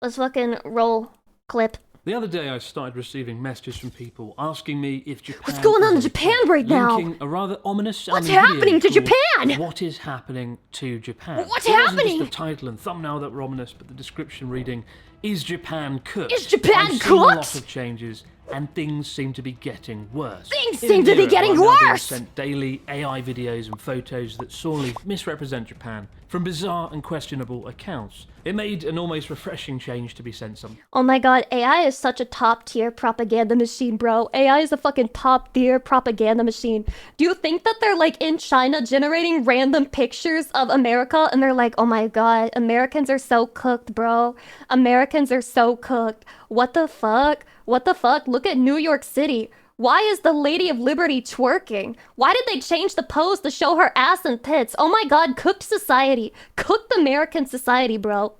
Let's fucking roll clip. The other day I started receiving messages from people asking me if Japan... What's going on in Japan right now? Linking a rather ominous What's happening to Japan? What is happening to Japan? What's it happening? Wasn't just the title and thumbnail that were ominous, but the description reading, "Is Japan cooked?" Is Japan I've cooked? seen a lot of changes, and things seem to be getting worse. Things seem to be getting I'm now being worse! sent daily AI videos and photos that sorely misrepresent Japan from bizarre and questionable accounts. It made an almost refreshing change to be sent some. Oh my god, AI is such a top-tier propaganda machine, bro. AI is a fucking top-tier propaganda machine. Do you think that they're, like, in China generating random pictures of America, and they're like, oh my god, Americans are so cooked, bro. Americans are so cooked. What the fuck? What the fuck? Look at New York City. Why is the Lady of Liberty twerking? Why did they change the pose to show her ass and tits? Oh my god, cooked society. Cooked American society, bro.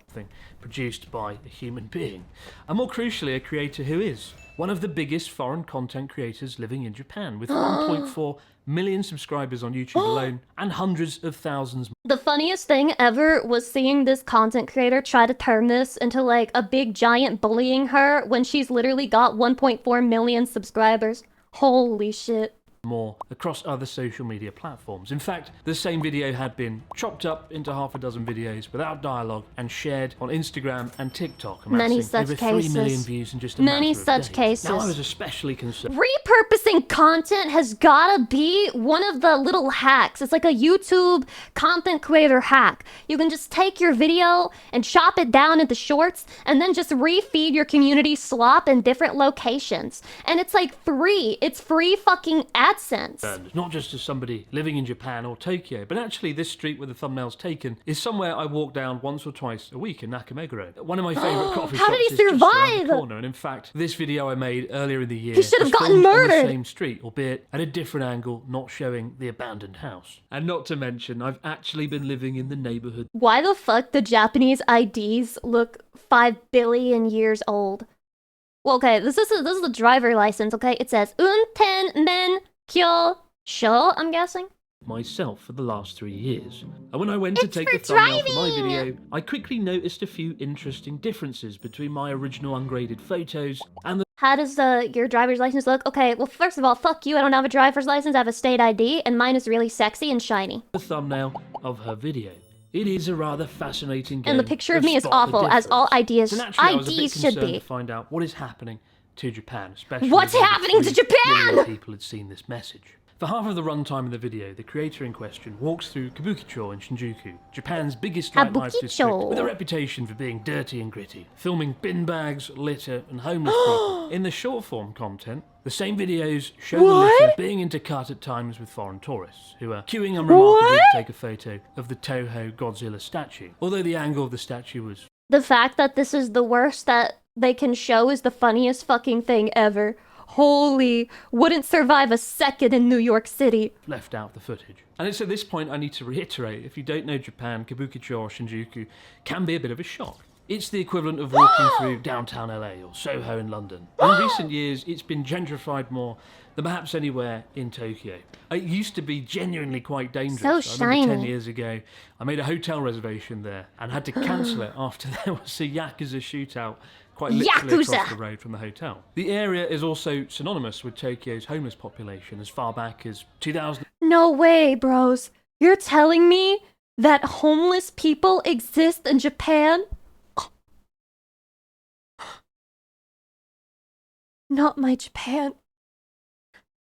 Produced by a human being. And more crucially, a creator who is one of the biggest foreign content creators living in Japan, with 1.4 million subscribers on YouTube alone, and hundreds of thousands. The funniest thing ever was seeing this content creator try to turn this into like a big giant bullying her when she's literally got 1.4 million subscribers. Holy shit. More across other social media platforms. In fact, the same video had been chopped up into half a dozen videos without dialogue and shared on Instagram and TikTok, Many such over cases. 3 million views in just a Many matter of such days. cases. Now I was especially concerned. Repurposing content has gotta be one of the little hacks. It's like a YouTube content creator hack. You can just take your video and chop it down into shorts and then just refeed your community slop in different locations. And it's like free. It's free fucking AdSense. And not just as somebody living in Japan or Tokyo, but actually this street where the thumbnail's taken is somewhere I walk down once or twice a week in Nakameguro. One of my favourite coffee How shops did he is just around survive? the corner. And in fact, this video I made earlier in the year He should have was gotten filmed on murdered. the same street, albeit at a different angle, not showing the abandoned house. And not to mention, I've actually been living in the neighbourhood. Why the fuck do Japanese IDs look 5 billion years old? Well, okay, this is the driver license, okay? It says Unten men kyo sho, I'm guessing. Myself for the last 3 years. And when I went to It's take for the thumbnail for my driving! video, I quickly noticed a few interesting differences between my original ungraded photos and the How does your driver's license look? Okay, well, first of all, fuck you. I don't have a driver's license. I have a state ID, and mine is really sexy and shiny. thumbnail of her video. It is a rather fascinating game. And the picture of me is spot the awful, as all difference. IDs, So naturally, I was a bit IDs should concerned be. to find out what is happening to Japan, especially What's when over happening to 3 Japan? million people had seen this message. For half of the runtime of the video, the creator in question walks through Kabukicho in Shinjuku, Japan's biggest nightlife district, Kabukicho. with a reputation for being dirty and gritty, filming bin bags, litter, and homeless people. In the short-form content, the same videos show the litter being intercut at times with foreign tourists, who are queuing unremarkably to take a photo of the Toho Godzilla statue. Although the angle of the statue was The fact that this is the worst that they can show is the funniest fucking thing ever. Holy, wouldn't survive a second in New York City. left out of the footage. And it's at this point I need to reiterate, if you don't know Japan, Kabukicho or Shinjuku can be a bit of a shock. It's the equivalent of walking through downtown LA or Soho in London. In recent years, it's been gentrified more than perhaps anywhere in Tokyo. It used to be genuinely quite dangerous. So I remember 10 shiny. years ago, I made a hotel reservation there and had to cancel it after there was a Yakuza shootout quite literally across the road from the hotel. The area is also synonymous with Tokyo's homeless population as far back as 2000. No way, bros. You're telling me that homeless people exist in Japan? Not my Japan.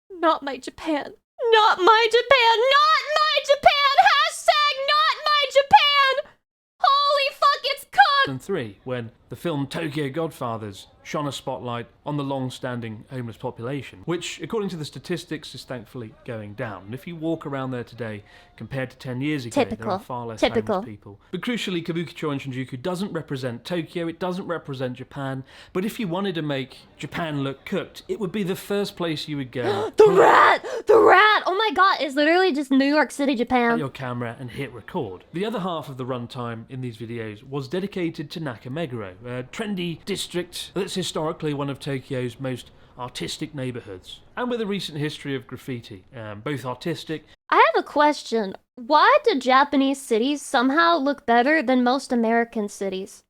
Not my Japan. Not my Japan. Not my Japan. Hashtag not my Japan. Holy fuck, it's cooked. 2003, when the film Tokyo Godfathers shone a spotlight on the long-standing homeless population, which, according to the statistics, is thankfully going down. And if you walk around there today, compared to 10 years ago, there are far less homeless people. But crucially, Kabukicho and Shinjuku doesn't represent Tokyo, it doesn't represent Japan, but if you wanted to make Japan look cooked, it would be the first place you would go. The rat! The rat! Oh my god, it's literally just New York City, Japan. Your camera and hit record. The other half of the runtime in these videos was dedicated to Nakameguro, a trendy district that's historically one of Tokyo's most artistic neighbourhoods, and with a recent history of graffiti, both artistic. I have a question. Why do Japanese cities somehow look better than most American cities?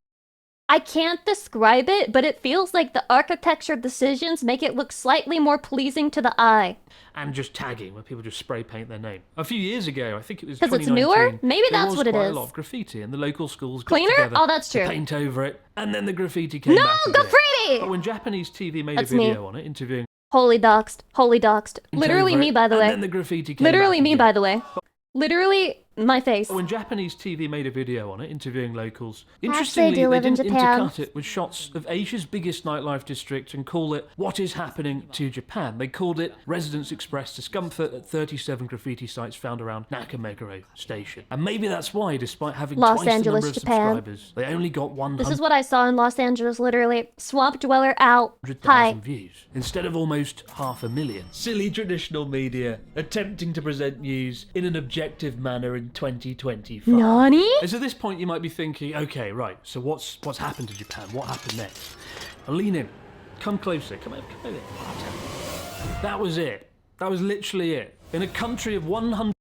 I can't describe it, but it feels like the architecture decisions make it look slightly more pleasing to the eye. And just tagging, where people just spray paint their name. A few years ago, I think it was 'Cause it's 2019. newer? Maybe that's what it There was is. quite a lot of graffiti, and the local schools got Cleaner? together Oh, that's to true. paint over it, and then the graffiti came No, back again. graffiti! But when Japanese TV made That's a video me. on it, interviewing Holy doxed. Holy doxed. Literally over me, it, by the and way. then the graffiti came Literally back me, again. by the way. Literally my face. When Japanese TV made a video on it, interviewing locals, Actually, I interestingly, do they live in didn't Japan. intercut it with shots of Asia's biggest nightlife district and call it What is Happening to Japan. They called it Residents Expressed Discomfort at 37 graffiti sites found around Nakameguro Station. And maybe that's why, despite having Los twice Angeles, the number of Japan. subscribers, they only got This is what I saw in Los Angeles, literally. Swamp Dweller out. 100,000 Hi. views, instead of almost 500,000. Silly traditional media attempting to present news in an objective manner in 2025. Nani? As at this point, you might be thinking, okay, right, so what's happened to Japan? What happened next? Now lean in. Come closer. Come over. That was it. That was literally it. In a country of 100...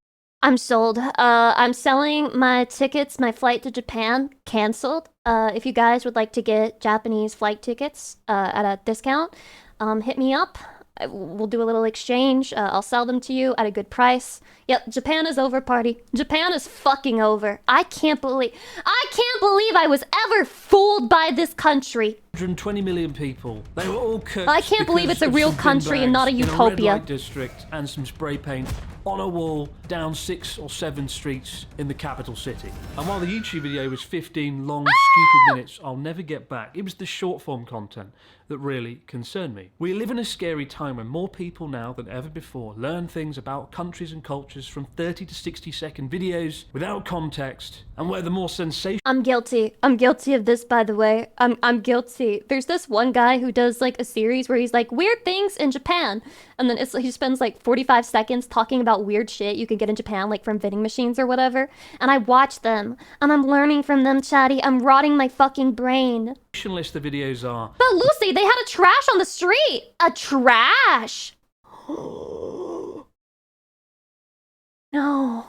I'm sold. I'm selling my tickets, my flight to Japan, canceled. If you guys would like to get Japanese flight tickets at a discount, hit me up. We'll do a little exchange. I'll sell them to you at a good price. Yep, Japan is over, party. Japan is fucking over. I can't believe I was ever fooled by this country. 120 million people. They were all cooked. I can't believe because it's a of real some bin country and not a bags in utopia. red light district and some spray paint on a wall down 6 or 7 streets in the capital city. And while the YouTube video was 15 long, stupid minutes I'll never get back, it was the short form content that really concerned me. We live in a scary time when more people now than ever before learn things about countries and cultures from 30 to 60-second videos without context, and where the more sensational... I'm guilty. I'm guilty of this, by the way. I'm guilty. There's this one guy who does like a series where he's like weird things in Japan, and then he spends like 45 seconds talking about weird shit you can get in Japan, like from vending machines or whatever. And I watch them, and I'm learning from them, chatty. I'm rotting my fucking brain. list of videos are... But Lucy, they had a trash on the street. A trash. No.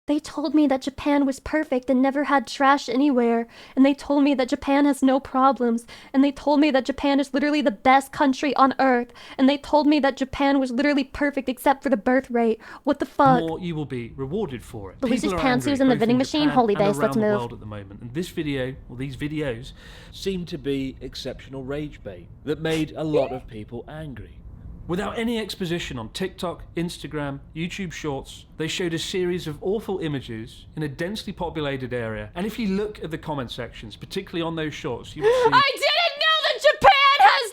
They told me that Japan was perfect and never had trash anywhere. And they told me that Japan has no problems. And they told me that Japan is literally the best country on earth. And they told me that Japan was literally perfect except for the birth rate. What the fuck? More you will be rewarded for it. But Lucy's People are pantsuits angry, in the both vending in machine? Japan Holy and base, around let's the move. world at the moment. And this video, or these videos, seem to be exceptional rage bait that made a lot of people angry. Without any exposition on TikTok, Instagram, YouTube Shorts, they showed a series of awful images in a densely populated area. And if you look at the comment sections, particularly on those shorts, you will see... I didn't know that Japan has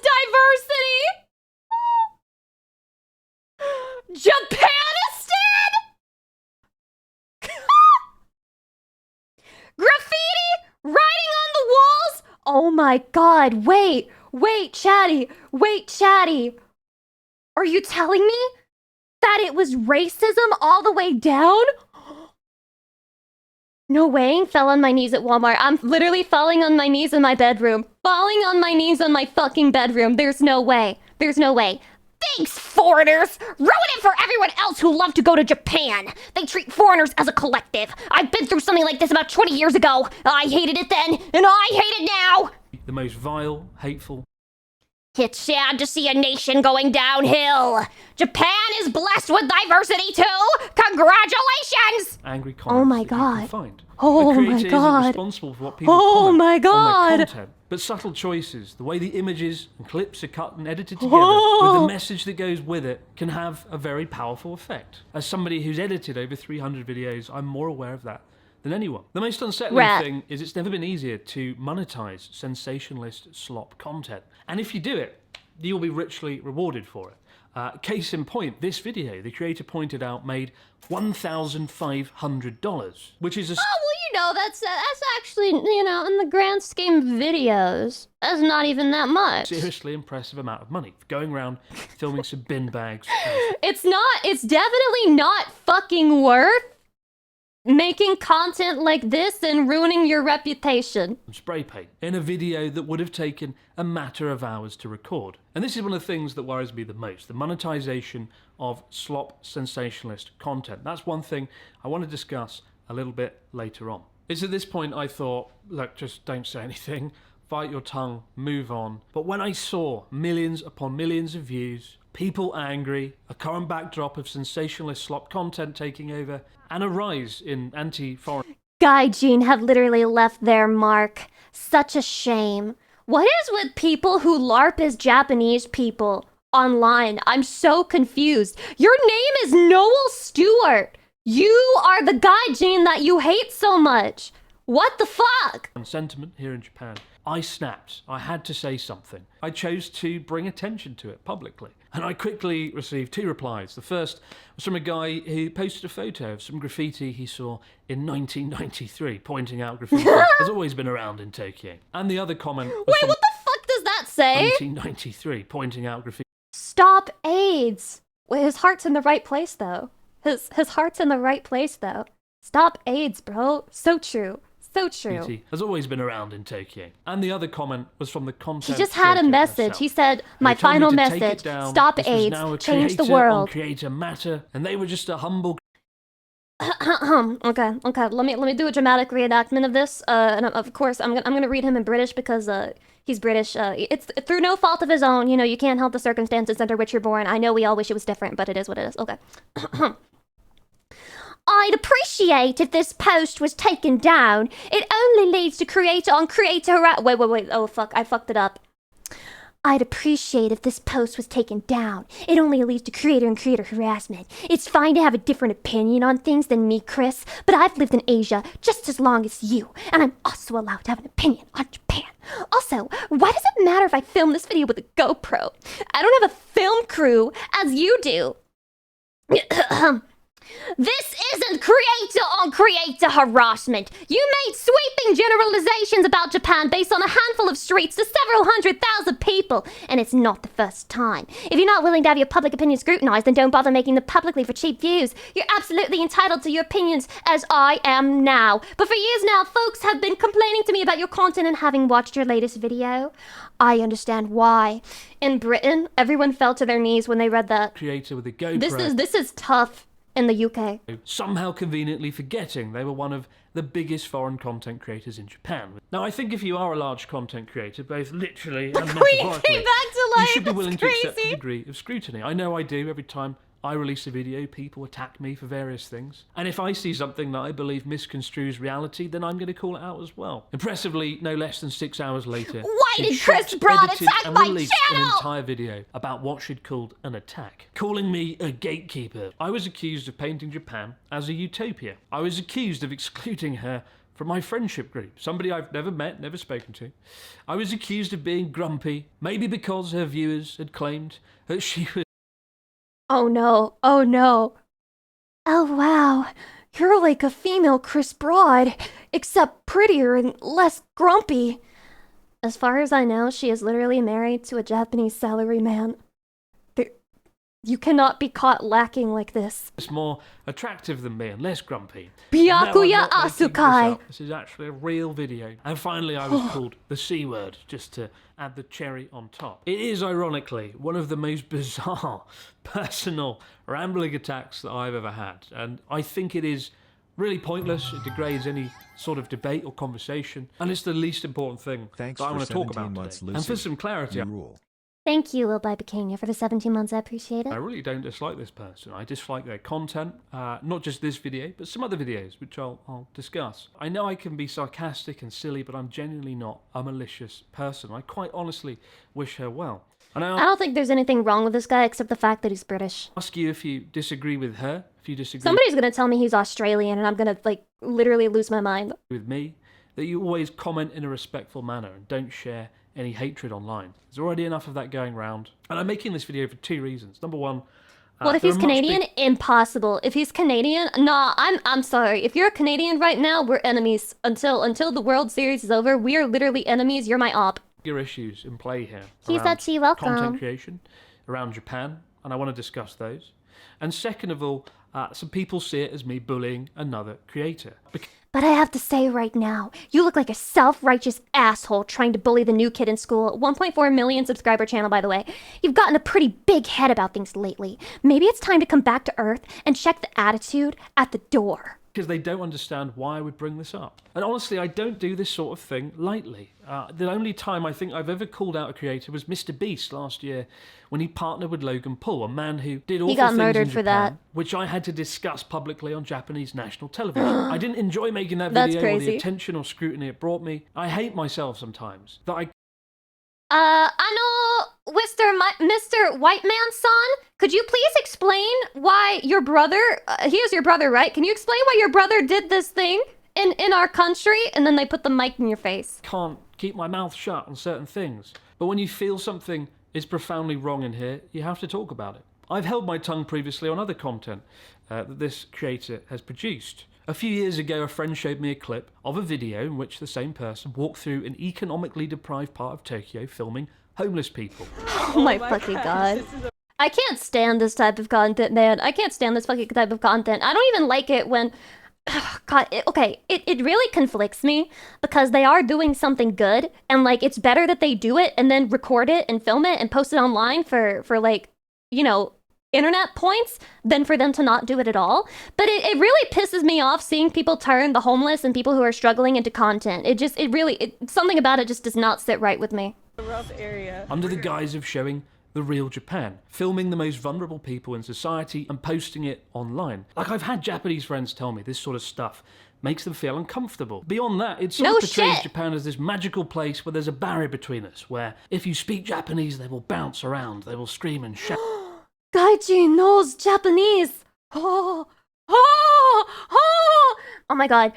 diversity! Japanistan? Graffiti? Writing on the walls? Oh my god, wait, chatty. Are you telling me that it was racism all the way down? No way, fell on my knees at Walmart. I'm literally falling on my knees in my bedroom. Falling on my knees in my fucking bedroom. There's no way. Thanks, foreigners! Ruin it for everyone else who love to go to Japan! They treat foreigners as a collective. I've been through something like this about 20 years ago. I hated it then, and I hate it now! the most vile, hateful... It's sad to see a nation going downhill. Japan is blessed with diversity too. Congratulations! angry comments Oh my that you God. can find. Oh the my creator God. isn't responsible for what people Oh comment my on God. their content, but subtle choices, the way the images and clips are cut and edited together Oh. with the message that goes with it, can have a very powerful effect. As somebody who's edited over 300 videos, I'm more aware of that than anyone. The most unsettling Rat. thing is it's never been easier to monetize sensationalist slop content. And if you do it, you'll be richly rewarded for it. Case in point, this video, the creator pointed out, made $1,500, which is a... Oh, well, you know, that's actually, you know, in the grand scheme of videos, that's not even that much. seriously impressive amount of money for going around filming some bin bags It's definitely not fucking worth making content like this and ruining your reputation. and spray paint in a video that would have taken a matter of hours to record. And this is one of the things that worries me the most, the monetization of slop sensationalist content. That's one thing I want to discuss a little bit later on. It's at this point I thought, look, just don't say anything. bite your tongue, move on. But when I saw millions upon millions of views, people angry, a current backdrop of sensationalist slop content taking over, and a rise in anti-foreign Gaijin have literally left their mark. Such a shame. What is with people who LARP as Japanese people online? I'm so confused. Your name is Noel Stewart. You are the Gaijin that you hate so much. What the fuck? sentiment here in Japan. I snapped. I had to say something. I chose to bring attention to it publicly. And I quickly received 2 replies. The first was from a guy who posted a photo of some graffiti he saw in 1993, pointing out graffiti has always been around in Tokyo. And the other comment was Wait, from what the fuck does that say? 1993, pointing out graffiti. Stop AIDS. Wait, his heart's in the right place, though. His heart's in the right place, though. Stop AIDS, bro. So true. So true. Has always been around in Tokyo. And the other comment was from the content He just had a creator message. herself, He said, who my told me final to take it message, down. stop This was AIDS, now a change the creator world. on Creator Matter, and they were just a humble Okay. Let me do a dramatic reenactment of this. And of course, I'm gonna read him in British because he's British. It's through no fault of his own. You know, you can't help the circumstances under which you're born. I know we all wish it was different, but it is what it is. Okay. I'd appreciate if this post was taken down. It only leads to creator on creator wait. Oh fuck, I fucked it up. I'd appreciate if this post was taken down. It only leads to creator and creator harassment. It's fine to have a different opinion on things than me, Chris, but I've lived in Asia just as long as you, and I'm also allowed to have an opinion on Japan. Also, why does it matter if I film this video with a GoPro? I don't have a film crew as you do. This isn't creator on creator harassment. You made sweeping generalizations about Japan based on a handful of streets to several 100,000 people, and it's not the first time. If you're not willing to have your public opinion scrutinized, then don't bother making them publicly for cheap views. You're absolutely entitled to your opinions, as I am now. But for years now, folks have been complaining to me about your content, and having watched your latest video, I understand why. In Britain, everyone fell to their knees when they read that. creator with a GoPro. This is tough. In the UK. Somehow conveniently forgetting they were one of the biggest foreign content creators in Japan. Now, I think if you are a large content creator, both literally and metaphorically, you should be willing to accept a degree of scrutiny. I know I do every time I release a video, people attack me for various things. And if I see something that I believe misconstrues reality, then I'm going to call it out as well. Impressively, no less than 6 hours later, why she'd did Chris shot, Broad edited, attack and my released an channel? entire video about what she'd called an attack, calling me a gatekeeper. I was accused of painting Japan as a utopia. I was accused of excluding her from my friendship group, somebody I've never met, never spoken to. I was accused of being grumpy, maybe because her viewers had claimed that she was Oh no, oh no. Oh wow, you're like a female Chris Broad, except prettier and less grumpy. As far as I know, she is literally married to a Japanese salaryman. You cannot be caught lacking like this. more attractive than me and less grumpy. Byakuya No, I'm not making this Asukai. up. This is actually a real video. And finally, I was called the C word, just to add the cherry on top. It is, ironically, one of the most bizarre, personal, rambling attacks that I've ever had. And I think it is really pointless. It degrades any sort of debate or conversation. And it's the least important thing Thanks that I for want to talk 17 about months, today. Lucy. And for some clarity, You rule. Thank you, Lil Bye Bikini, for the 17 months. I appreciate it. I really don't dislike this person. I dislike their content, not just this video, but some other videos, which I'll discuss. I know I can be sarcastic and silly, but I'm genuinely not a malicious person. I quite honestly wish her well. And I don't think there's anything wrong with this guy except the fact that he's British. ask you if you disagree with her, if you disagree Somebody's gonna tell me he's Australian and I'm gonna, like, literally lose my mind. with me, that you always comment in a respectful manner and don't share any hatred online. There's already enough of that going round. And I'm making this video for 2 reasons. Number one, What if there he's are much Canadian? Impossible. If he's Canadian, nah, I'm sorry. If you're a Canadian right now, we're enemies. Until the World Series is over, we are literally enemies. You're my op. bigger issues in play here. He around said she welcome. Content creation around Japan, and I want to discuss those. And second of all, some people see it as me bullying another creator. But I have to say right now, you look like a self-righteous asshole trying to bully the new kid in school. 1.4 million subscriber channel, by the way. You've gotten a pretty big head about things lately. Maybe it's time to come back to Earth and check the attitude at the door. because they don't understand why I would bring this up. And honestly, I don't do this sort of thing lightly. The only time I think I've ever called out a creator was Mr. Beast last year when he partnered with Logan Paul, a man who did awful things murdered in for Japan, that. which I had to discuss publicly on Japanese national television. I didn't enjoy making that That's video or the crazy. attention or scrutiny it brought me. I hate myself sometimes. Mr. White Man-san, could you please explain why your brother, he is your brother, right? Can you explain why your brother did this thing in our country? And then they put the mic in your face. Can't keep my mouth shut on certain things. But when you feel something is profoundly wrong in here, you have to talk about it. I've held my tongue previously on other content that this creator has produced. A few years ago, a friend showed me a clip of a video in which the same person walked through an economically deprived part of Tokyo filming homeless people. Oh my fucking god. I can't stand this type of content, man. I can't stand this fucking type of content. I don't even like it when... God, it really conflicts me because they are doing something good and, like, it's better that they do it and then record it and film it and post it online for like, you know, internet points than for them to not do it at all. But it really pisses me off seeing people turn the homeless and people who are struggling into content. Something about it just does not sit right with me. Rough area. Under the guise of showing the real Japan, filming the most vulnerable people in society and posting it online. Like, I've had Japanese friends tell me this sort of stuff makes them feel uncomfortable. Beyond that, it sort of portrays Japan as this magical place where there's a barrier between us, where if you speak Japanese, they will bounce around, they will scream and shout. Gaijin knows Japanese. Oh my god.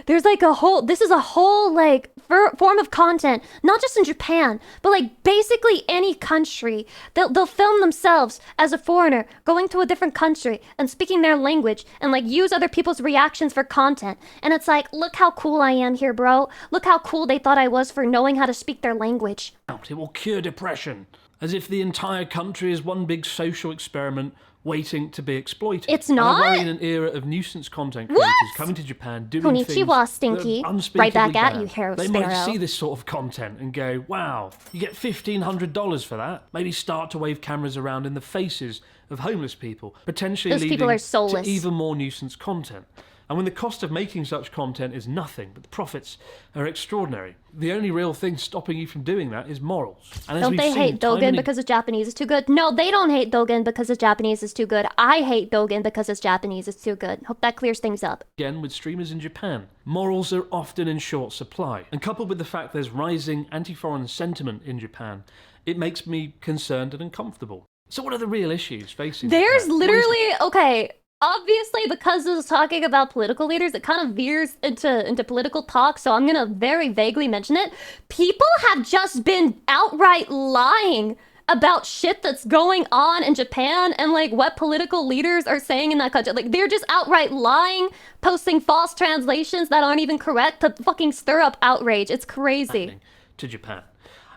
There's like this is a whole like form of content, not just in Japan, but like basically any country. They'll film themselves as a foreigner going to a different country and speaking their language and like use other people's reactions for content. And it's like, look how cool I am here, bro. Look how cool they thought I was for knowing how to speak their language. It will cure depression. As if the entire country is one big social experiment waiting to be exploited. It's not? And I worry in an era of nuisance content creators coming to Japan doing Konnichiwa, things Stinky. that are unspeakably Right back at bad. you, Hair They Sparrow. might see this sort of content and go, wow, you get $1,500 for that. Maybe start to wave cameras around in the faces of homeless people, potentially Those leading people are to soulless. even more nuisance content. And when the cost of making such content is nothing, but the profits are extraordinary, the only real thing stopping you from doing that is morals. And as Don't we've they seen hate time Dogen and because his Japanese is too good? No, they don't hate Dogen because his Japanese is too good. I hate Dogen because his Japanese is too good. Hope that clears things up. again with streamers in Japan, morals are often in short supply. And coupled with the fact there's rising anti-foreign sentiment in Japan, it makes me concerned and uncomfortable. So what are the real issues facing There's Japan? What is- literally, okay, obviously because this is talking about political leaders, it kind of veers into political talk, so I'm gonna very vaguely mention it. People have just been outright lying about shit that's going on in Japan and like what political leaders are saying in that country. Like, they're just outright lying, posting false translations that aren't even correct to fucking stir up outrage. It's crazy. to Japan.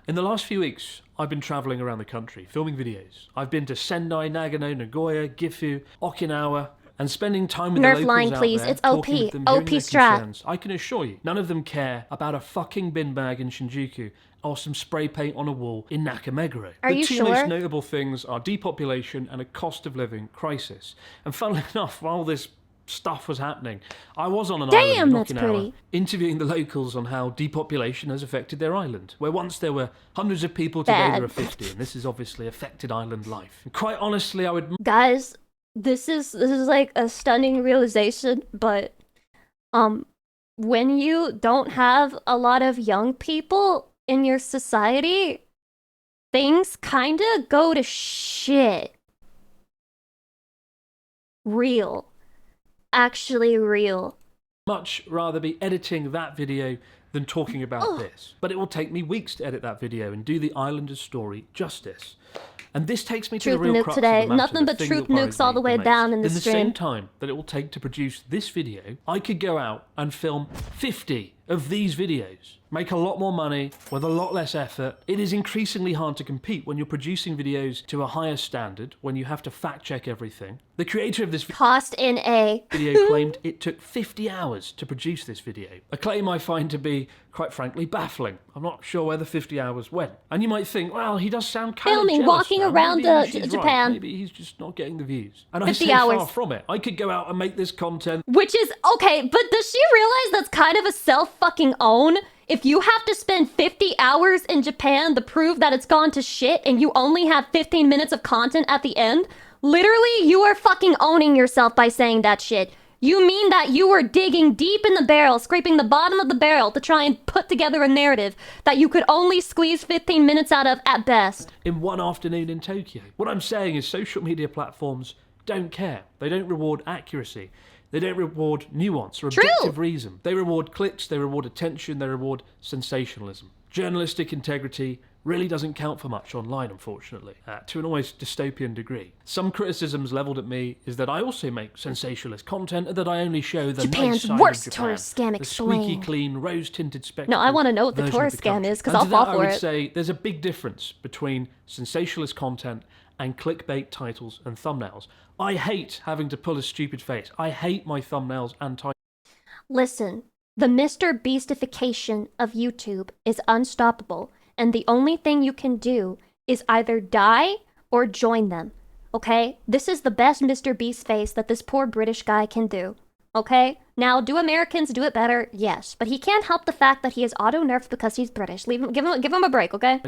In the last few weeks, I've been travelling around the country, filming videos. I've been to Sendai, Nagano, Nagoya, Gifu, Okinawa, and spending time with the Nerf locals line, out please. there, It's talking OP. with them, hearing OP their strat. concerns. I can assure you, none of them care about a fucking bin bag in Shinjuku or some spray paint on a wall in Nakameguro. Are the you two sure? most notable things are depopulation and a cost of living crisis. And funnily enough, while this stuff was happening, I was on an Damn, island in that's Okinawa, pretty. interviewing the locals on how depopulation has affected their island, where once there were hundreds of people, today Bad. there are 50, and this has obviously affected island life. And quite honestly, I would Guys, this is like a stunning realization, but when you don't have a lot of young people in your society, things kind of go to shit. Real. Actually real. much rather be editing that video than talking about this. But it will take me weeks to edit that video and do the Islanders story justice. And this takes me to the Troop real nuke crux today. of the matter, Nothing the but thing troop that worries nukes all me the way most. down in the the stream. same time that it will take to produce this video, I could go out and film 50 of these videos. make a lot more money with a lot less effort. It is increasingly hard to compete when you're producing videos to a higher standard, when you have to fact check everything. The creator of this Cost in a video claimed it took 50 hours to produce this video. A claim I find to be, quite frankly, baffling. I'm not sure where the 50 hours went. And you might think, well, he does sound kind of filming, jealous walking now. around Maybe she's Japan. Right. Maybe he's just not getting the views. And I 50 say hours. far from it. I could go out and make this content. Which is, okay, but does she realize that's kind of a self-fucking-own? If you have to spend 50 hours in Japan to prove that it's gone to shit and you only have 15 minutes of content at the end, literally, you are fucking owning yourself by saying that shit. You mean that you were digging deep in the barrel, scraping the bottom of the barrel to try and put together a narrative that you could only squeeze 15 minutes out of at best. In one afternoon in Tokyo. What I'm saying is social media platforms don't care. They don't reward accuracy. They don't reward nuance or objective reason. They reward clicks, they reward attention, they reward sensationalism. Journalistic integrity really doesn't count for much online, unfortunately, to an almost dystopian degree. Some criticisms levelled at me is that I also make sensationalist content and that I only show the Japan's nice side worst of Japan, tourist scam the squeaky explained. clean, rose-tinted spectacle. No, I want to know what the version of tourist scam country. is, because And I'll to fall that, for I would it. say there's a big difference between sensationalist content and clickbait titles and thumbnails. I hate having to pull a stupid face. I hate my thumbnails and titles. Listen, the Mr. Beastification of YouTube is unstoppable, and the only thing you can do is either die or join them, okay? This is the best Mr. Beast face that this poor British guy can do, okay? Now, do Americans do it better? Yes, but he can't help the fact that he is auto-nerfed because he's British. Give him a break, okay?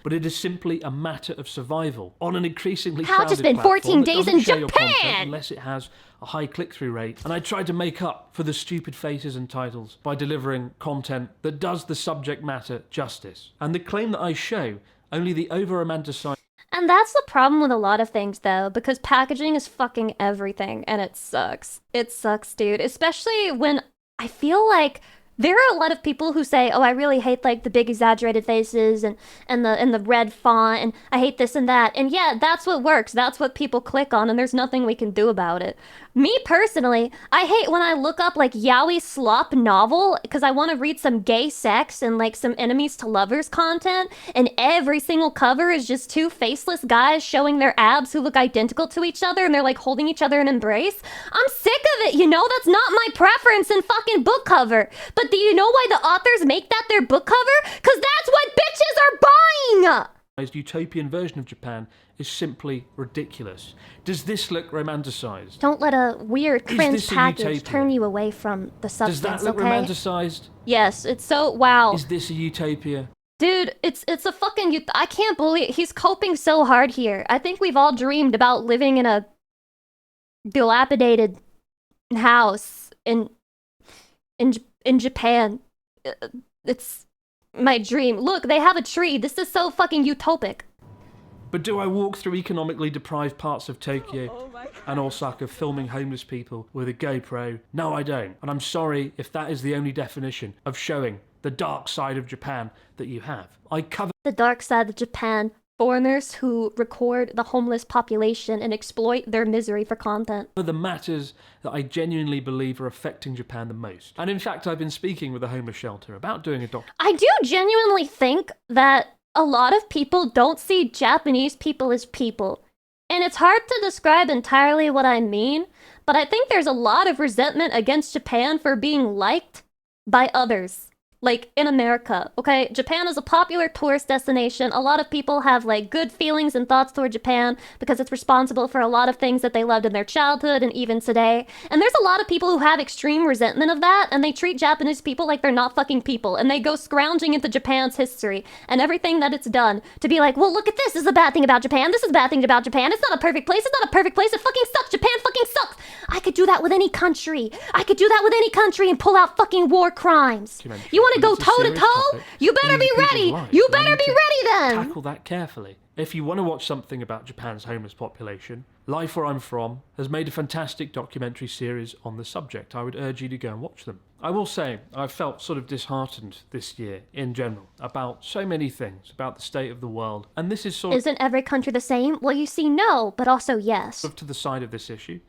But it is simply a matter of survival on an increasingly How to crowded spend platform 14 that days doesn't in show your content Japan! unless it has a high click-through rate. And I tried to make up for the stupid faces and titles by delivering content that does the subject matter justice. And the claim that I show only the over-romanticized. And that's the problem with a lot of things, though, because packaging is fucking everything, and it sucks. It sucks, dude. Especially when I feel like there are a lot of people who say, oh, I really hate, like, the big exaggerated faces and the red font, and I hate this and that. And yeah, that's what works. That's what people click on, and there's nothing we can do about it. Me, personally, I hate when I look up, like, yaoi slop novel, because I want to read some gay sex and, like, some enemies to lovers content, and every single cover is just two faceless guys showing their abs who look identical to each other, and they're, like, holding each other in embrace. I'm sick of it, you know? That's not my preference in fucking book cover. But do you know why the authors make that their book cover? Because that's what bitches are buying! Utopian version of Japan is simply ridiculous. Does this look romanticized? Don't let a weird cringe this a package utopia? turn you away from the substance, Does that look okay? romanticized? Yes, it's so, wow. Is this a utopia? Dude, it's a fucking, I can't believe, he's coping so hard here. I think we've all dreamed about living in a dilapidated house in Japan. It's my dream. Look, they have a tree. This is so fucking utopic. But do I walk through economically deprived parts of Tokyo and Osaka filming homeless people with a GoPro? No, I don't. And I'm sorry if that is the only definition of showing the dark side of Japan that you have. I cover the dark side of Japan. Foreigners who record the homeless population and exploit their misery for content. the matters that I genuinely believe are affecting Japan the most. And in fact, I've been speaking with a homeless shelter about doing a documentary. I do genuinely think that a lot of people don't see Japanese people as people. And it's hard to describe entirely what I mean, but I think there's a lot of resentment against Japan for being liked by others. Like, in America, okay? Japan is a popular tourist destination. A lot of people have, like, good feelings and thoughts toward Japan because it's responsible for a lot of things that they loved in their childhood and even today. And there's a lot of people who have extreme resentment of that, and they treat Japanese people like they're not fucking people, and they go scrounging into Japan's history and everything that it's done to be like, well, look at this is a bad thing about Japan. This is a bad thing about Japan. It's not a perfect place. It's not a perfect place. It fucking sucks. Japan fucking sucks. I could do that with any country. I could do that with any country and pull out fucking war crimes. You want to go toe to toe? You better be ready. You better be ready then. Tackle that carefully. If you want to watch something about Japan's homeless population, Life Where I'm From has made a fantastic documentary series on the subject. I would urge you to go and watch them. I will say, I've felt sort of disheartened this year in general about so many things, about the state of the world. And this is sort of... Isn't every country the same? Well, you see, no, but also yes. To the side of this issue.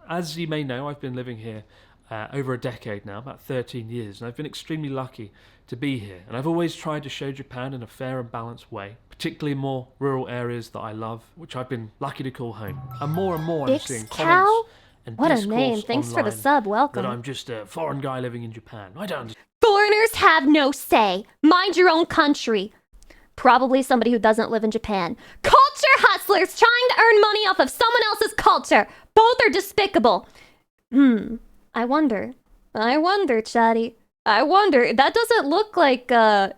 As you may know, I've been living here over a decade now, about 13 years, and I've been extremely lucky to be here, and I've always tried to show Japan in a fair and balanced way, particularly in more rural areas that I love, which I've been lucky to call home. And more I'm seeing comments and what a discourse name. Thanks for the online sub. Welcome. that I'm just a foreign guy living in Japan. I don't understand. Foreigners have no say. Mind your own country. Probably somebody who doesn't live in Japan. Culture hustlers trying to earn money off of someone else's culture. Both are despicable. I wonder, Chatty. I wonder. That doesn't look like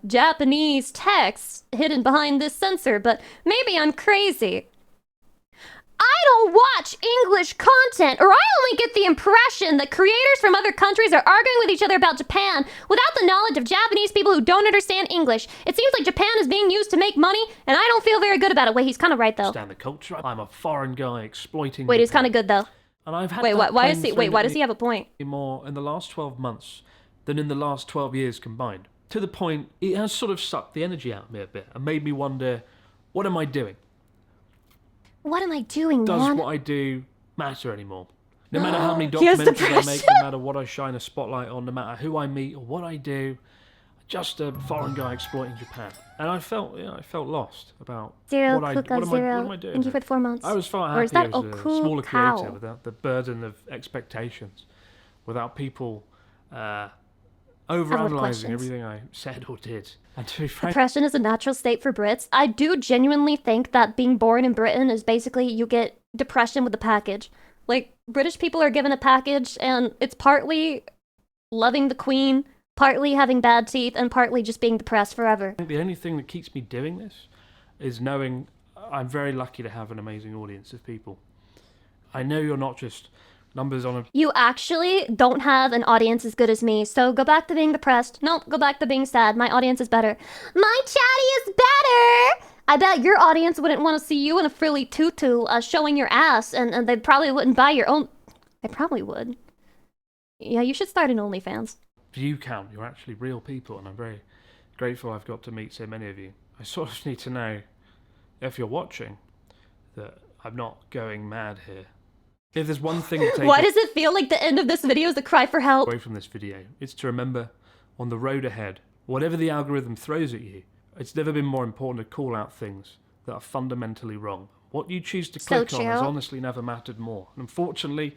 Japanese text hidden behind this censor, but maybe I'm crazy. I don't watch English content, or I only get the impression that creators from other countries are arguing with each other about Japan without the knowledge of Japanese people who don't understand English. It seems like Japan is being used to make money, and I don't feel very good about it. Wait, he's kind of right, though. Understand the culture. I'm a foreign guy exploiting Wait, Japan. he's kind of good, though. And I've had why does he have a point? More in the last 12 months than in the last 12 years combined. To the point, it has sort of sucked the energy out of me a bit and made me wonder, what am I doing? What am I doing, Does man? what I do matter anymore? No matter how many documentaries I make, no matter what I shine a spotlight on, no matter who I meet or what I do, just a foreign guy exploiting Japan. And I felt lost about what am I doing? Thank you for the 4 months. I was far happier as a smaller creator without the burden of expectations, without people overanalyzing everything I said or did. And to be frank, depression is a natural state for Brits. I do genuinely think that being born in Britain is basically you get depression with the package. Like, British people are given a package, and it's partly loving the Queen, partly having bad teeth, and partly just being depressed forever. I think the only thing that keeps me doing this is knowing I'm very lucky to have an amazing audience of people. I know you're not just numbers on a... You actually don't have an audience as good as me, so go back to being depressed. Nope, go back to being sad. My audience is better. My Chatty is better! I bet your audience wouldn't want to see you in a frilly tutu showing your ass, and they probably wouldn't buy your own... They probably would. Yeah, you should start an OnlyFans. View count, you're actually real people, and I'm very grateful I've got to meet so many of you. I sort of need to know, if you're watching, that I'm not going mad here. If there's one thing to take Why does it feel like the end of this video is a cry for help? Away from this video, it's to remember, on the road ahead, whatever the algorithm throws at you, it's never been more important to call out things that are fundamentally wrong. What you choose to click on has honestly never mattered more. And unfortunately,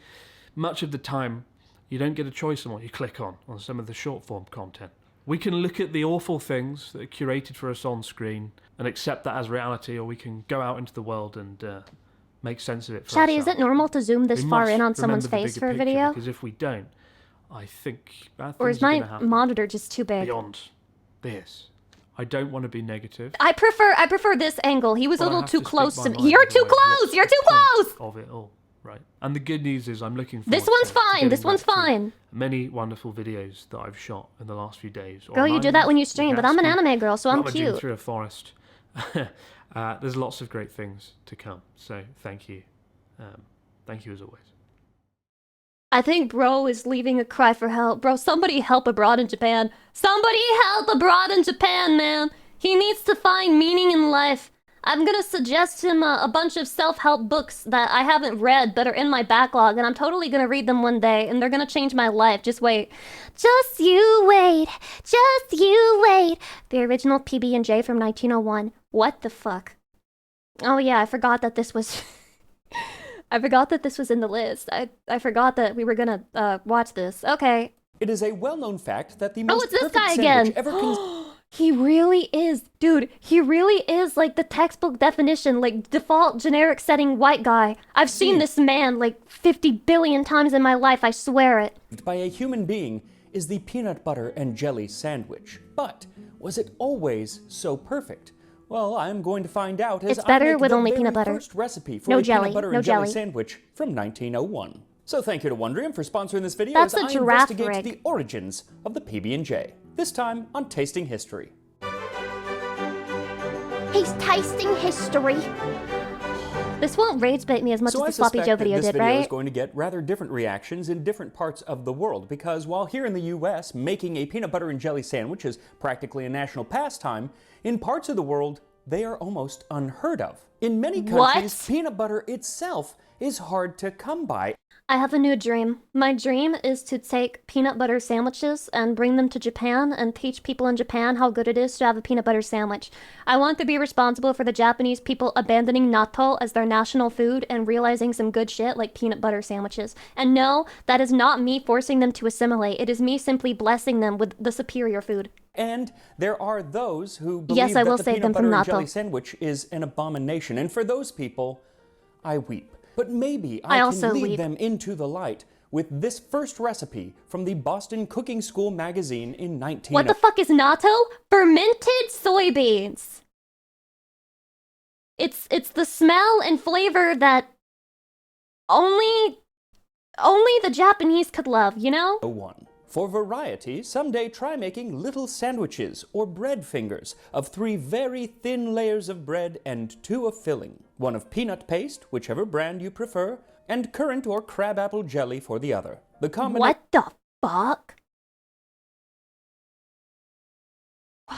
much of the time, you don't get a choice on what you click on some of the short-form content. We can look at the awful things that are curated for us on screen and accept that as reality, or we can go out into the world and make sense of it for Chatty, ourselves. is it normal to zoom this far in on someone's face for a video? Because if we don't, I think bad things or is my monitor just too big? Beyond this. I don't want to be negative. I prefer this angle. He was a little too close to me. You're too close! You're too close! Of it all, right? And the good news is I'm looking forward This one's to fine. getting This one's back to fine. many wonderful videos that I've shot in the last few days. Girl, you do that when you stream, but I'm an anime girl, so I'm cute. Through a forest. There's lots of great things to come. So thank you. Thank you as always. I think bro is leaving a cry for help. Bro, somebody help abroad in Japan. Somebody help abroad in Japan, man. He needs to find meaning in life. I'm gonna suggest him a bunch of self-help books that I haven't read but are in my backlog, and I'm totally gonna read them one day, and they're gonna change my life. Just wait. Just you wait. Just you wait. The original PB&J from 1901. What the fuck? Oh yeah, I forgot that this was... I forgot that this was in the list. I forgot that we were gonna watch this. Okay. It is a well-known fact that the most it's this perfect guy sandwich again. ever He really is. Dude, he really is like the textbook definition, like default generic setting white guy. I've seen this man like 50 billion times in my life, I swear it. by a human being is the peanut butter and jelly sandwich. But was it always so perfect? Well, I'm going to find out as It's better I make with the only very peanut butter. first recipe for No a jelly, peanut butter no and jelly jelly. sandwich from 1901. So thank you to Wondrium for sponsoring this video That's as a I giraffe investigate rig. the origins of the PB&J. This time on Tasting History. He's tasting history. This won't rage bait me as much So I as the Sloppy suspect Joe that video this did, video right? is going to get rather different reactions in different parts of the world, because while here in the US, making a peanut butter and jelly sandwich is practically a national pastime, in parts of the world, they are almost unheard of. In many countries, peanut butter itself is hard to come by. I have a new dream. My dream is to take peanut butter sandwiches and bring them to Japan and teach people in Japan how good it is to have a peanut butter sandwich. I want to be responsible for the Japanese people abandoning natto as their national food and realizing some good shit like peanut butter sandwiches. And no, that is not me forcing them to assimilate. It is me simply blessing them with the superior food. And there are those who believe Yes, I will that the save them peanut from butter and natto. jelly sandwich is an abomination. And for those people, I weep. But maybe I also can lead weep. them into the light with this first recipe from the Boston Cooking School magazine in 19... What the fuck is natto? Fermented soybeans. It's the smell and flavor that only the Japanese could love, you know? One. For variety, someday try making little sandwiches or bread fingers of 3 very thin layers of bread and 2 of filling. 1 of peanut paste, whichever brand you prefer, and currant or crabapple jelly for the other. The combination... What the fuck?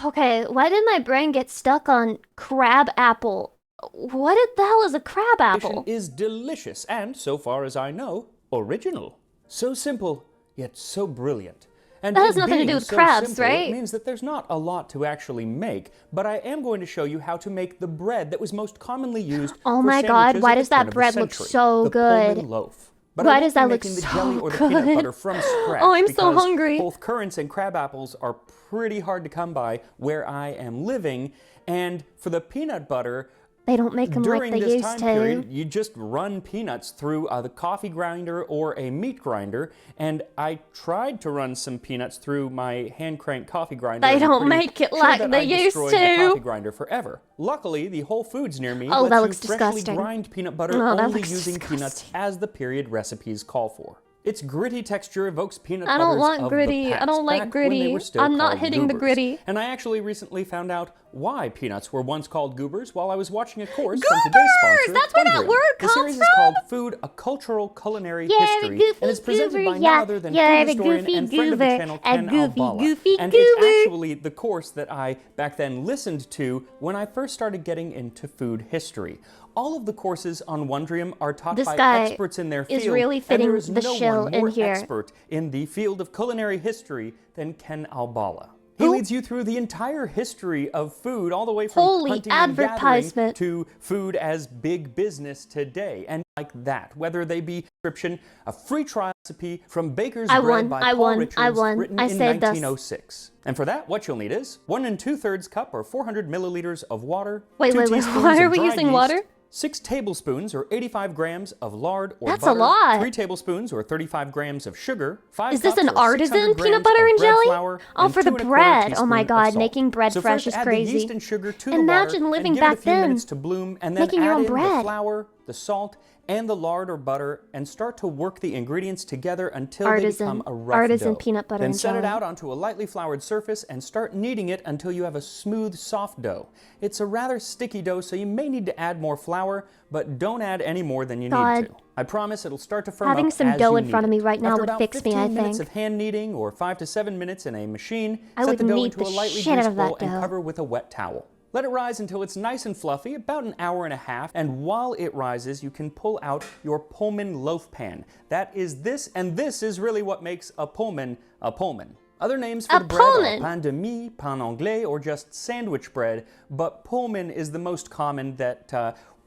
Okay, why did my brain get stuck on crab apple? What the hell is a crab apple? is delicious and, so far as I know, original. So simple, yet so brilliant. And That has it nothing to being do with so crabs, simple, right? It means that there's not a lot to actually make, but I am going to show you how to make the bread that was most commonly used Oh for my god, sandwiches why at the does that turn of the bread look century, so the good? Pullman loaf. But Why I won't does be that look making the so jelly or the peanut good? butter from scratch Oh, I'm so because hungry. both currants and crab apples are pretty hard to come by where I am living, and for the peanut butter, They don't make them like during they this used time to. period, you just run peanuts through the coffee grinder or a meat grinder, and I tried to run some peanuts through my hand crank coffee grinder. They and I'm don't pretty make it sure like that they I used destroyed the to. coffee grinder forever. Luckily, the Whole Foods near me Oh, lets that you looks freshly disgusting. grind peanut butter Oh, that only looks using peanuts disgusting. as the period recipes call for. Its gritty texture evokes peanut I don't butters want of gritty. the I past, don't like back when they gritty. were still I'm not called hitting the goobers. gritty. And I actually recently found out why peanuts were once called goobers while I was watching a course from today's sponsor, That's where that Wondering. word The comes series is from? called Food, A Cultural Culinary Yeah, the History, goofy and is presented by goober, none yeah. other than Yeah, food the historian goofy and friend of the goober. channel, A Ken goofy, Albala. goofy And goober. it's actually the course that I back then listened to when I first started getting into food history. All of the courses on Wondrium are taught This by guy experts in their is field, really and fitting there is the no shill one in more here. expert in the field of culinary history than Ken Albala. He Who? leads you through the entire history of food, all the way from Holy hunting and gathering advertisement. to food as big business today. And like that, whether they be description, a free trial recipe from Baker's I Bread won, by I Paul won, Richards, I won. written I in saved us. 1906. And for that, what you'll need is 1 2/3 cup or 400 milliliters of water, Wait, 2 wait, wait. teaspoons Why are of we dry using yeast, water? 6 tablespoons or 85 grams of lard or That's a butter, lot. 3 tablespoons or 35 grams of sugar, 5 Is this cups an or artisan 600 peanut grams butter of and bread jelly? flour, Oh, and for the 2 1/4 bread. Oh my teaspoon of god, salt. making bread So fresh first is add crazy. the yeast and sugar to the Imagine water living and give it a back few then, minutes to bloom, and then making your add own in bread. the flour, the salt, and the lard or butter, and start to work the ingredients together until Artisan. they become a rough Artisan dough. peanut butter Then and set it jelly. out onto a lightly floured surface and start kneading it until you have a smooth, soft dough. It's a rather sticky dough, so you may need to add more flour, but don't add any more than you God. need to. I promise it'll start to firm Having up some as dough you in front of need me it. right now After would about fix me, 15 I minutes think. of hand kneading or 5 to 7 minutes in a machine, I set would the dough knead into a the lightly shit out greased of that bowl and dough. cover with a wet towel. Let it rise until it's nice and fluffy, about an hour and a half, and while it rises, you can pull out your Pullman loaf pan. That is this, and this is really what makes a Pullman a Pullman. Other names for A the bread are Pullman. pain de mie, pain anglais, or just sandwich bread, but Pullman is the most common that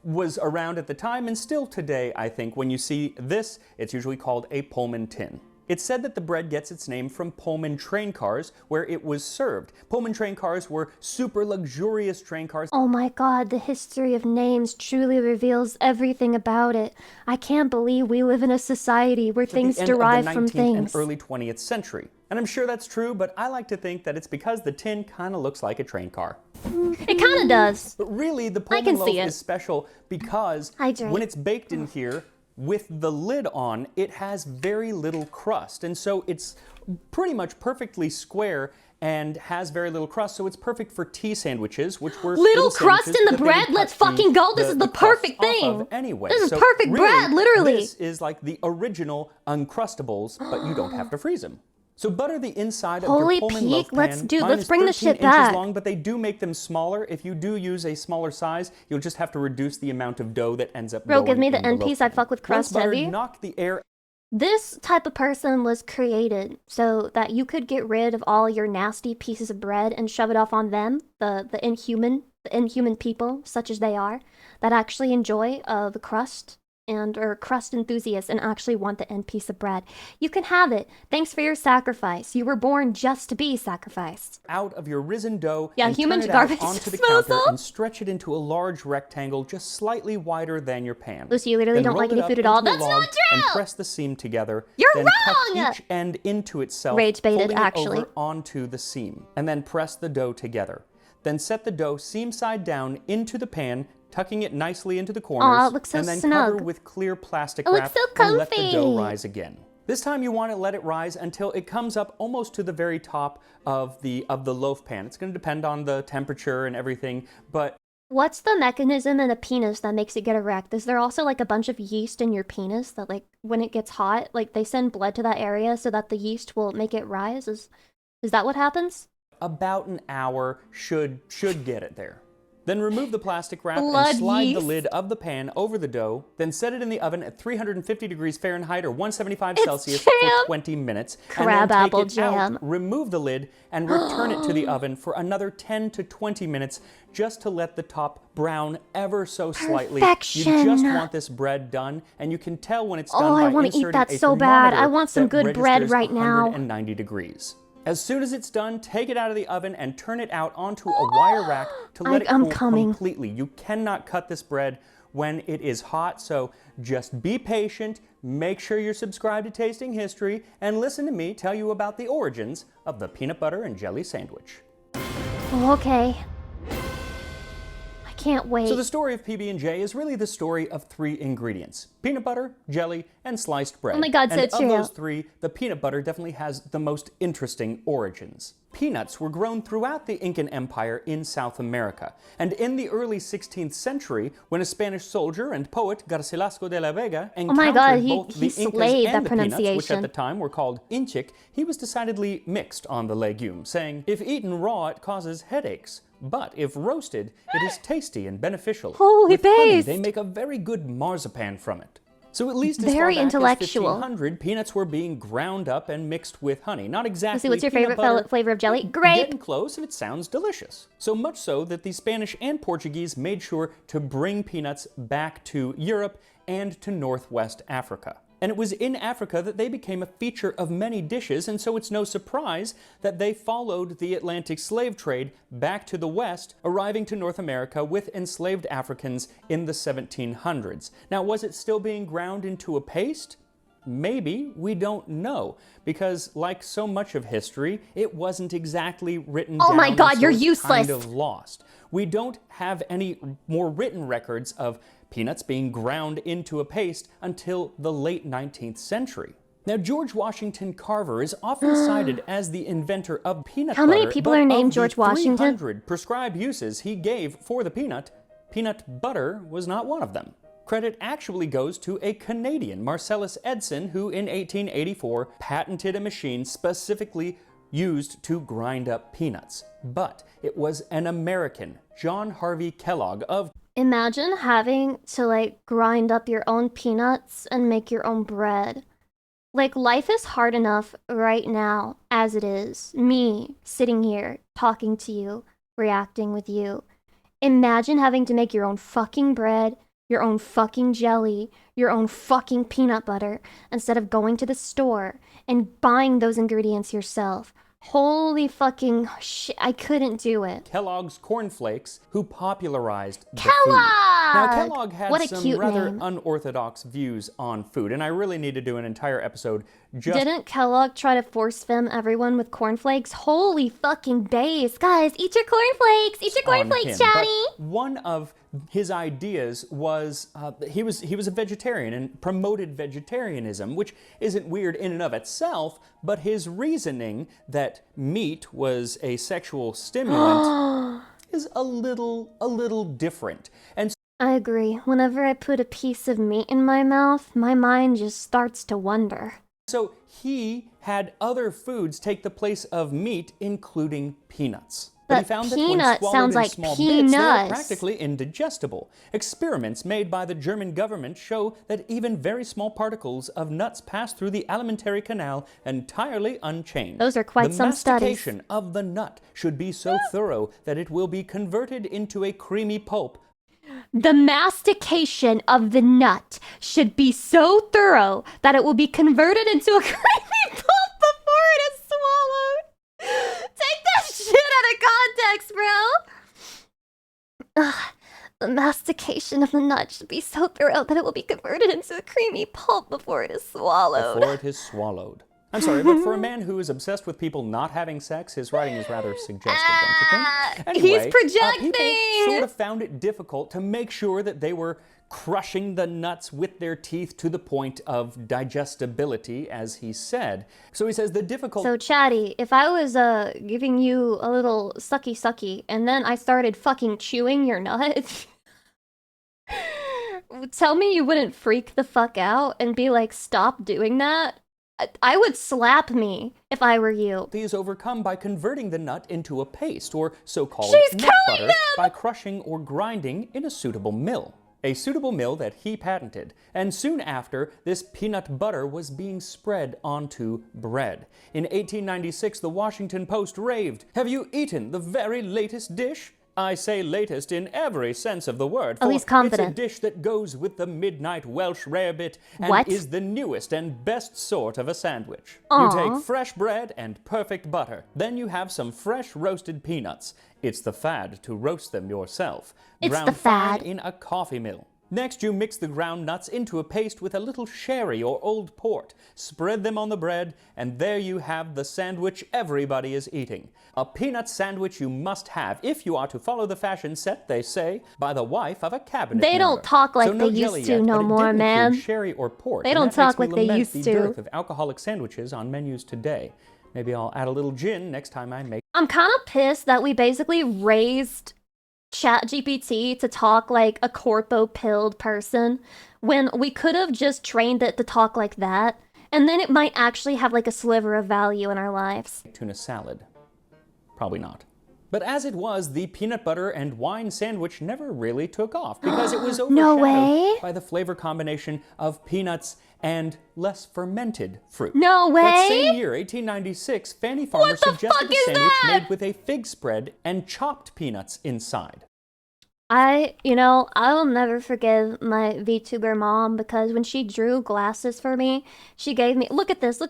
was around at the time, and still today, I think. When you see this, it's usually called a Pullman tin. It's said that the bread gets its name from Pullman train cars, where it was served. Pullman train cars were super luxurious train cars. Oh my god, the history of names truly reveals everything about it. I can't believe we live in a society where At the things end of the derive from 19th things. and early 20th century. And I'm sure that's true, but I like to think that it's because the tin kind of looks like a train car. It kinda does. But really, the I can Pullman loaf see it. is special because Hydrate. when it's baked in here with the lid on, it has very little crust. And so it's pretty much perfectly square and has very little crust, so it's perfect for tea sandwiches, which were Little crust sandwiches in the that they would bread? cut Let's fucking go. This is the crust perfect off thing. of anyway. This is So perfect really, bread, literally. This is like the original Uncrustables, but you don't have to freeze them. So butter the inside of Holy your Pullman peak, loaf pan. let's Mine is bring the 13 shit inches back. long, but they do make them smaller. If you do use a smaller size, you'll just have to reduce the amount of dough that ends up Bro, going give me the in end loaf piece. I pan. fuck with Once crust buttered, heavy. knock the air This type of person was created so that you could get rid of all your nasty pieces of bread and shove it off on them, the inhuman people, such as they are, that actually enjoy the crust and are crust enthusiasts and actually want the end piece of bread. You can have it. Thanks for your sacrifice. You were born just to be sacrificed. Out of your risen dough Yeah, and human turn it garbage out onto the disposal. counter and stretch it into a large rectangle just slightly wider than your pan. Lucy, you literally Then don't like roll any it food up at all. into a That's log not true! And press the seam together. You're then wrong! Tuck each end into itself, Rage baited, folding actually. it over onto the seam, and then press the dough together. Then set the dough seam side down into the pan, tucking it nicely into the corners, Aw, it looks so and then snug. cover with clear plastic It wrap looks so and let the dough comfy. rise again. This time you want to let it rise until it comes up almost to the very top of the loaf pan. It's going to depend on the temperature and everything, but What's the mechanism in a penis that makes it get erect? Is there also like a bunch of yeast in your penis that like when it gets hot, like they send blood to that area so that the yeast will make it rise? Is that what happens? about an hour should get it there. Then remove the plastic wrap Blood and slide yeast. the lid of the pan over the dough. Then set it in the oven at 350 degrees Fahrenheit or 175 It's Celsius jam. for 20 minutes. Crab and then apple take it out, jam. remove the lid, and return it to the oven for another 10 to 20 minutes just to let the top brown ever so slightly. Perfection. You just want this bread done, and you can tell when it's done Oh, by I wanna eat inserting that a so bad. thermometer I want some that good bread registers right now. 190 degrees. As soon as it's done, take it out of the oven and turn it out onto a wire rack to let it I'm cool coming. completely. You cannot cut this bread when it is hot, so just be patient, make sure you're subscribed to Tasting History, and listen to me tell you about the origins of the peanut butter and jelly sandwich. Oh, okay. I can't wait. So the story of PB&J is really the story of three ingredients: peanut butter, jelly, and sliced bread. Oh my God, so and of true. those three, the peanut butter definitely has the most interesting origins. Peanuts were grown throughout the Incan Empire in South America. And in the early 16th century, when a Spanish soldier and poet, Garcilaso de la Vega, encountered my God, both he the Incas slayed and that the peanuts, which at pronunciation. the time were called inchic, he was decidedly mixed on the legume, saying, "If eaten raw, it causes headaches. But if roasted, it is tasty and beneficial. Holy With honey, based. they make a very good marzipan from it." So at least as Very far back intellectual. as 1500, peanuts were being ground up and mixed with honey. Not exactly Lucy, what's your peanut favorite butter, flavor of jelly? but Grape. Getting close, and it sounds delicious. So much so that the Spanish and Portuguese made sure to bring peanuts back to Europe and to Northwest Africa. And it was in Africa that they became a feature of many dishes, and so it's no surprise that they followed the Atlantic slave trade back to the West, arriving to North America with enslaved Africans in the 1700s. Now, was it still being ground into a paste? Maybe, we don't know, because like so much of history, it wasn't exactly written down. Oh my God, so you're it's useless. Kind of lost. We don't have any more written records of peanuts being ground into a paste until the late 19th century. Now, George Washington Carver is often cited as the inventor of peanut How butter. many people but are named of the George Washington? 300 prescribed uses he gave for the peanut butter was not one of them. Credit actually goes to a Canadian, Marcellus Edson, who in 1884 patented a machine specifically used to grind up peanuts. But it was an American, John Harvey Kellogg of Imagine having to like grind up your own peanuts and make your own bread. Like life is hard enough right now as it is. Me sitting here talking to you, reacting with you. Imagine having to make your own fucking bread, your own fucking jelly, your own fucking peanut butter instead of going to the store and buying those ingredients yourself. Holy fucking shit, I couldn't do it. Kellogg's Corn Flakes, who popularized the Kellogg! food. Now, Kellogg had What a some cute rather name. unorthodox views on food, and I really need to do an entire episode just Didn't Kellogg try to force feed everyone with cornflakes? Holy fucking days. Guys, eat your cornflakes! Eat your on cornflakes, him. Chatty! But one of his ideas was he was a vegetarian and promoted vegetarianism, which isn't weird in and of itself, but his reasoning that meat was a sexual stimulant is a little different. And I agree. Whenever I put a piece of meat in my mouth, my mind just starts to wonder. so he had other foods take the place of meat, including peanuts. but he found that when peanut swallowed sounds in like small bits, they were peanuts. practically indigestible. Experiments made by the German government show that even very small particles of nuts pass through the alimentary canal entirely unchanged. Those are quite some studies. The mastication of the nut should be so thorough that it will be converted into a creamy pulp. The mastication of the nut should be so thorough that it will be converted into a creamy pulp before it is swallowed. Take that shit out of context, bro. Ugh. The mastication of the nut should be so thorough that it will be converted into a creamy pulp before it is swallowed. Before it is swallowed. I'm sorry, but for a man who is obsessed with people not having sex, his writing is rather suggestive, don't you think? Anyway, He's projecting! People sort of found it difficult to make sure that they were crushing the nuts with their teeth to the point of digestibility, as he said. So he says the difficult... So, Chatty, if I was giving you a little sucky, and then I started fucking chewing your nut, tell me you wouldn't freak the fuck out and be like, stop doing that? I would slap me if I were you. Is overcome by converting the nut into a paste, or so-called She's nut killing butter, them! by crushing or grinding in a suitable mill. A suitable mill that he patented. And soon after, this peanut butter was being spread onto bread. In 1896, the Washington Post raved, "Have you eaten the very latest dish? I say latest in every sense of the word, for he's confident. it's a dish that goes with the midnight Welsh rarebit and What? is the newest and best sort of a sandwich. Aw. You take fresh bread and perfect butter. Then you have some fresh roasted peanuts. It's the fad to roast them yourself. It's Ground the fad. fine in a coffee mill. Next, you mix the ground nuts into a paste with a little sherry or old port. Spread them on the bread, and there you have the sandwich everybody is eating. A peanut sandwich you must have if you are to follow the fashion set, they say, by the wife of a cabinet They don't member. talk like So no they jelly used to yet, no but it more, did include man. sherry or port. They and don't that makes talk me like they lament used the to. dearth of alcoholic sandwiches on menus today. Maybe I'll add a little gin next time I make. I'm kind of pissed that we basically raised ChatGPT to talk like a corpo-pilled person when we could have just trained it to talk like that, and then it might actually have like a sliver of value in our lives. Tuna salad. Probably not. But as it was, the peanut butter and wine sandwich never really took off because it was No overshadowed way. by the flavor combination of peanuts and less fermented fruit. No That way! same year, 1896, Fanny Farmer the suggested fuck a is sandwich that? made with a fig spread and chopped peanuts inside. I'll never forgive my VTuber mom because when she drew glasses for me, she gave me, look at this.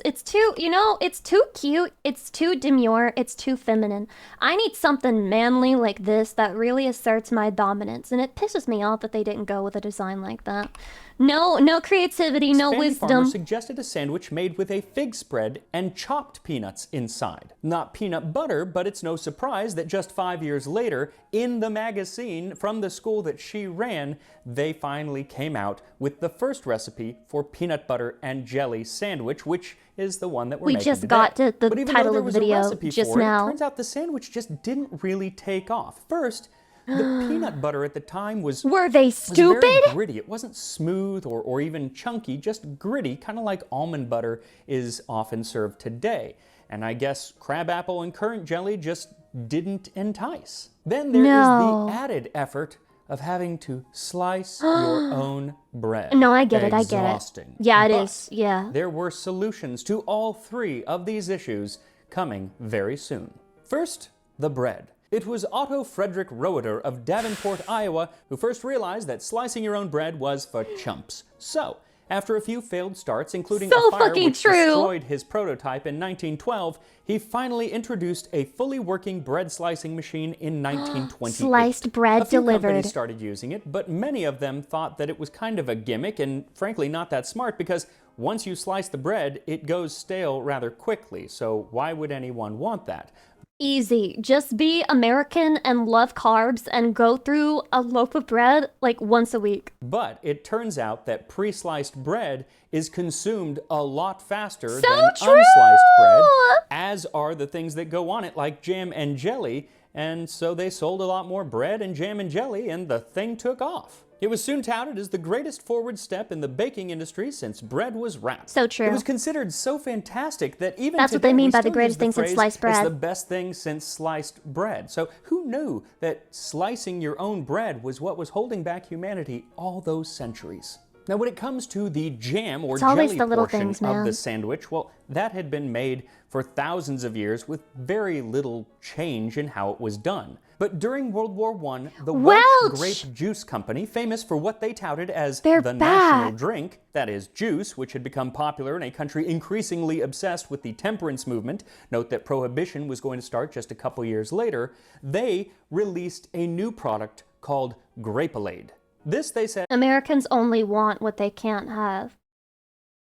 It's too, it's too cute, it's too demure, it's too feminine. I need something manly like this that really asserts my dominance, and it pisses me off that they didn't go with a design like that. No creativity, no Fanny Farmer wisdom. suggested a sandwich made with a fig spread and chopped peanuts inside. Not peanut butter, but it's no surprise that just 5 years later, in the magazine from the school that she ran, they finally came out with the first recipe for peanut butter and jelly sandwich, which is the one that we're We making just today. got to the But even title though there of the was a video recipe just for now. It turns out the sandwich just didn't really take off. First, the peanut butter at the time was Were they was stupid? very gritty. It wasn't smooth or even chunky, just gritty, kind of like almond butter is often served today. And I guess crabapple and currant jelly just didn't entice. Then there is No. the added effort of having to slice your own bread. No, I get it. Exhausting. Yeah, it But is. Yeah. there were solutions to all three of these issues coming very soon. First, the bread. It was Otto Frederick Roeder of Davenport, Iowa, who first realized that slicing your own bread was for chumps. So, after a few failed starts, including So a fire fucking which true. destroyed his prototype in 1912, he finally introduced a fully working bread slicing machine in 1928. Sliced bread A few delivered. companies started using it, but many of them thought that it was kind of a gimmick and frankly not that smart because once you slice the bread, it goes stale rather quickly. So why would anyone want that? Easy. Just be American and love carbs and go through a loaf of bread like once a week. But it turns out that pre-sliced bread is consumed a lot faster So than true! unsliced bread, as are the things that go on it like jam and jelly. and so they sold a lot more bread and jam and jelly, and the thing took off. It was soon touted as the greatest forward step in the baking industry since bread was wrapped. So true. It was considered so fantastic that even That's what they today mean we by the still greatest use thing since phrase, sliced bread. It's the best thing since sliced bread. So who knew that slicing your own bread was what was holding back humanity all those centuries? Now, when it comes to the jam or jelly portion of the sandwich, well, that had been made for thousands of years with very little change in how it was done. But during World War I, the Welch Grape Juice Company, famous for what they touted as the national drink, that is juice, which had become popular in a country increasingly obsessed with the temperance movement, note that Prohibition was going to start just a couple years later, they released a new product called Grape-Aid. This, they said, Americans only want what they can't have.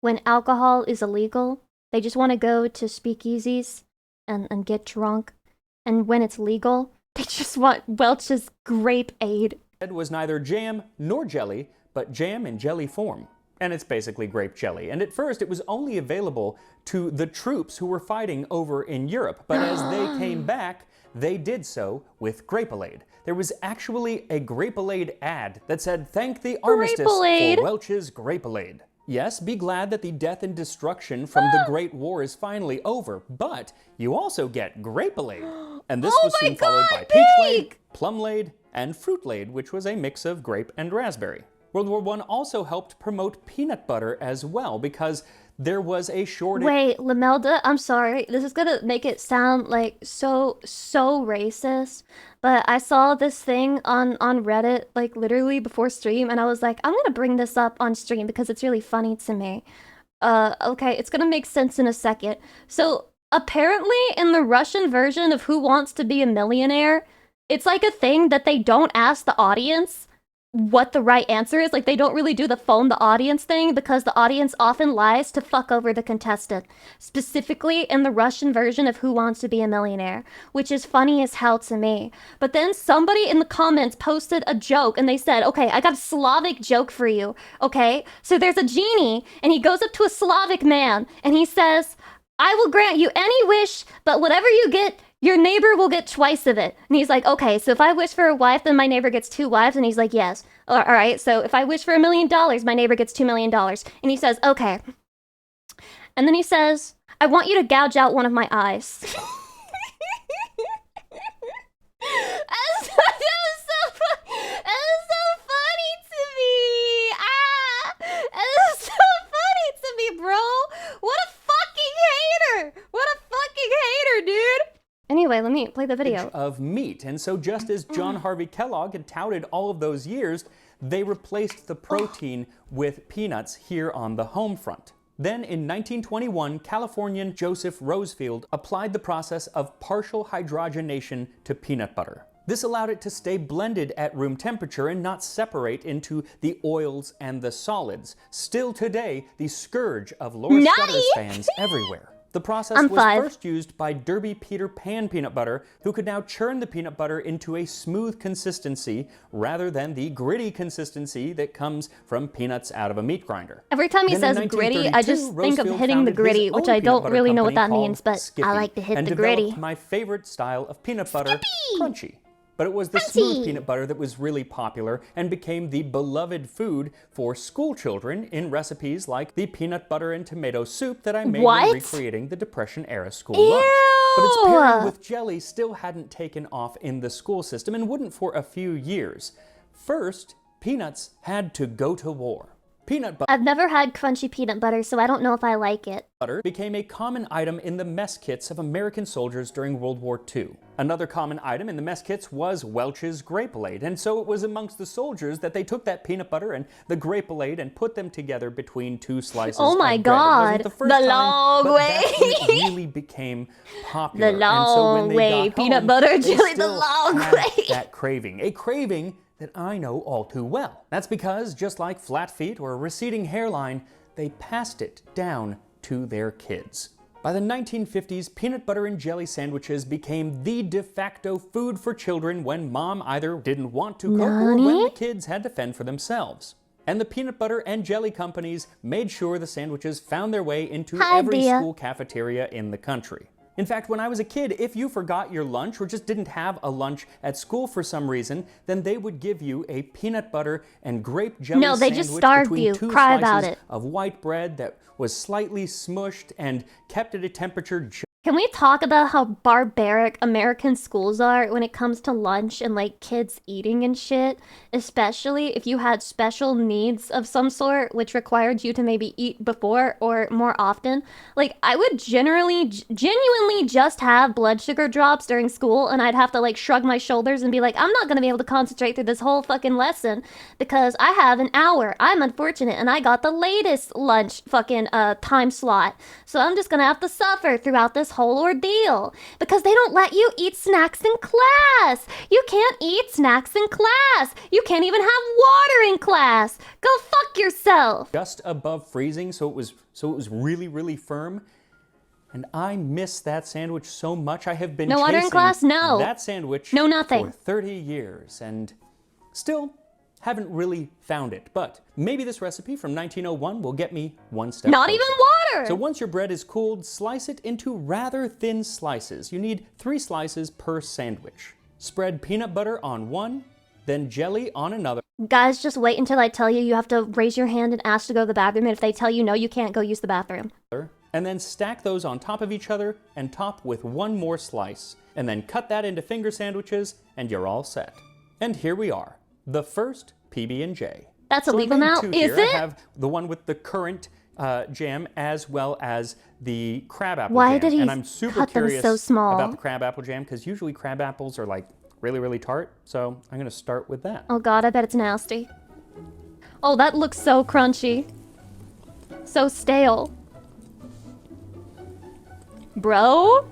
When alcohol is illegal, they just want to go to speakeasies and get drunk. And when it's legal, they just want Welch's Grape-Aid. It was neither jam nor jelly, but jam in jelly form. And it's basically grape jelly. And at first, it was only available to the troops who were fighting over in Europe. But as they came back, they did so with Grape-Aid. There was actually a Grape-Aid ad that said, "Thank the armistice for Welch's Grape-Aid." Yes, be glad that the death and destruction from the Great War is finally over, but you also get Grape-Aid. And this was soon followed by Peach-Laid, Plum-Laid, and Fruit-Laid, which was a mix of grape and raspberry. World War I also helped promote peanut butter as well, because there was a shortage. Wait, Lamelda, I'm sorry. This is gonna make it sound like so racist. But I saw this thing on Reddit, like literally before stream, and I was like, I'm gonna bring this up on stream because it's really funny to me. Okay, it's gonna make sense in a second. So apparently in the Russian version of Who Wants to Be a Millionaire, it's like a thing that they don't ask the audience what the right answer is. Like, they don't really do the phone the audience thing because the audience often lies to fuck over the contestant. Specifically in the Russian version of Who Wants to Be a Millionaire, which is funny as hell to me. But then somebody in the comments posted a joke and they said, okay, I got a Slavic joke for you, okay? So there's a genie and he goes up to a Slavic man and he says, I will grant you any wish, but whatever you get, your neighbor will get twice of it. And he's like, okay, so if I wish for a wife, then my neighbor gets 2 wives? And he's like, yes. All right, so if I wish for $1 million, my neighbor gets $2 million. And he says, okay. And then he says, I want you to gouge out one of my eyes. That was so funny to me. That is so funny to me, bro. What a fucking hater. What a fucking hater, dude. Anyway, let me play the video. Of meat. And so just as John Harvey Kellogg had touted all of those years, they replaced the protein with peanuts here on the home front. Then in 1921, Californian Joseph Rosefield applied the process of partial hydrogenation to peanut butter. This allowed it to stay blended at room temperature and not separate into the oils and the solids. Still today, the scourge of Laura Scudder's fans everywhere. The process was first used by Derby Peter Pan peanut butter, who could now churn the peanut butter into a smooth consistency rather than the gritty consistency that comes from peanuts out of a meat grinder. Every time he says gritty, I just think of hitting the gritty, which I don't really know what that means, but Skippy, I like to hit and the gritty. developed my favorite style of peanut butter, Crunchy. But it was the smooth peanut butter that was really popular and became the beloved food for school children in recipes like the peanut butter and tomato soup that I made when recreating the Depression-era school lunch. But its pairing with jelly still hadn't taken off in the school system and wouldn't for a few years. First, peanuts had to go to war. Peanut butter. I've never had crunchy peanut butter, so I don't know if I like it. Butter became a common item in the mess kits of American soldiers during World War II. Another common item in the mess kits was Welch's Grape-Aid, and so it was amongst the soldiers that they took that peanut butter and the Grape-Aid and put them together between 2 slices of bread. God, the long way! That's when it really became popular. The long way, peanut butter jelly, the long way. That craving, a craving that I know all too well. That's because, just like flat feet or a receding hairline, they passed it down to their kids. By the 1950s, peanut butter and jelly sandwiches became the de facto food for children when mom either didn't want to cook or when the kids had to fend for themselves. And the peanut butter and jelly companies made sure the sandwiches found their way into every school cafeteria in the country. In fact, when I was a kid, if you forgot your lunch or just didn't have a lunch at school for some reason, then they would give you a peanut butter and grape jelly No, they sandwich just starved between you. 2 Cry slices about it. of white bread that was slightly smushed and kept at a temperature Can we talk about how barbaric American schools are when it comes to lunch and like kids eating and shit? Especially if you had special needs of some sort, which required you to maybe eat before or more often. Like, I would genuinely just have blood sugar drops during school, and I'd have to like shrug my shoulders and be like, I'm not gonna be able to concentrate through this whole fucking lesson because I have an hour. I'm unfortunate and I got the latest lunch fucking time slot. So I'm just gonna have to suffer throughout this whole ordeal because they don't let you eat snacks in class. You can't eat snacks in class. You can't even have water in class. Go fuck yourself. just above freezing, so it was really, really firm. And I miss that sandwich so much. I have been No water in chasing class? No. that sandwich No nothing. for 30 years and still haven't really found it. But maybe this recipe from 1901 will get me one step Not closer. even water. So once your bread is cooled, slice it into rather thin slices. You need 3 slices per sandwich. Spread peanut butter on one, then jelly on another. Guys, just wait until I tell you have to raise your hand and ask to go to the bathroom. And if they tell you no, you can't go use the bathroom. And then stack those on top of each other and top with one more slice. And then cut that into finger sandwiches and you're all set. And here we are, the first PB&J. That's So I illegal made now, 2 is here. it? I have the one with the currant jam as well as the crabapple Why jam. did he and I'm super cut them curious so small? about the crabapple jam because usually crabapples are like really, really tart. So I'm gonna start with that. Oh god, I bet it's nasty. Oh, that looks so crunchy. So stale. Bro?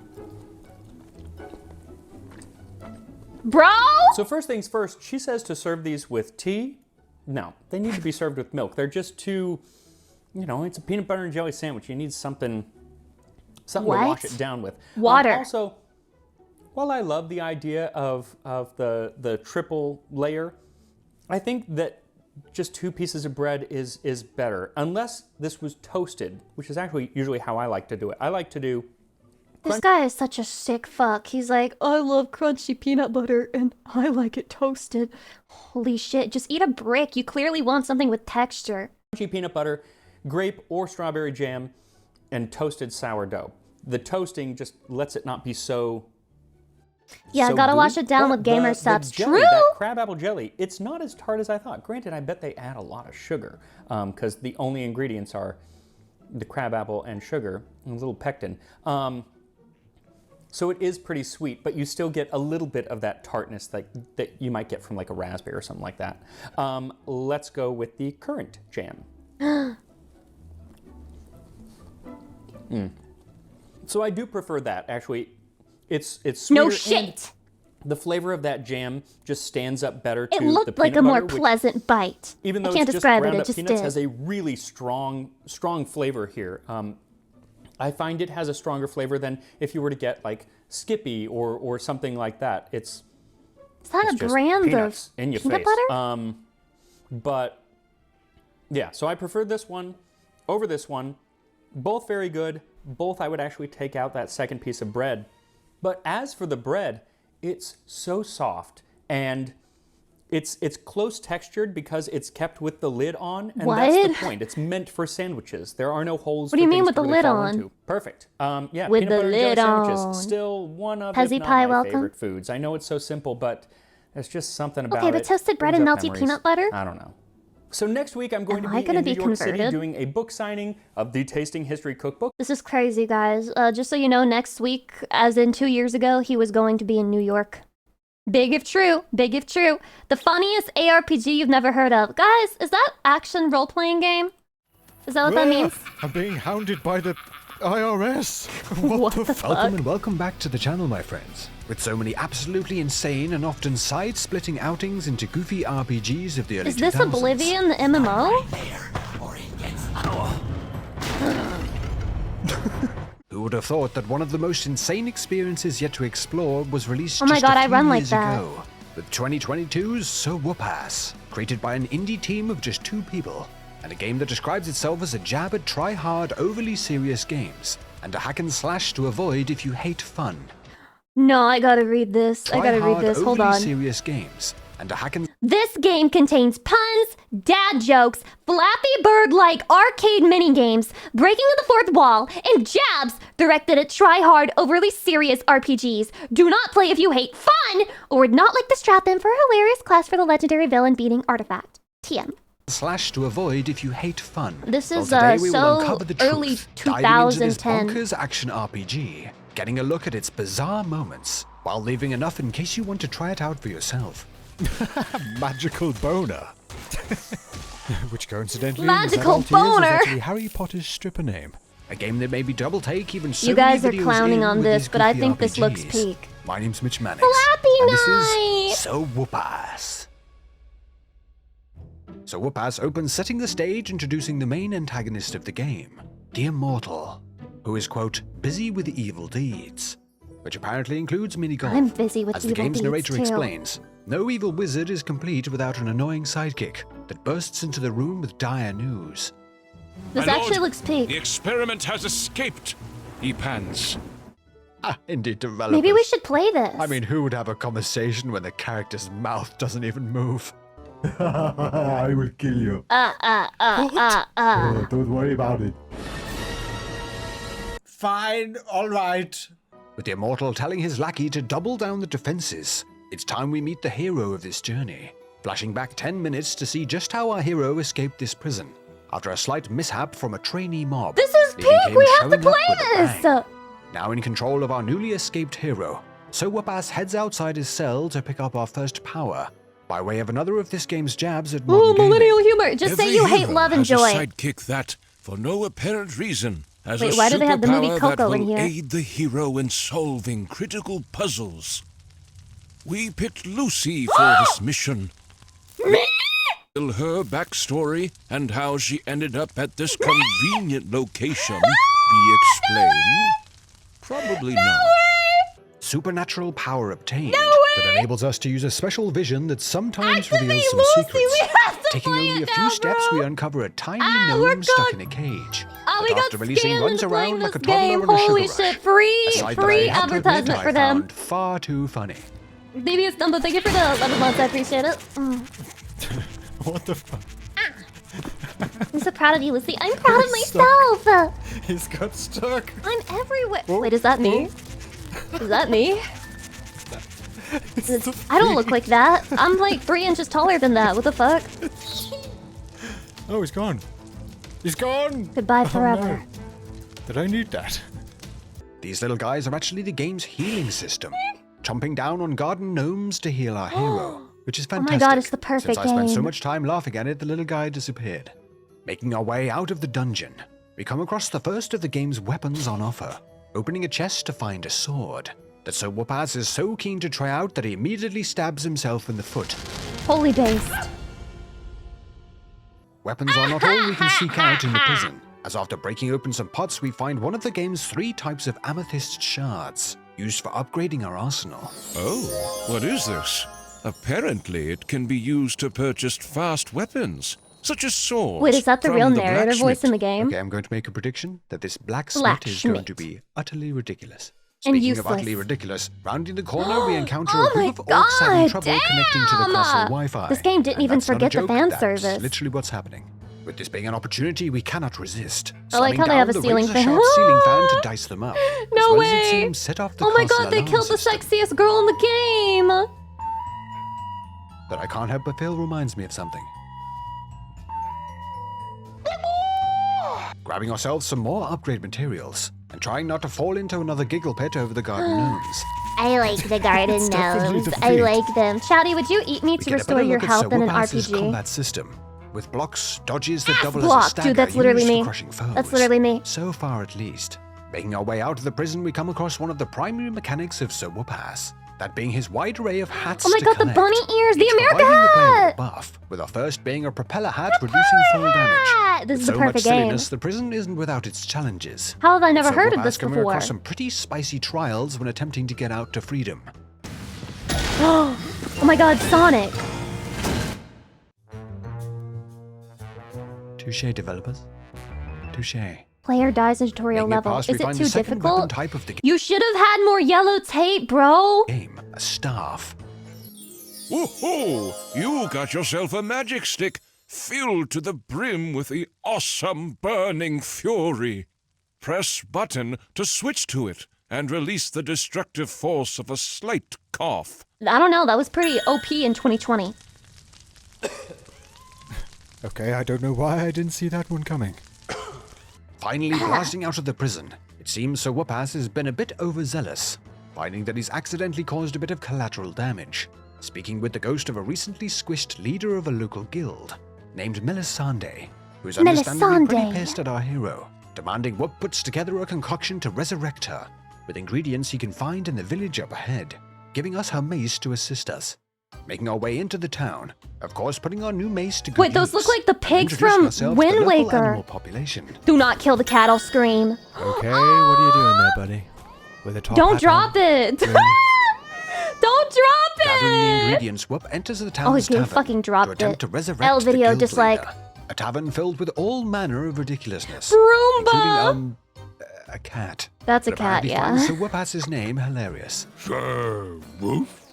Bro? So first things first, she says to serve these with tea. No, they need to be served with milk. They're just too, it's a peanut butter and jelly sandwich. You need something to wash it down with. Water. Also, while I love the idea of the triple layer, I think that just 2 pieces of bread is better. Unless this was toasted, which is actually usually how I like to do it. I like to do This guy is such a sick fuck. He's like, I love crunchy peanut butter and I like it toasted. Holy shit, just eat a brick. You clearly want something with texture. crunchy peanut butter, grape or strawberry jam, and toasted sourdough. The toasting just lets it not be so. Yeah, so gotta gooey. wash it down But with gamer the subs. jelly, True! That crabapple jelly, it's not as tart as I thought. Granted, I bet they add a lot of sugar because the only ingredients are the crabapple and sugar and a little pectin. So it is pretty sweet, but you still get a little bit of that tartness that you might get from like a raspberry or something like that. Let's go with the currant jam. So I do prefer that, actually. It's sweeter. No and shit! the flavor of that jam just stands up better to It the looked peanut like a more butter, which, pleasant bite. even though I can't it's just describe ground it, it up just peanuts, did. has a really strong flavor here. I find it has a stronger flavor than if you were to get like Skippy or something like that. It's Is that a just brand of peanuts in your peanut face. butter? But yeah, so I preferred this one over this one. Both very good. Both I would actually take out that second piece of bread. But as for the bread, it's so soft and it's close textured because it's kept with the lid on, and that's the What? point. It's meant for sandwiches. There are no holes. What do you for mean things with to the really lid fall on? into. Perfect. Yeah, With peanut the butter and jelly lid sandwiches. on. Still one of, Pezzy if not pie, my welcome. favorite foods. I know it's so simple, but there's just something about it. Okay, but toasted bread brings and up melty memories. peanut butter? I don't know. So next week I'm going Am to I be gonna in New be York City converted? doing a book signing of the Tasting History Cookbook. This is crazy, guys. Just so you know, next week, as in 2 years ago, he was going to be in New York. Big if true. Big if true. The funniest ARPG you've never heard of. Guys, is that action role-playing game? Is that what that means? I'm being hounded by the IRS. What the fuck? Welcome and welcome back to the channel, my friends. With so many absolutely insane and often side-splitting outings into goofy RPGs of the early Is this 2000s. Oblivion, the MMO? Who would have thought that one of the most insane experiences yet to explore was released Oh my just God, a I few run like years that. ago? With 2022's So Whoop-Ass, created by an indie team of just 2 people, and a game that describes itself as a jab at try-hard, overly serious games. and a hack and slash to avoid if you hate fun. No, I gotta read this. I gotta read Try-hard, this. Hold overly on. serious games, and a hack and This game contains puns, dad jokes, Flappy Bird-like arcade minigames, breaking of the fourth wall, and jabs directed at try-hard, overly serious RPGs. Do not play if you hate fun or would not like to strap in for a hilarious class for the legendary villain beating artifact. TM. slash to avoid if you hate fun. This is Well, today we will so uncover the early truth, diving into this 2010. bonkers action RPG, getting a look at its bizarre moments, while leaving enough in case you want to try it out for yourself. Magical boner. Which coincidentally Magical is that boner. actually Harry Potter's stripper name. A game that may be double take even so You guys are many videos clowning in on with this, these but I goofy think this looks RPGs. peak. My name's Mitch Mannix. Flappy and Night! this is So Whoop-Ass. So Whoop-Ass opens setting the stage, introducing the main antagonist of the game, the Immortal, who is, quote, busy with evil deeds, which apparently includes mini-golf. I'm busy with As the evil game's deeds, narrator too. explains, no evil wizard is complete without an annoying sidekick that bursts into the room with dire news. This My actually lord, looks peak. The experiment has escaped. He pans. Ah, indeed, developers. Maybe we should play this. I mean, who would have a conversation when the character's mouth doesn't even move? I will kill you. Don't worry about it. Fine, all right. With the Immortal telling his lackey to double down the defenses, it's time we meet the hero of this journey. Flashing back 10 minutes to see just how our hero escaped this prison, after a slight mishap from a trainee mob. This is leaving peak! him We have to showing up play with a this! bang. Now in control of our newly escaped hero, So Whoop-Ass heads outside his cell to pick up our first power, by way of another of this game's jabs at Ooh, modern gaming. millennial humor. Just say Every you hate hero love and has joy. a sidekick that, for no apparent reason, has Wait, a why do they have the movie superpower Coco that will in here? aid the hero in solving critical puzzles. We picked Lucy for this mission. Her backstory and how she ended up at this convenient location be explained? Probably not. Supernatural power obtained that enables us to use a special vision that sometimes reveals some secrets. Taking only a few steps, we uncover a tiny we're gnome stuck good. in a cage. Oh, that we got after releasing scammed runs into playing around like a this toddler game. in a Holy sugar shit, rush. free A sight that I free have to admit advertisement I for them. found far too funny. Baby, Dumbo, thank you for the 11 months. I appreciate it. What the fuck? I'm so proud of you, Lucy. I'm proud of Stuck. myself. He's got stuck. I'm everywhere. Wait, is that me? Is that me? I don't look like that. I'm like 3 inches taller than that. What the fuck? Oh, he's gone. He's gone! Goodbye Oh, forever. no. Did I need that? These little guys are actually the game's healing system, chomping down on garden gnomes to heal our hero, which is Oh my fantastic. God, it's the perfect Since I spent so game. much time laughing at it, the little guy disappeared. Making our way out of the dungeon, we come across the first of the game's weapons on offer, opening a chest to find a sword that So Whoop-Ass is so keen to try out that he immediately stabs himself in the foot. Holy based. Weapons are not all we can seek out in the prison, as after breaking open some pots, we find one of the game's 3 types of amethyst shards, used for upgrading our arsenal. Oh, what is this? Apparently, it can be used to purchase fast weapons, such as swords. Wait, is that the from real narrator voice in the blacksmith. game? Okay, I'm going to make a prediction that this blacksmith is going to be utterly ridiculous. And Speaking of utterly useless. riddless, rounding the corner we encounter Oh a group my of orcs having God, trouble connecting to the damn! castle Wi-Fi. This game didn't And even that's not a forget the joke, fan that's service. literally what's happening. With this being an opportunity we cannot resist. I like Slamming how they down have a the ceiling fan. razor-sharp ceiling fan to dice them up. No as well way! As it seems, set off the Oh my castle God, they alarm killed the system. sexiest girl in the game. That I can't help but feel reminds me of something. Grabbing ourselves some more upgrade materials, and trying not to fall into another giggle pit over the garden gnomes. I like the garden It's definitely gnomes. the I feet. like them. Shouty, would you eat me We to get a restore better your look at health in an Sawabas's RPG? combat system, with blocks, dodges that double block, as a dude, stagger that's literally used me. for crushing foes. That's literally me. So far, at least. Making our way out of the prison, we come across one of the primary mechanics of So Whoop-Ass, that being his wide array of hats Oh my to God, the collect, bunny ears, the each America providing the player with hat! a buff, with our first being a propeller hat reducing fall damage. This With is so the much perfect game. silliness, the prison isn't without its challenges. How have I never So heard of Whoop-Ass this coming before? across some pretty spicy trials when attempting to get out to freedom. Oh my God, Sonic. Touche, developers. Touche. Player dies in tutorial Making it level. past, Is we it find too the second weapon difficult? type of the You should have had more yellow tape, bro. game, a staff. Woohoo! You got yourself a magic stick filled to the brim with the awesome burning fury. Press button to switch to it and release the destructive force of a slight cough. I don't know. That was pretty OP in 2020. Okay, I don't know why I didn't see that one coming. Finally blasting out of the prison, it seems Sir Whoopass has been a bit overzealous, finding that he's accidentally caused a bit of collateral damage, speaking with the ghost of a recently squished leader of a local guild, named Melisande, who's understandably pretty Melisande. pissed at our hero, demanding Whoop puts together a concoction to resurrect her, with ingredients he can find in the village up ahead, giving us her mace to assist us. Making our way into the town, of course putting our new mace to good Wait, those use, look like the and pigs introducing from ourselves to Wind the local Waker. animal population. Do not kill the cat, I'll scream. Okay, what are you doing there, buddy? With a top Don't hat drop on? it! Really? Don't drop Gathering the it! ingredients, Whoop enters the Oh, town's he tavern fucking dropped to attempt it. to resurrect L the video guild dislike. leader. A tavern filled with all manner of ridiculousness, Roomba! including a cat. That's a that cat, apparently yeah. finds Sir Whoopass's name hilarious. Sir Woof,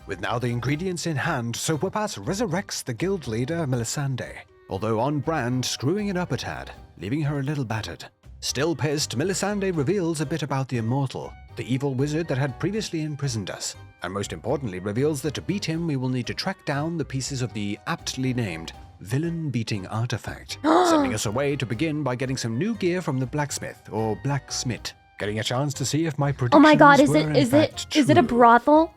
With now the ingredients in hand, Sir Whoopass resurrects the guild leader Melisande, although on brand, screwing it up a tad, leaving her a little battered. Still pissed, Melisande reveals a bit about the Immortal, the evil wizard that had previously imprisoned us, and most importantly reveals that to beat him we will need to track down the pieces of the aptly named villain-beating artifact, sending us away to begin by getting some new gear from the blacksmith, or blacksmith, getting a chance to see if my predictions Oh my god, is were it in is it fact is it a true. brothel?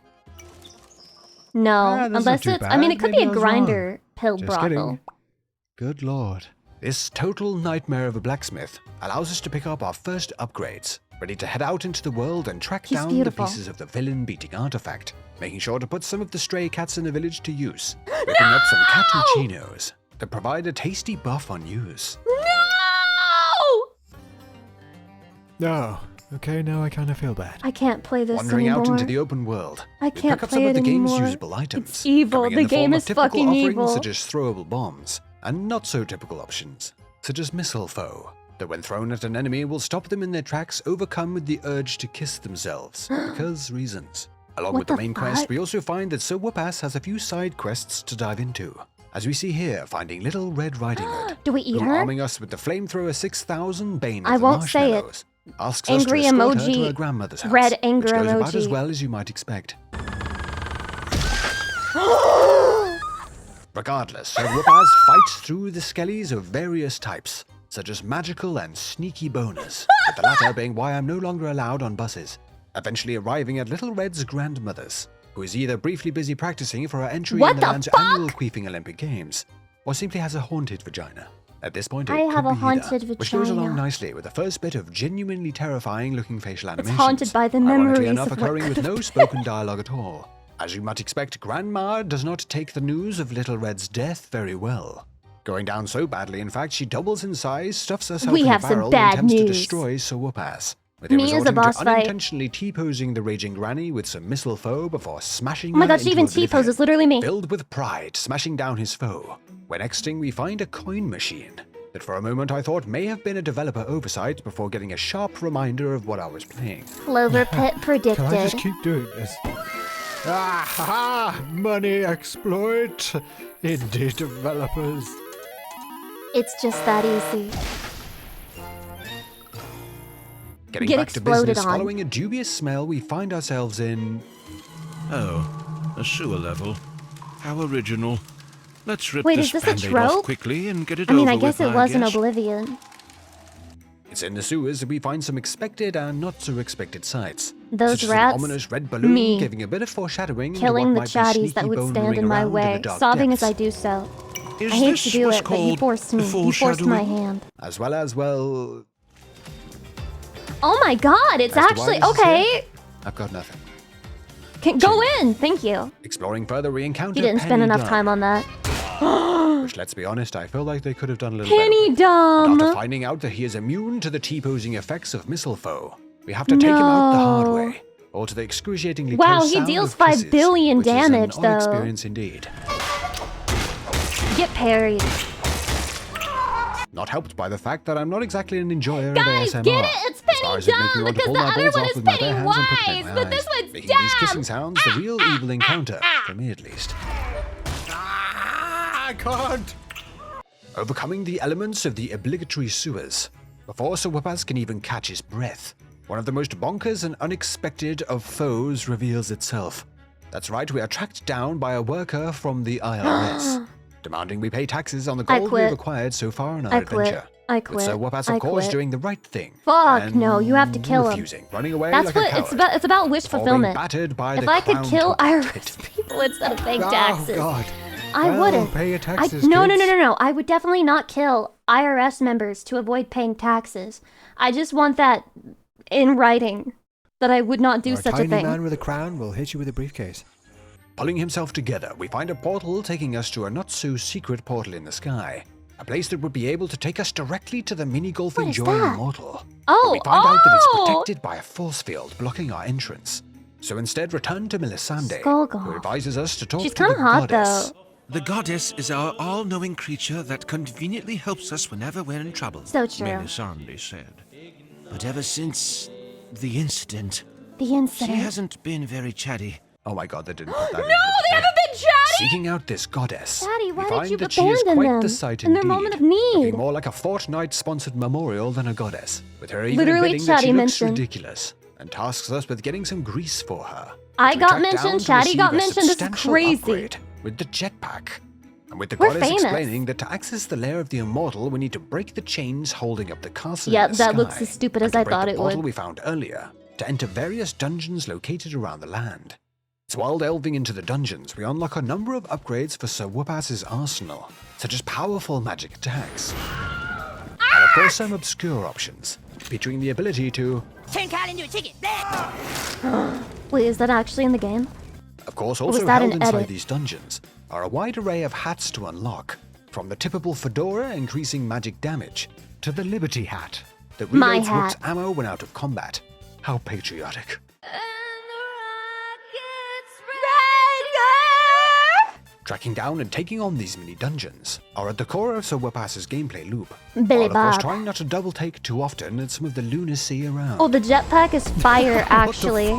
No, Ah, that's not unless too it's I mean bad. it could Maybe be a I was wrong. grinder pill Just brothel. kidding. Good lord. This total nightmare of a blacksmith allows us to pick up our first upgrades, ready to head out into the world and track He's down beautiful. the pieces of the villain-beating artifact, making sure to put some of the stray cats in the village to use, whipping up some cattuccinos that provide a tasty buff on use. No! No. Okay, now I kind of feel bad. I can't play this Wandering anymore. out into the open world, I we can't pick up play some of it the game's anymore. usable items. It's evil. coming The in game form is of typical fucking offerings evil. such as throwable bombs, and not so typical options, such as missile foe, that when thrown at an enemy will stop them in their tracks, overcome with the urge to kiss themselves, because reasons. Along What with the the main quest, fuck? we also find that Sir Whoopass has a few side quests to dive into, as we see here finding Little Red Riding Hood, Do we eat who, her? arming us with the Flamethrower 6000 Bane I of the won't say it. Marshmallows, asks us to Angry escort her to emoji, her grandmother's house, red anger which goes about as emoji. well as you might expect. Regardless, Sir Whoopass fights through the skellies of various types, such as magical and sneaky boners, with the latter being why I'm no longer allowed on buses, eventually arriving at Little Red's grandmother's, who is either briefly busy practicing for her entry What in the the land's fuck? annual Queefing Olympic Games, or simply has a haunted vagina. At this point, it I could have a be haunted either, which goes along vagina. nicely with the first bit of genuinely terrifying looking facial animations. haunted by the ironically memories enough of what occurring with could have no spoken dialogue at all. As you might expect, Grandma does not take the news of Little Red's death very well. Going down so badly, in fact, she doubles in size, stuffs herself We in a have some barrel, bad and attempts to news. destroy Sir Whoopass. With Me him as a resorting boss to fight. unintentionally T-posing the raging granny with some missile foe before smashing Oh my her god, she into even oblivion. T-poses, literally me. Filled with pride, smashing down his foe. When exiting, we find a coin machine that for a moment I thought may have been a developer oversight before getting a sharp reminder of what I was playing. Clover Pit predicted. Can I just keep doing this? Ah, ha, ha! Money exploit! Indie developers. It's just that easy. Getting Get back to exploded business, on. following a dubious smell, we find ourselves in... Oh, a sewer level. How original. Let's rip Wait, this is this a Band-Aid off trope? quickly and get it I mean, over I guess with, it was in guess. Oblivion. It's in the sewers that we find some expected and not so expected sights. Those such rats, as an ominous red balloon, me. giving a bit of foreshadowing Killing into the what might be chatties that sneaky would bone stand ring in my around the way, dark sobbing as depths. I do so. Is I hate this to do what's it, but he called forced me. the He forced my foreshadowing? hand. As well as, well... Oh my god, it's As to why actually this is okay. here, I've got nothing. Go in, thank you. Exploring further, we encounter You didn't spend Penny enough Dunn, time on that. which, let's be honest, I feel like they could have done a little Penny better. And after Dumb. finding out that he is immune to the T-posing effects of missile foe, we have to take him out the hard No. way, or to the excruciatingly Wow, close he sound deals of 5 kisses, billion which is damage, an though. odd experience indeed. Get parried. Not helped by the fact that I'm not exactly an enjoyer Guys, of ASMR. get it? It's As far as it makes me Penny want to Dumb, pull because my the balls other one off is with my bare hands and put them in Pennywise, my but eyes, this one's making these dumb. kissing sounds the real evil encounter, for me at least. I can't. Overcoming the elements of the obligatory sewers, before Sir Whoopaz can even catch his breath, one of the most bonkers and unexpected of foes reveals itself. That's right, we are tracked down by a worker from the IRS, demanding we pay taxes on the I gold quit. we've acquired so far in our I adventure. quit. I With quit. Sir Whoopaz, I of course, quit. doing the right thing. Fuck and no, you have to kill him. refusing, running away That's like what a coward. it's about. It's about wish before being fulfillment. battered by If the I could crown kill token IRS kid. people instead of paying Oh, taxes, God. I Well, wouldn't. pay your taxes, No. kids. I would definitely not kill IRS members to avoid paying taxes. I just want that in writing that I would not do Or such a tiny a thing. man with a crown will hit you with a briefcase. Pulling himself together, we find a portal taking us to a not-so-secret portal in the sky. A place that would be able to take us directly to the mini-golf What is enjoying that? immortal. Oh, But we find out that it's oh! protected by a force field blocking our entrance. So instead return to Melisande, Skullgirl. who advises us to talk She's to kind the of hot goddess. though. The goddess is our all-knowing creature that conveniently helps us whenever we're in trouble. So true. Melisande said. But ever since the incident, The she incident. hasn't been very chatty. Oh my god, they didn't put that No, in. they haven't been chatty. Seeking out this goddess, Daddy, why we did find you that she is abandon quite them the sight in their indeed, moment of looking need? more like a Fortnite-sponsored memorial than a goddess, with her even Literally admitting that she Chatty looks mentioned. ridiculous, and tasks us with getting some grease for her. I We got track mentioned, down to Chatty got receive a mentioned, this is substantial crazy. upgrade with the jetpack. And with the We're goddess famous. explaining that to access the lair of the immortal, we need to break the chains holding up the castle Yep, in the that sky, looks as stupid and as to I break thought the it portal would. we found earlier, to enter various dungeons located around the land. So while delving into the dungeons, we unlock a number of upgrades for Sir Whoopaz's arsenal, such as powerful magic attacks. And of course some obscure options, featuring the ability to, Turn Kyle into a chicken. Wait, is that actually in the game? of course was also that held an inside edit? these dungeons, are a wide array of hats to unlock, from the typical fedora increasing magic damage, to the Liberty hat that My reloads hat. Rook's ammo when out of combat. How patriotic. Tracking down and taking on these mini dungeons are at the core of Sir Whoopaz's gameplay loop. Billy while of course Bob. trying not to double take too often at some of the lunacy around. Oh, the jetpack is fire, actually.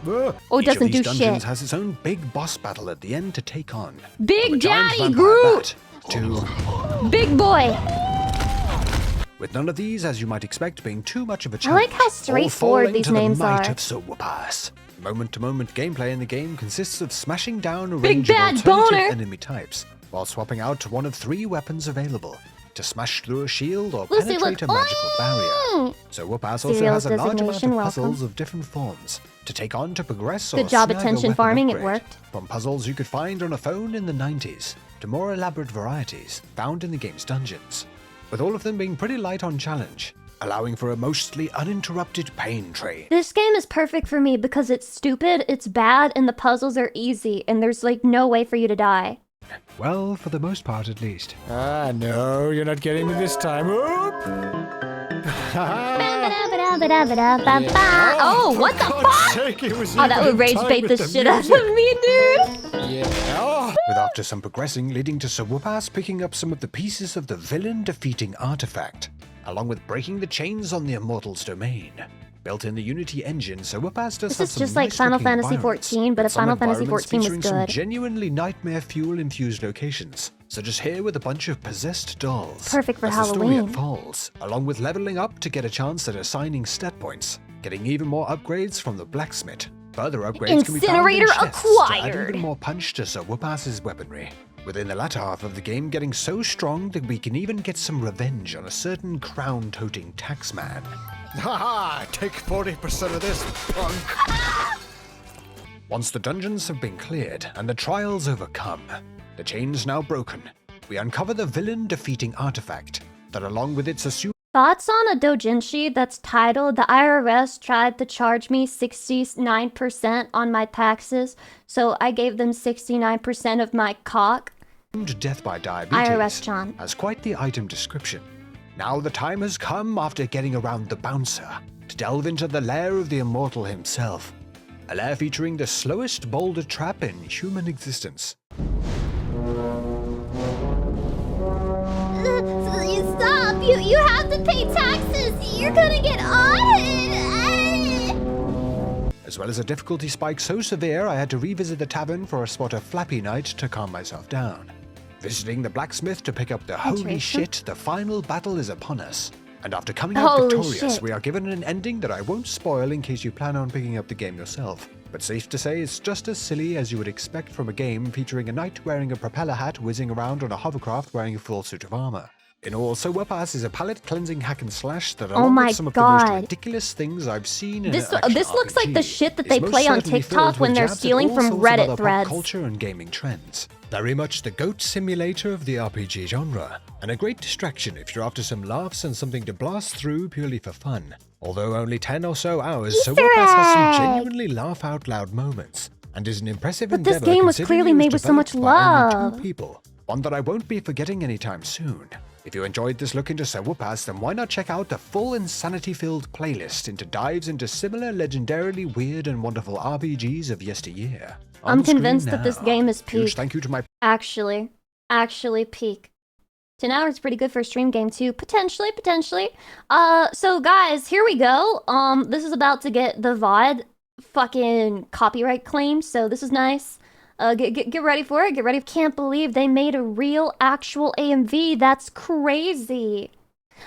Oh, it Each of doesn't these do dungeons shit. has its own big boss battle at the end to take on. Big From a giant Daddy vampire Groot! bat to, Big boy! with none of these, as you might expect, being too much of a I challenge. like how all straightforward falling these to names the might are. of Sir Whoopaz. Moment-to-moment gameplay in the game consists of smashing down a Big range bad of alternative boner! enemy types, while swapping out one of 3 weapons available to smash through a shield or Lucy, penetrate look. a magical barrier. So Whoopaz also Serial has a large amount of designation, puzzles welcome. of different forms to take on to progress or Good job, snag a attention weapon farming, it upgrade. worked. From puzzles you could find on a phone in the 90s to more elaborate varieties found in the game's dungeons, with all of them being pretty light on challenge, allowing for a mostly uninterrupted pain train. This game is perfect for me because it's stupid, it's bad, and the puzzles are easy, and there's like no way for you to die. Well, for the most part at least. Ah, no, you're not getting me this time. Oop. Oh, what the fuck? Sake, it was Oh, that would rage bait the shit out of me, dude. Yeah. With after some progressing leading to Sir Whoopaz picking up some of the pieces of the villain-defeating artifact, along with breaking the chains on the Immortal's domain. Built in the Unity engine, Sir Whoopaz does This have is some just like Final nice-looking Fantasy environments, XIV, but with if some Final Fantasy environments XIV was featuring some good. genuinely nightmare fuel-infused locations, such as here with a bunch of possessed dolls. Perfect for As the story Halloween. unfolds, along with leveling up to get a chance at assigning stat points, getting even more upgrades from the blacksmith. Further upgrades can be found in Incinerator chests to add acquired. even more punch to Sir Whoopaz's weaponry. Within the latter half of the game getting so strong that we can even get some revenge on a certain crown-toting taxman. Haha, take 40% of this, punk. Once the dungeons have been cleared and the trials overcome, the chains now broken, we uncover the villain-defeating artifact that, along with its assumed Thoughts on a doujinshi that's titled "The IRS tried to charge me 69% on my taxes, so I gave them 69% of my cock." death by diabetes IRS-chan. has quite the item description. Now the time has come, after getting around the bouncer, to delve into the lair of the Immortal himself. A lair featuring the slowest boulder trap in human existence. You have to pay taxes. You're gonna get audited. As well as a difficulty spike so severe I had to revisit the tavern for a spot of Flappy Night to calm myself down. Visiting the blacksmith to pick up the holy shit, the final battle is upon us. And after coming out victorious, we are given an ending that I won't spoil in case you plan on picking up the game yourself. But safe to say it's just as silly as you would expect from a game featuring a knight wearing a propeller hat whizzing around on a hovercraft wearing a full suit of armor. In all, Sowapas is a palate-cleansing hack and slash that along with some of the most ridiculous things I've seen in this an action this looks RPG, like the shit that they is most play on certainly TikTok filled when with they're jabs at stealing all from sorts of Reddit other pop threads. culture and gaming trends. Very much the goat simulator of the RPG genre, and a great distraction if you're after some laughs and something to blast through purely for fun. Although only 10 or so hours, Sowapas has some genuinely laugh-out-loud moments, and is an impressive But this endeavor game was considering clearly it made with so much developed by only love. 2 people. One that I won't be forgetting anytime soon. If you enjoyed this look into Sowapas, then why not check out the full insanity-filled playlist into dives into similar legendarily weird and wonderful RPGs of yesteryear. I'm On screen convinced that this now. game is Huge peak. thank you to my Actually peak. 10 hours is pretty good for a stream game too. Potentially. So guys, here we go. This is about to get the VOD fucking copyright claimed, so this is nice. Get ready for it. Get ready. Can't believe they made a real actual AMV. That's crazy.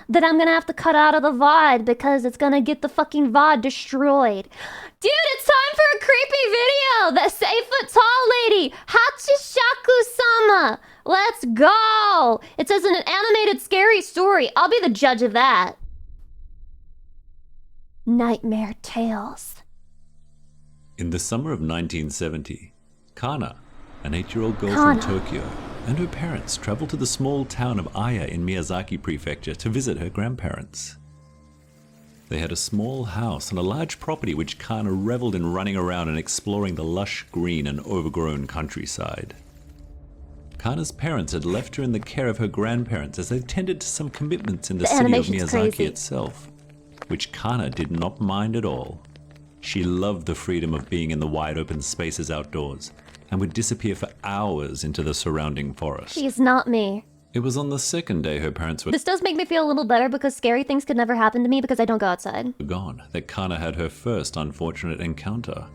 That I'm gonna have to cut out of the VOD because it's gonna get the fucking VOD destroyed. Dude, it's time for a creepy video! The 8-foot-tall lady! Hachishakusama! Let's go! It says an animated scary story. I'll be the judge of that. Nightmare Tales. In the summer of 1970, Kana, an 8-year-old girl from Tokyo, and her parents traveled to the small town of Aya in Miyazaki Prefecture to visit her grandparents. They had a small house and a large property which Kana reveled in running around and exploring the lush green and overgrown countryside. Kana's parents had left her in the care of her grandparents as they tended to some commitments in the city of Miyazaki itself, which Kana did not mind at all. She loved the freedom of being in the wide open spaces outdoors, and would disappear for hours into the surrounding forest. She's not me. It was on the second day her parents were This does make me feel a little better because scary things could never happen to me because I don't go outside. gone that Kana had her first unfortunate encounter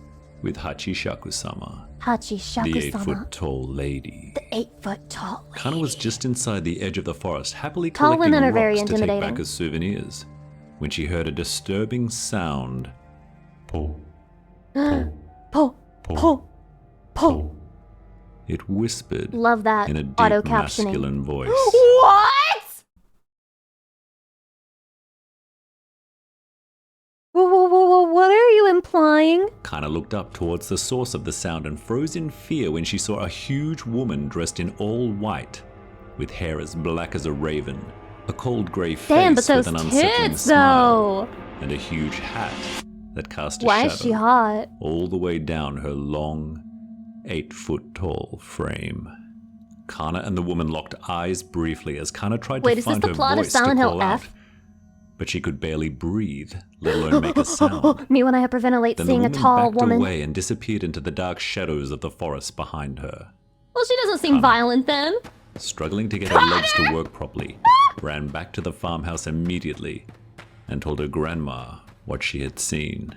with Hachishakusama, the Hachishakusama. 8-foot-tall lady. The 8-foot-tall lady. Kana was just inside the edge of the forest, happily Tall collecting women are rocks very to take intimidating. back as souvenirs, when she heard a disturbing sound. Po, po, Po, po, po, po. It whispered Love that in a deep auto captioning. masculine voice. What? Whoa, what are you implying? Kana looked up towards the source of the sound and froze in fear when she saw a huge woman dressed in all white, with hair as black as a raven, a cold grey Damn, but face those with an unsettling tits, smile, though. and a huge hat that cast a Why shadow is she hot? all the way down her long, 8-foot-tall frame. Kana and the woman locked eyes briefly as Kana tried Wait, to is this find the her plot of voice to Silent Hill call out, F? but she could barely breathe, let alone make a sound. Me when I hyperventilate Then seeing the a woman tall backed woman. away and disappeared into the dark shadows of the forest behind her. Well, she doesn't seem violent then. Struggling to get her legs to work properly, ran back to the farmhouse immediately and told her grandma what she had seen.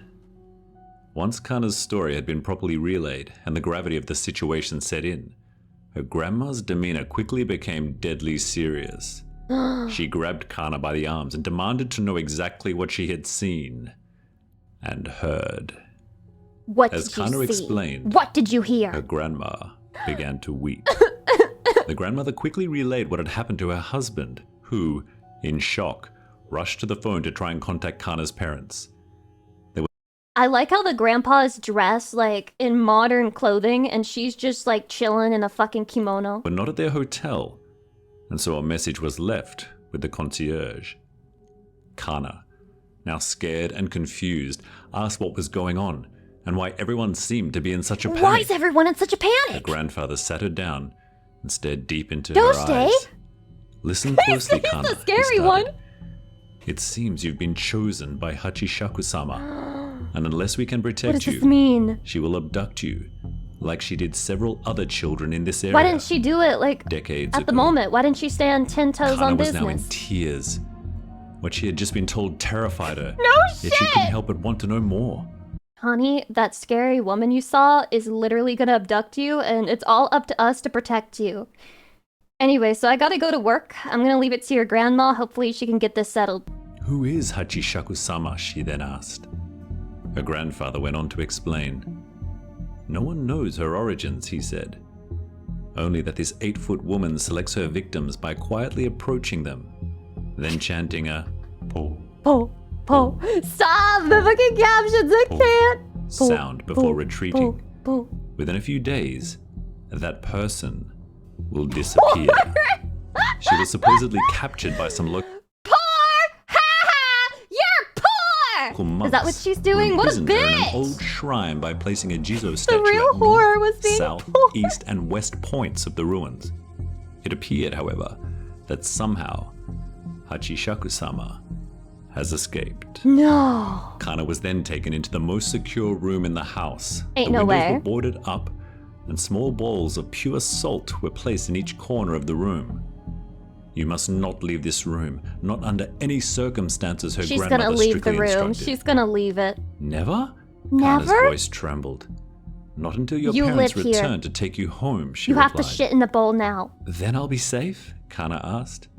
Once Kana's story had been properly relayed and the gravity of the situation set in, her grandma's demeanor quickly became deadly serious. She grabbed Kana by the arms and demanded to know exactly what she had seen and heard. What As did you Kana see? explained, What did you hear? her grandma began to weep. The grandmother quickly relayed what had happened to her husband, who, in shock, rushed to the phone to try and contact Kana's parents. I like how the grandpa is dressed like in modern clothing and she's just like chilling in a fucking kimono. Were not at their hotel, and so a message was left with the concierge. Kana, now scared and confused, asked what was going on and why everyone seemed to be in such a panic. Why is everyone in such a Her panic? grandfather sat her down and stared deep into Don't her stay. eyes. Listen closely, He's Kana. the he scary started. one. It seems you've been chosen by Hachishakusama, and unless we can What protect does this you, mean? she will abduct you, like she did several other children in this area. Why didn't she do it like decades at ago? the moment? Why didn't she stand 10 toes Kana on was now in business? tears What she had just been told terrified her. No Yet she shit! couldn't help but want to know more. Honey, that scary woman you saw is literally gonna abduct you, and it's all up to us to protect you. Anyway, so I gotta go to work. I'm gonna leave it to your grandma. Hopefully she can get this settled. Who is Hachishakusama? She then asked. Her grandfather went on to explain. No one knows her origins, he said. Only that this 8-foot woman selects her victims by quietly approaching them, then chanting a po, Po, po. Stop the fucking captions, I can't. sound before retreating. Po. Within a few days, that person will disappear. She was supposedly captured by some local monks. Is that what she's doing? Who What a imprisoned her in an bitch! old shrine by placing a Jizo The statue real at horror north, was being south, poor. east, and west points of the ruins. It appeared, however, that somehow Hachishakusama has escaped. No. Kana was then taken into the most secure room in the house. Ain't the no windows way. were boarded up, and small balls of pure salt were placed in each corner of the room. You must not leave this room, not under any circumstances, her She's grandmother gonna leave the strictly room. instructed. She's gonna leave it. Never? Never? Kana's voice trembled. Not until your You parents live here. return to take you home, she You replied. have to shit in the bowl now. Then I'll be safe? Kana asked.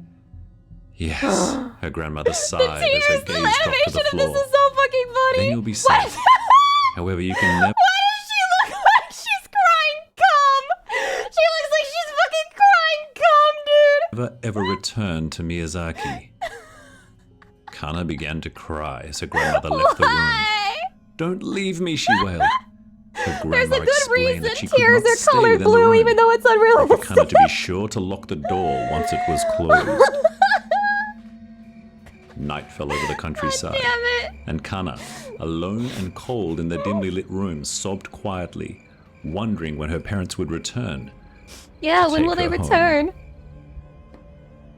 Yes, her grandmother sighed as her gaze dropped to the Animation of floor. this is so fucking funny. Then you'll be What? safe. However, you can never... Why does she look like she's crying cum? She looks like she's fucking crying cum, dude. never ever return to Miyazaki. Kana began to cry as her grandmother left the room. Don't leave me, she wailed. Her There's grandma a good explained reason that she could tears not are stay colored within the blue room, even though it's for unrealistic. Kana to be sure to lock the door once it was closed. Night fell over the countryside, Damn it. and Kana, alone and cold in the dimly lit room, sobbed quietly, wondering when her parents would return. Yeah, to when take will they her home. return?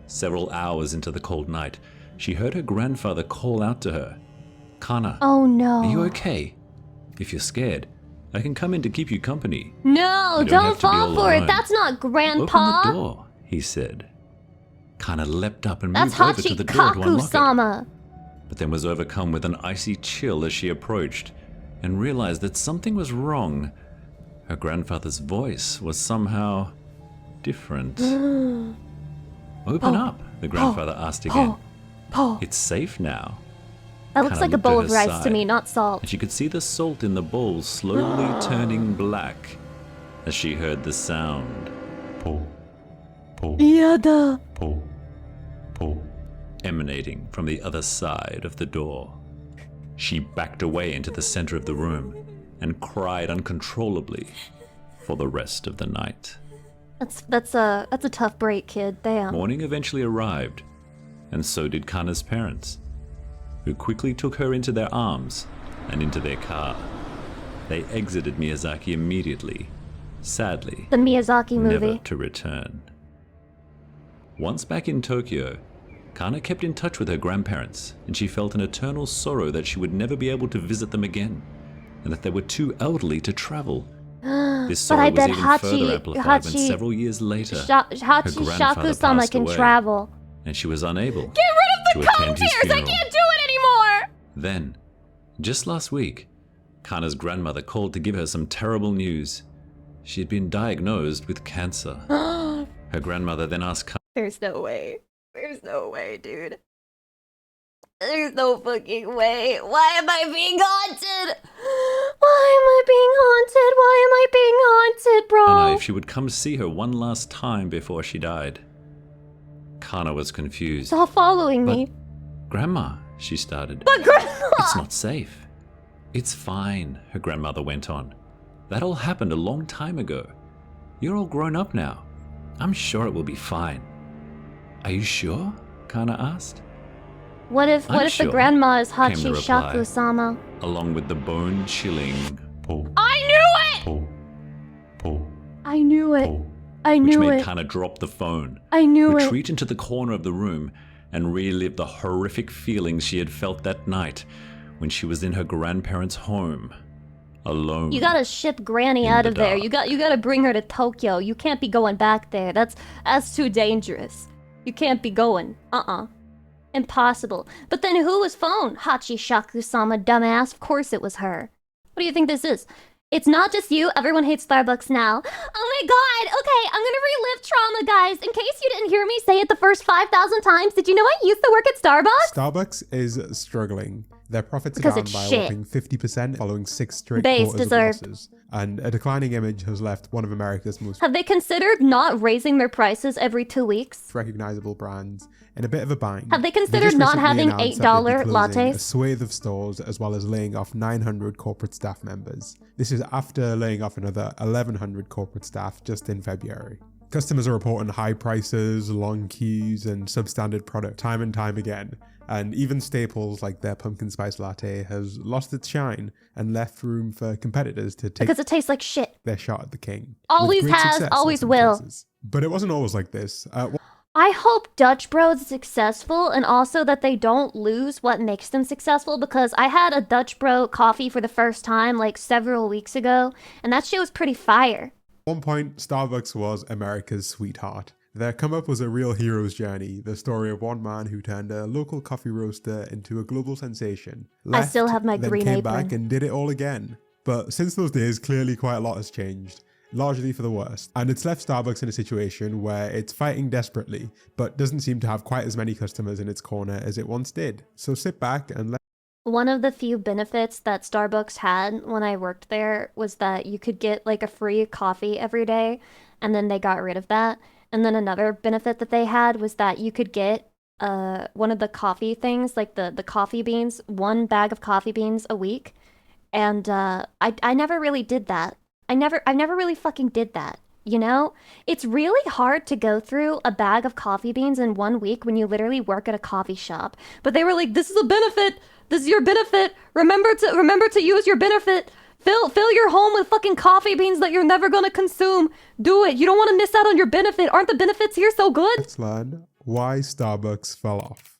Several hours into the cold night, she heard her grandfather call out to her. Kana, Oh no. are you okay? If you're scared, I can come in to keep you company. No, You don't don't have to be fall all for it. alone. That's not Open Grandpa. the door, he said. Kana leapt up and That's moved over to the door to unlock it, Hachishakusama. but then was overcome with an icy chill as she approached and realized that something was wrong. Her grandfather's voice was somehow different. Open up, the grandfather asked again. It's safe now. That looks Kana like a looked bowl at of her rice to side, me, not salt. and she could see the salt in the bowl slowly turning black as she heard the sound. Po, po, Yada. po, po, emanating from the other side of the door. She backed away into the center of the room and cried uncontrollably for the rest of the night. That's a tough break, kid. Damn. Morning eventually arrived, and so did Kana's parents, who quickly took her into their arms and into their car. They exited Miyazaki immediately, sadly, The Miyazaki never movie. to return. Once back in Tokyo, Kana kept in touch with her grandparents, and she felt an eternal sorrow that she would never be able to visit them again, and that they were too elderly to travel. This But sorrow I was bet even further amplified when several years later, her grandfather Hachishakusama passed can away, travel. and she was unable Get rid of the to cum attend his tears! I funeral. can't do it anymore! Then, just last week, Kana's grandmother called to give her some terrible news. She had been diagnosed with cancer. Her grandmother then asked Kana There's no way. There's no way, dude. There's no fucking way. Why am I being haunted? Why am I being haunted? Why am I being haunted, bro? if she would come see her one last time before she died. Kana was confused. It's all following But, me. Grandma, she started. But Grandma! It's not safe. It's fine, her grandmother went on. That all happened a long time ago. You're all grown up now. I'm sure it will be fine. Are you sure? Kana asked. What if I'm the sure, grandma is came the reply. Hachishakusama? Along with the bone-chilling po, I knew it! po, po, I knew it. po, I which knew made it. Kana drop the phone, I knew it. retreat into the corner of the room, and relive the horrific feelings she had felt that night when she was in her grandparents' home, alone. You gotta ship Granny in out the of there. dark. You gotta bring her to Tokyo. You can't be going back there. That's too dangerous. You can't be going. Impossible. But then who was phone? Hachishakusama, dumbass. Of course it was her. What do you think this is? It's not just you. Everyone hates Starbucks now. Oh my god. Okay, I'm gonna relive trauma, guys. In case you didn't hear me say it the first 5,000 times, did you know I used to work at Starbucks? Starbucks is struggling. Their profits Because are down it's by a shit. whopping 50% following 6 straight Base quarters deserved. of losses. And a declining image has left one of America's most Have they considered not raising their prices every 2 weeks? recognizable brands in a bit of a bind. Have they just considered not recently having announced that $8 they'd be closing a lattes? swathe of stores as well as laying off 900 corporate staff members. This is after laying off another 1,100 corporate staff just in February. Customers are reporting high prices, long queues, and substandard product time and time again. And even staples like their pumpkin spice latte has lost its shine and left room for competitors to take Because it tastes like shit. their shot at the king. Always with great has, success in always some will. cases. But it wasn't always like this. I hope Dutch Bros is successful and also that they don't lose what makes them successful, because I had a Dutch Bro coffee for the first time like several weeks ago and that shit was pretty fire. At one point, Starbucks was America's sweetheart. Their come up was a real hero's journey, the story of one man who turned a local coffee roaster into a global sensation. I still have my then green came apron. back and did it all again. But since those days, clearly quite a lot has changed, largely for the worst. And it's left Starbucks in a situation where it's fighting desperately, but doesn't seem to have quite as many customers in its corner as it once did. So sit back and One of the few benefits that Starbucks had when I worked there was that you could get like a free coffee every day, and then they got rid of that. And then another benefit that they had was that you could get one of the coffee things, like the coffee beans, 1 bag of coffee beans a week. And I never really did that. I never really fucking did that. You know, it's really hard to go through a bag of coffee beans in 1 week when you literally work at a coffee shop. But they were like, this is a benefit. This is your benefit. Remember to use your benefit. Fill your home with fucking coffee beans that you're never gonna consume. Do it. You don't want to miss out on your benefit. Aren't the benefits here so good? let's learn why Starbucks fell off.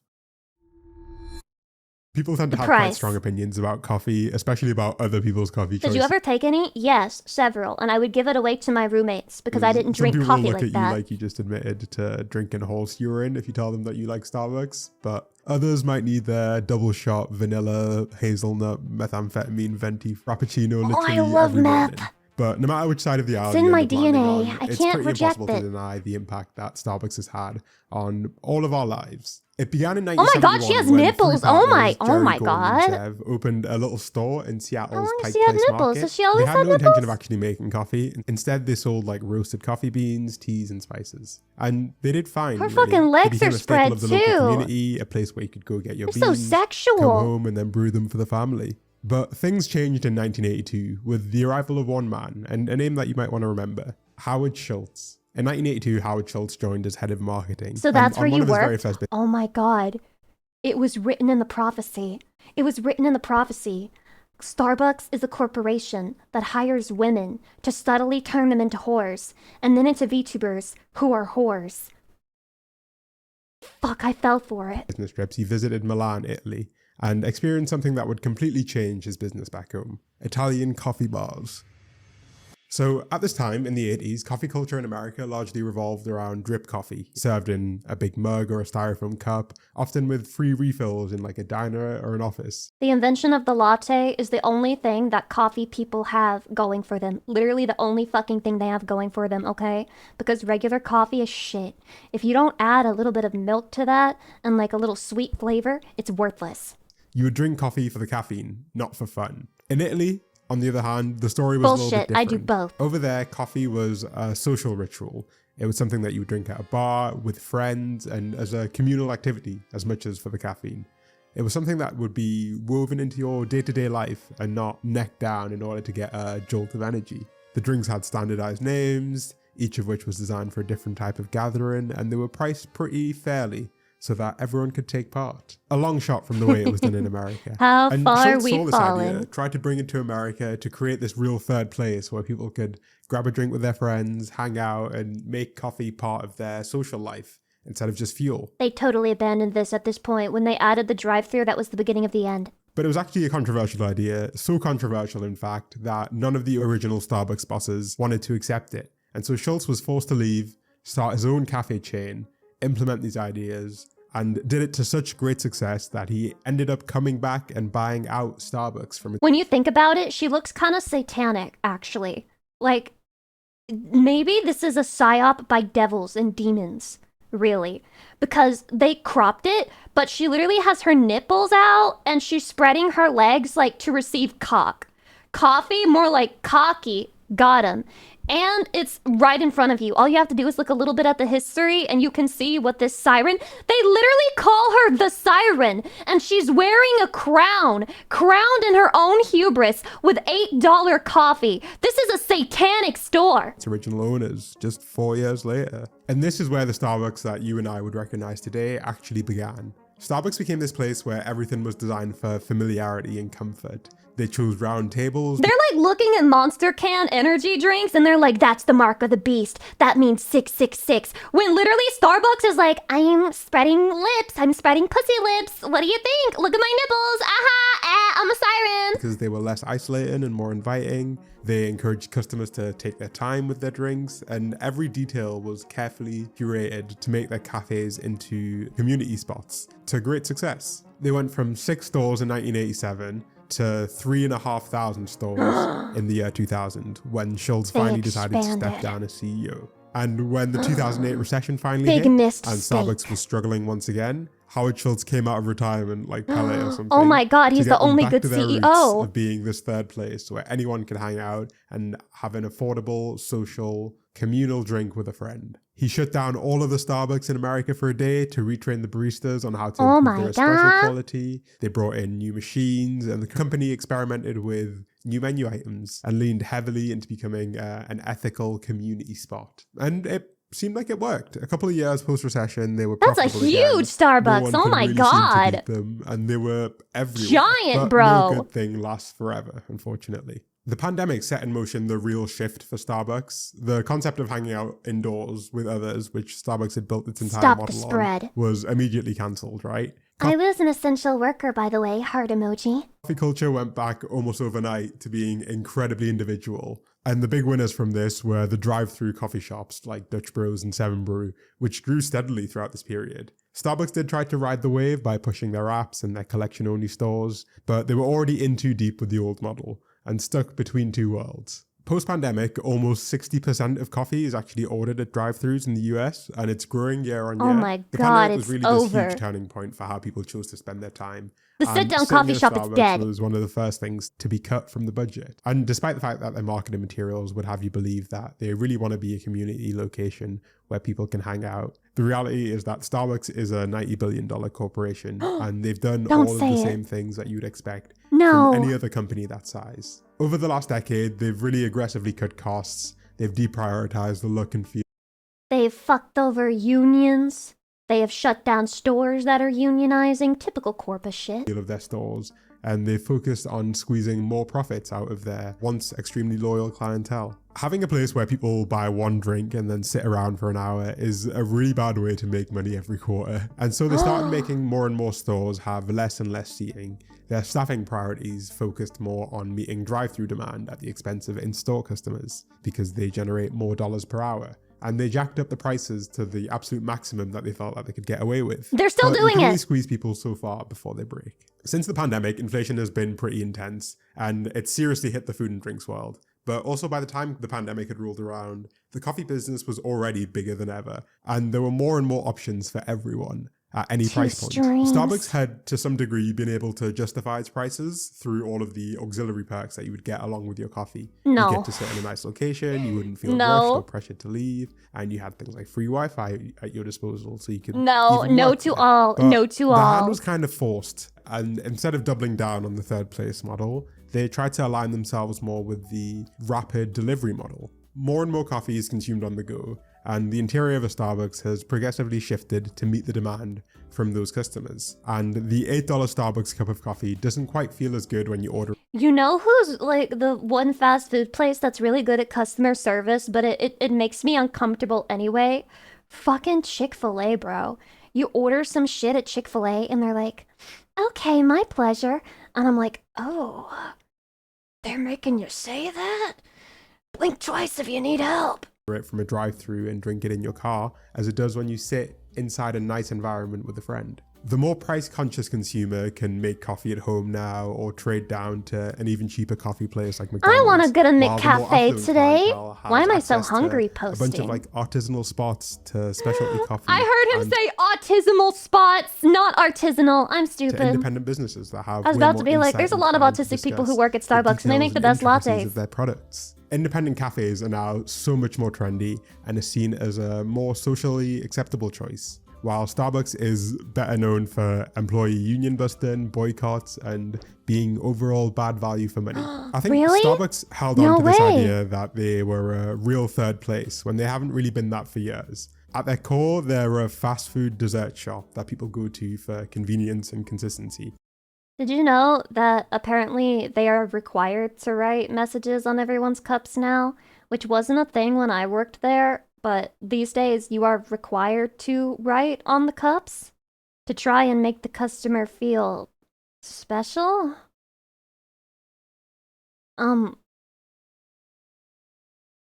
People tend to have quite Price. strong opinions about coffee, especially about other people's coffee choices. Did you ever take any? Yes, several. And I would give it away to my roommates because I didn't Some drink people coffee look like at that. you like you just admitted to drinking horse urine if you tell them that you like Starbucks, but others might need their double shot vanilla hazelnut methamphetamine venti frappuccino literally I love every meth. morning. But no matter which side of the aisle It's in you my end up landing DNA. on, I it's can't pretty reject impossible it. to deny the impact that Starbucks has had on all of our lives. It began in Oh my 1971 god, she has when nipples. three Oh partners, my Jerry, god. Gordon, and Zev, opened a little store in Seattle's wanna Pike see her Place nipples. Market. Does she always They had have no intention of nipples? actually making coffee. Instead, they sold like roasted coffee beans, teas, and spices. And they did fine. Her really. fucking They legs became are a staple spread of the local too. community, a place where you could go get your You're so beans, sexual. come home, and then brew them for the family. But things changed in 1982 with the arrival of one man, and a name that you might want to remember, Howard Schultz. In 1982, Howard Schultz joined as head of marketing. So that's And where on you one of his very worked? first Oh my god. It was written in the prophecy. It was written in the prophecy. Starbucks is a corporation that hires women to subtly turn them into whores, and then into VTubers who are whores. Fuck, I fell for it. business trips, he visited Milan, Italy, and experienced something that would completely change his business back home: Italian coffee bars. So at this time, in the 80s, coffee culture in America largely revolved around drip coffee, served in a big mug or a styrofoam cup, often with free refills in like a diner or an office. The invention of the latte is the only thing that coffee people have going for them. Literally the only fucking thing they have going for them, okay? Because regular coffee is shit. If you don't add a little bit of milk to that and like a little sweet flavor, it's worthless. You would drink coffee for the caffeine, not for fun. In Italy, on the other hand, the story was a little bit Bullshit, I different. do both. Over there, coffee was a social ritual. It was something that you would drink at a bar, with friends, and as a communal activity, as much as for the caffeine. It was something that would be woven into your day-to-day life and not neck down in order to get a jolt of energy. The drinks had standardized names, each of which was designed for a different type of gathering, and they were priced pretty fairly, so that everyone could take part. A long shot from the way it was done in America. How And far Schultz we've saw this idea, fallen. tried to bring it to America to create this real third place where people could grab a drink with their friends, hang out, and make coffee part of their social life instead of just fuel. They totally abandoned this at this point. When they added the drive-thru, that was the beginning of the end. But it was actually a controversial idea, so controversial in fact, that none of the original Starbucks bosses wanted to accept it. And so Schultz was forced to leave, start his own cafe chain, implement these ideas, and did it to such great success that he ended up coming back and buying out Starbucks from it. When you think about it, she looks kind of satanic, actually. Like, maybe this is a psyop by devils and demons, really. Because they cropped it, but she literally has her nipples out and she's spreading her legs like to receive cock. Coffee, more like cocky. Got him. And it's right in front of you. All you have to do is look a little bit at the history and you can see what this siren... They literally call her the siren. And she's wearing a crown. Crowned in her own hubris with $8 coffee. This is a satanic store. Its original owners just 4 years later. And this is where the Starbucks that you and I would recognize today actually began. Starbucks became this place where everything was designed for familiarity and comfort. They chose round tables. They're like looking at Monster Can energy drinks and they're like, that's the mark of the beast. That means 666. When literally Starbucks is like, I'm spreading lips. I'm spreading pussy lips. What do you think? Look at my nipples. Aha, I'm a siren. Because they were less isolating and more inviting. They encouraged customers to take their time with their drinks, and every detail was carefully curated to make their cafes into community spots to great success. They went from 6 stores in 1987 to 3,500 stores in the year 2000 when Schultz finally decided to step down as CEO. And when the 2008 recession finally hit and Starbucks was struggling once again, Howard Schultz came out of retirement like Pele or something. Oh my God, he's the only good CEO. Of being this third place where anyone can hang out and have an affordable, social, communal drink with a friend. He shut down all of the Starbucks in America for a day to retrain the baristas on how to improve their espresso quality. They brought in new machines, and the company experimented with new menu items and leaned heavily into becoming an ethical community spot. And it seemed like it worked. A couple of years post-recession, they were profitable. That's a huge Starbucks. Oh my God. And they were everywhere. Giant, but bro. No good thing lasts forever, unfortunately. The pandemic set in motion the real shift for Starbucks. The concept of hanging out indoors with others, which Starbucks had built its entire model on, was immediately cancelled, right? I was an essential worker, by the way, heart emoji. Coffee culture went back almost overnight to being incredibly individual. And the big winners from this were the drive-through coffee shops like Dutch Bros and Seven Brew, which grew steadily throughout this period. Starbucks did try to ride the wave by pushing their apps and their collection-only stores, but they were already in too deep with the old model and stuck between two worlds. Post-pandemic, almost 60% of coffee is actually ordered at drive-thrus in the US, and it's growing year on year. Oh my the God, pandemic it's was really over. this huge turning point for how people chose to spend their time. The sit-down coffee shop is dead. It was one of the first things to be cut from the budget. And despite the fact that their marketing materials would have you believe that they really want to be a community location where people can hang out, the reality is that Starbucks is a $90 billion corporation, and they've done all of the same things that you'd expect from any other company that size. Over the last decade, they've really aggressively cut costs. They've deprioritized the look and feel. They've fucked over unions. They have shut down stores that are unionizing. Typical corpus shit. Of their stores, and they've focused on squeezing more profits out of their once extremely loyal clientele. Having a place where people buy one drink and then sit around for an hour is a really bad way to make money every quarter. And so they started making more and more stores have less and less seating. Their staffing priorities focused more on meeting drive-through demand at the expense of in-store customers because they generate more dollars per hour. And they jacked up the prices to the absolute maximum that they felt that they could get away with. They're still doing you can only it. Squeeze people so far before they break. Since the pandemic, inflation has been pretty intense, and it seriously hit the food and drinks world. But also by the time the pandemic had rolled around, the coffee business was already bigger than ever, and there were more and more options for everyone at any price point. Starbucks had, to some degree, been able to justify its prices through all of the auxiliary perks that you would get along with your coffee. No. You get to sit in a nice location, you wouldn't feel rushed or pressured to leave, and you had things like free Wi-Fi at your disposal, so you could no to all. The hand was kind of forced, and instead of doubling down on the third place model, they tried to align themselves more with the rapid delivery model. More and more coffee is consumed on the go, and the interior of a Starbucks has progressively shifted to meet the demand from those customers. And the $8 Starbucks cup of coffee doesn't quite feel as good when you order. You know who's like the one fast food place that's really good at customer service, but it makes me uncomfortable anyway? Fucking Chick-fil-A, bro. You order some shit at Chick-fil-A and they're like, okay, my pleasure. And I'm like, oh, they're making you say that? Blink twice if you need help. It from a drive-through and drink it in your car, as it does when you sit inside a nice environment with a friend. The more price-conscious consumer can make coffee at home now or trade down to an even cheaper coffee place like McDonald's. I want to go to while the more McCafe affluent today. clientele has Why am I so access to hungry a bunch posting? of like artisanal spots to specialty coffee. I heard him and say autismal spots, not artisanal. I'm to stupid. independent businesses that have I was way about more to be like, insight there's a and lot of time to autistic people who discuss work at the Starbucks and they make the details best and intricacies lattes. of their products. Independent cafes are now so much more trendy and are seen as a more socially acceptable choice. While Starbucks is better known for employee union busting, boycotts, and being overall bad value for money. I think Really? Starbucks held No on to this way. idea that they were a real third place when they haven't really been that for years. At their core, they're a fast food dessert shop that people go to for convenience and consistency. Did you know that apparently they are required to write messages on everyone's cups now? Which wasn't a thing when I worked there, but these days you are required to write on the cups to try and make the customer feel special?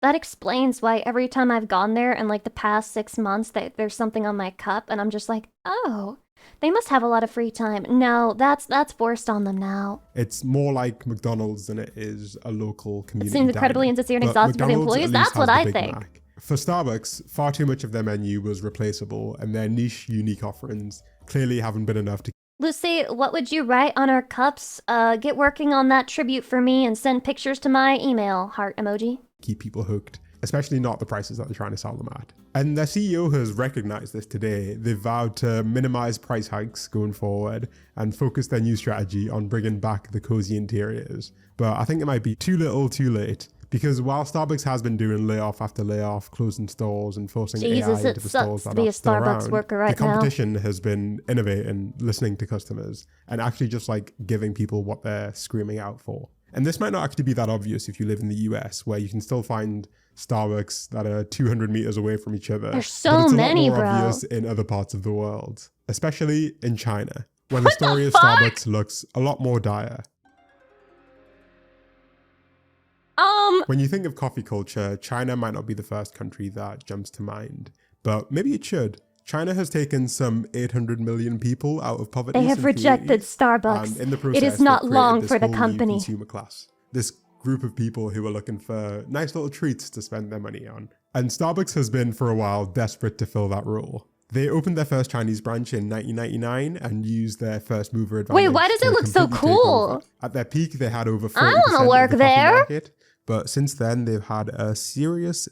That explains why every time I've gone there in like the past 6 months that there's something on my cup and I'm just like, oh, they must have a lot of free time. No, that's forced on them now. It's more like McDonald's than it is a local community. It seems incredibly diner. insincere and But exhausting for the McDonald's employees. at That's least what has I the Big think. Mac. For Starbucks, far too much of their menu was replaceable, and their niche, unique offerings clearly haven't been enough to Lucy, what would you write on our cups? Get working on that tribute for me and send pictures to my email, heart emoji. keep people hooked, especially not the prices that they're trying to sell them at. And their CEO has recognized this today. They've vowed to minimize price hikes going forward and focus their new strategy on bringing back the cozy interiors. But I think it might be too little too late, because while Starbucks has been doing layoff after layoff, closing stores and forcing Jesus, AI it into the stores sucks that to be are a still Starbucks around, worker right the now. competition has been innovating, listening to customers, and actually just like giving people what they're screaming out for. And this might not actually be that obvious if you live in the US, where you can still find Starbucks that are 200 meters away from each other. There's so but it's many, a lot more bro. obvious in other parts of the world, especially in China, where the story of Starbucks looks a lot more dire. When you think of coffee culture, China might not be the first country that jumps to mind, but maybe it should. China has taken some 800 million people out of poverty. They have since the rejected 80s, Starbucks. and in the It process, is not they've long created for this the whole new company. consumer class. This group of people who are looking for nice little treats to spend their money on. And Starbucks has been for a while desperate to fill that role. They opened their first Chinese branch in 1999 and used their first mover advantage. Wait, why does to it look so completely take cool? over. At their peak, they had over 40% I wanna of work the coffee there. market, but since then they've had a serious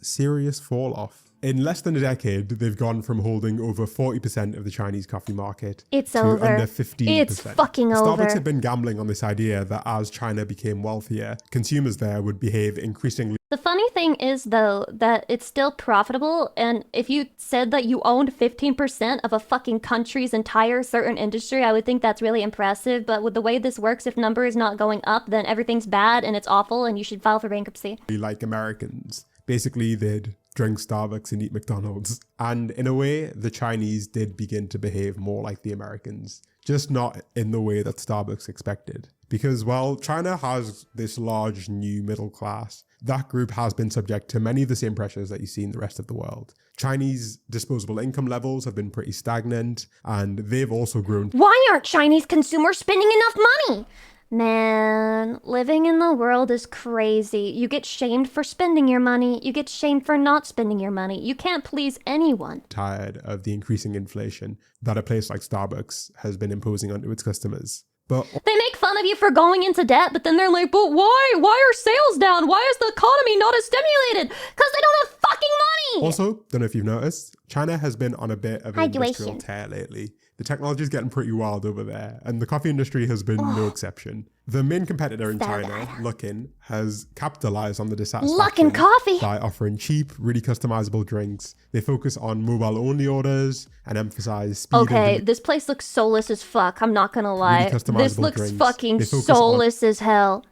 fall off. In less than a decade, they've gone from holding over 40% of the Chinese coffee market It's to over. under 15%. It's fucking Starbucks over. had been gambling on this idea that as China became wealthier, consumers there would behave increasingly The funny thing is, though, that it's still profitable, and if you said that you owned 15% of a fucking country's entire certain industry, I would think that's really impressive, but with the way this works, if number is not going up, then everything's bad and it's awful and you should file for bankruptcy. like Americans. Basically, they'd drink Starbucks and eat McDonald's. And in a way, the Chinese did begin to behave more like the Americans, just not in the way that Starbucks expected. Because while China has this large new middle class, that group has been subject to many of the same pressures that you see in the rest of the world. Chinese disposable income levels have been pretty stagnant, and they've also grown. Why aren't Chinese consumers spending enough money? Man, living in the world is crazy. You get shamed for spending your money. You get shamed for not spending your money. You can't please anyone. Tired of the increasing inflation that a place like Starbucks has been imposing onto its customers. But They make fun of you for going into debt, but then they're like, but why? Why are sales down? Why is the economy not as stimulated? Because they don't have fucking money! also, don't know if you've noticed, China has been on a bit of an industrial Hydration. tear lately. The technology is getting pretty wild over there, and the coffee industry has been no exception. The main competitor in China, Luckin, has capitalized on the dissatisfaction Luckin Coffee. by offering cheap, really customizable drinks. They focus on mobile-only orders and emphasize speed. Okay, and this place looks soulless as fuck. I'm not gonna lie. Really customizable This looks drinks. fucking They focus on soulless as hell.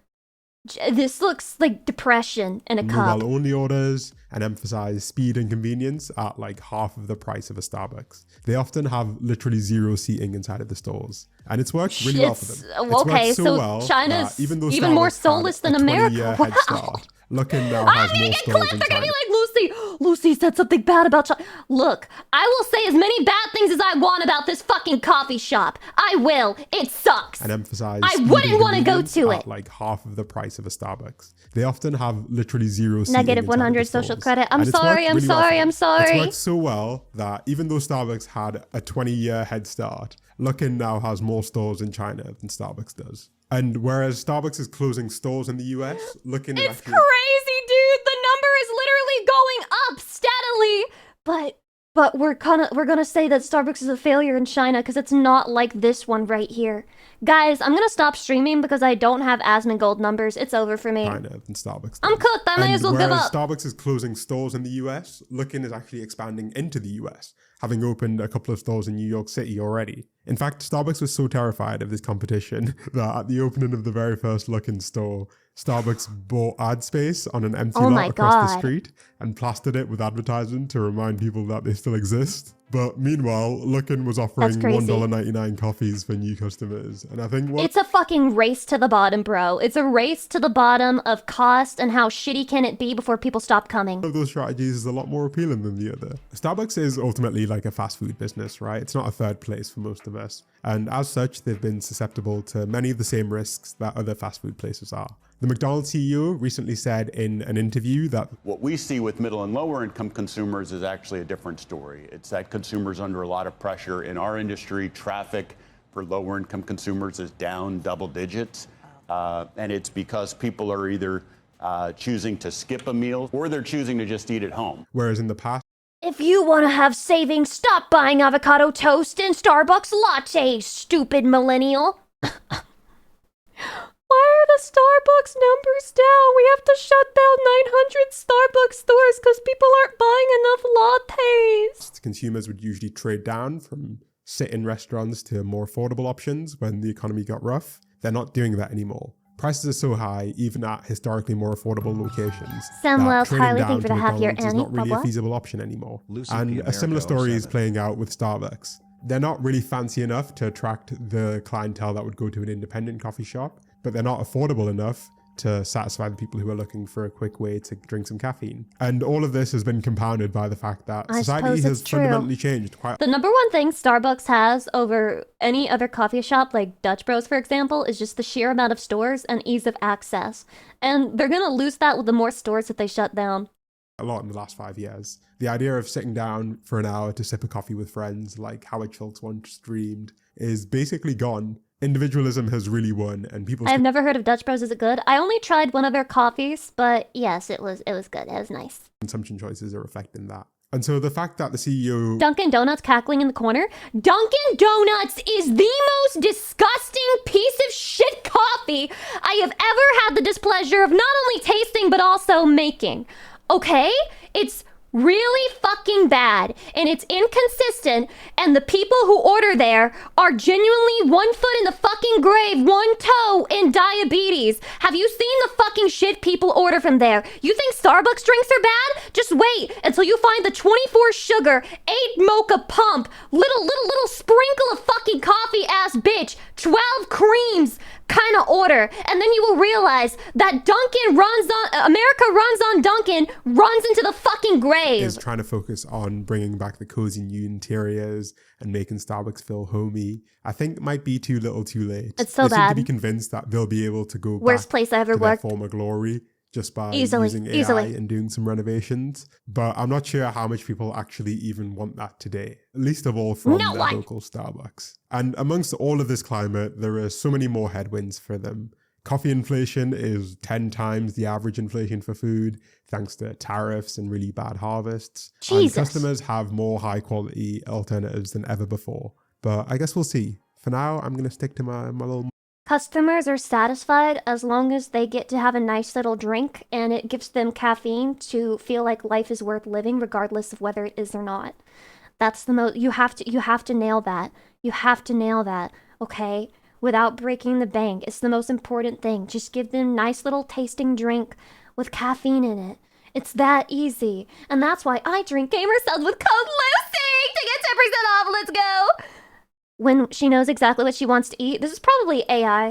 This looks like depression in a cup. mobile-only orders and emphasize speed and convenience at like half of the price of a Starbucks. They often have literally zero seating inside of the stores. And it's worked really well for them. It's okay, worked so well China's even even more soulless than America. Wow. Head start, Luckin now I'm has gonna more get stores clipped. in They're gonna China. be like, Lucy said something bad about China. Look, I will say as many bad things as I want about this fucking coffee shop. I will. It sucks. And emphasize I speed wouldn't and want to go convenience to at it. like half of the price of a Starbucks. They often have literally zero seating Negative inside of the 100 social stores. credit. I'm And it's sorry, worked I'm really well sorry, for them. I'm sorry. It's worked so well that even though Starbucks had a 20-year head start, Luckin now has more stores in China than Starbucks does. And whereas Starbucks is closing stores in the US, Luckin is It's actually... crazy, dude. The number is literally going up steadily. But we're gonna say that Starbucks is a failure in China because it's not like this one right here. Guys, I'm gonna stop streaming because I don't have Asmongold numbers. It's over for me. China than Starbucks does. I'm cooked. I might as well give whereas up. Starbucks is closing stores in the US, Luckin is actually expanding into the US, having opened a couple of stores in New York City already. In fact, Starbucks was so terrified of this competition that at the opening of the very first Luckin store, Starbucks bought ad space on an empty lot across the street and plastered it with advertising to remind people that they still exist. But meanwhile, Luckin was offering $1.99 coffees for new customers. And I think It's a fucking race to the bottom, bro. It's a race to the bottom of cost and how shitty can it be before people stop coming. One of those strategies is a lot more appealing than the other. Starbucks is ultimately like a fast food business, right? It's not a third place for most of us. And as such, they've been susceptible to many of the same risks that other fast food places are. The McDonald's CEO recently said in an interview that what we see with middle and lower income consumers is actually a different story. It's that consumers under a lot of pressure in our industry. Traffic for lower income consumers is down double digits. And it's because people are either choosing to skip a meal or they're choosing to just eat at home. Whereas in the past, if you want to have savings, stop buying avocado toast and Starbucks lattes, stupid millennial. Why are the Starbucks numbers down? We have to shut down 900 Starbucks stores because people aren't buying enough lattes. consumers would usually trade down from sit-in restaurants to more affordable options when the economy got rough. They're not doing that anymore. Prices are so high, even at historically more affordable locations, Samuel's that trading highly down thankful to to have your McDonald's is Annie. not really a What? feasible option anymore. Lucy And P. a similar America story is 07. playing out with Starbucks. They're not really fancy enough to attract the clientele that would go to an independent coffee shop, but they're not affordable enough to satisfy the people who are looking for a quick way to drink some caffeine. And all of this has been compounded by the fact that I society suppose has it's true. fundamentally changed quite. The number one thing Starbucks has over any other coffee shop, like Dutch Bros, for example, is just the sheer amount of stores and ease of access. And they're gonna lose that with the more stores that they shut down. A lot in the last 5 years. The idea of sitting down for an hour to sip a coffee with friends, like Howard Schultz once dreamed, is basically gone. Individualism has really won, and people. I've never heard of Dutch Bros. Is it good? I only tried one of their coffees, but yes, it was good. It was nice. Consumption choices are reflecting that. And so the fact that the CEO. Dunkin' Donuts cackling in the corner. Dunkin' Donuts is the most disgusting piece of shit coffee I have ever had the displeasure of not only tasting but also making. Okay? It's really fucking bad, and it's inconsistent, and the people who order there are genuinely 1 foot in the fucking grave, 1 toe in diabetes. Have you seen the fucking shit people order from there? You think Starbucks drinks are bad? Just wait until you find the 24 sugar, 8 mocha pump, little sprinkle of fucking coffee ass bitch, 12 creams kind of order, and then you will realize that America runs on Dunkin', runs into the fucking grave. Is trying to focus on bringing back the cozy new interiors and making Starbucks feel homey. I think it might be too little too late. It's so they seem bad. to be convinced that they'll be able to go Worst back place I ever to their worked. former glory just by Easily, using AI easily. and doing some renovations. But I'm not sure how much people actually even want that today, least of all from No their one. local Starbucks. And amongst all of this climate, there are so many more headwinds for them. Coffee inflation is 10 times the average inflation for food, thanks to tariffs and really bad harvests. Jesus. And customers have more high quality alternatives than ever before. But I guess we'll see. For now, I'm going to stick to my little... Customers are satisfied as long as they get to have a nice little drink and it gives them caffeine to feel like life is worth living regardless of whether it is or not. That's the most you have to nail that. You have to nail that, okay? Without breaking the bank. It's the most important thing. Just give them nice little tasting drink with caffeine in it. It's that easy. And that's why I drink gamer subs with code Lucy to get 10% off. Let's go. When she knows exactly what she wants to eat. This is probably AI.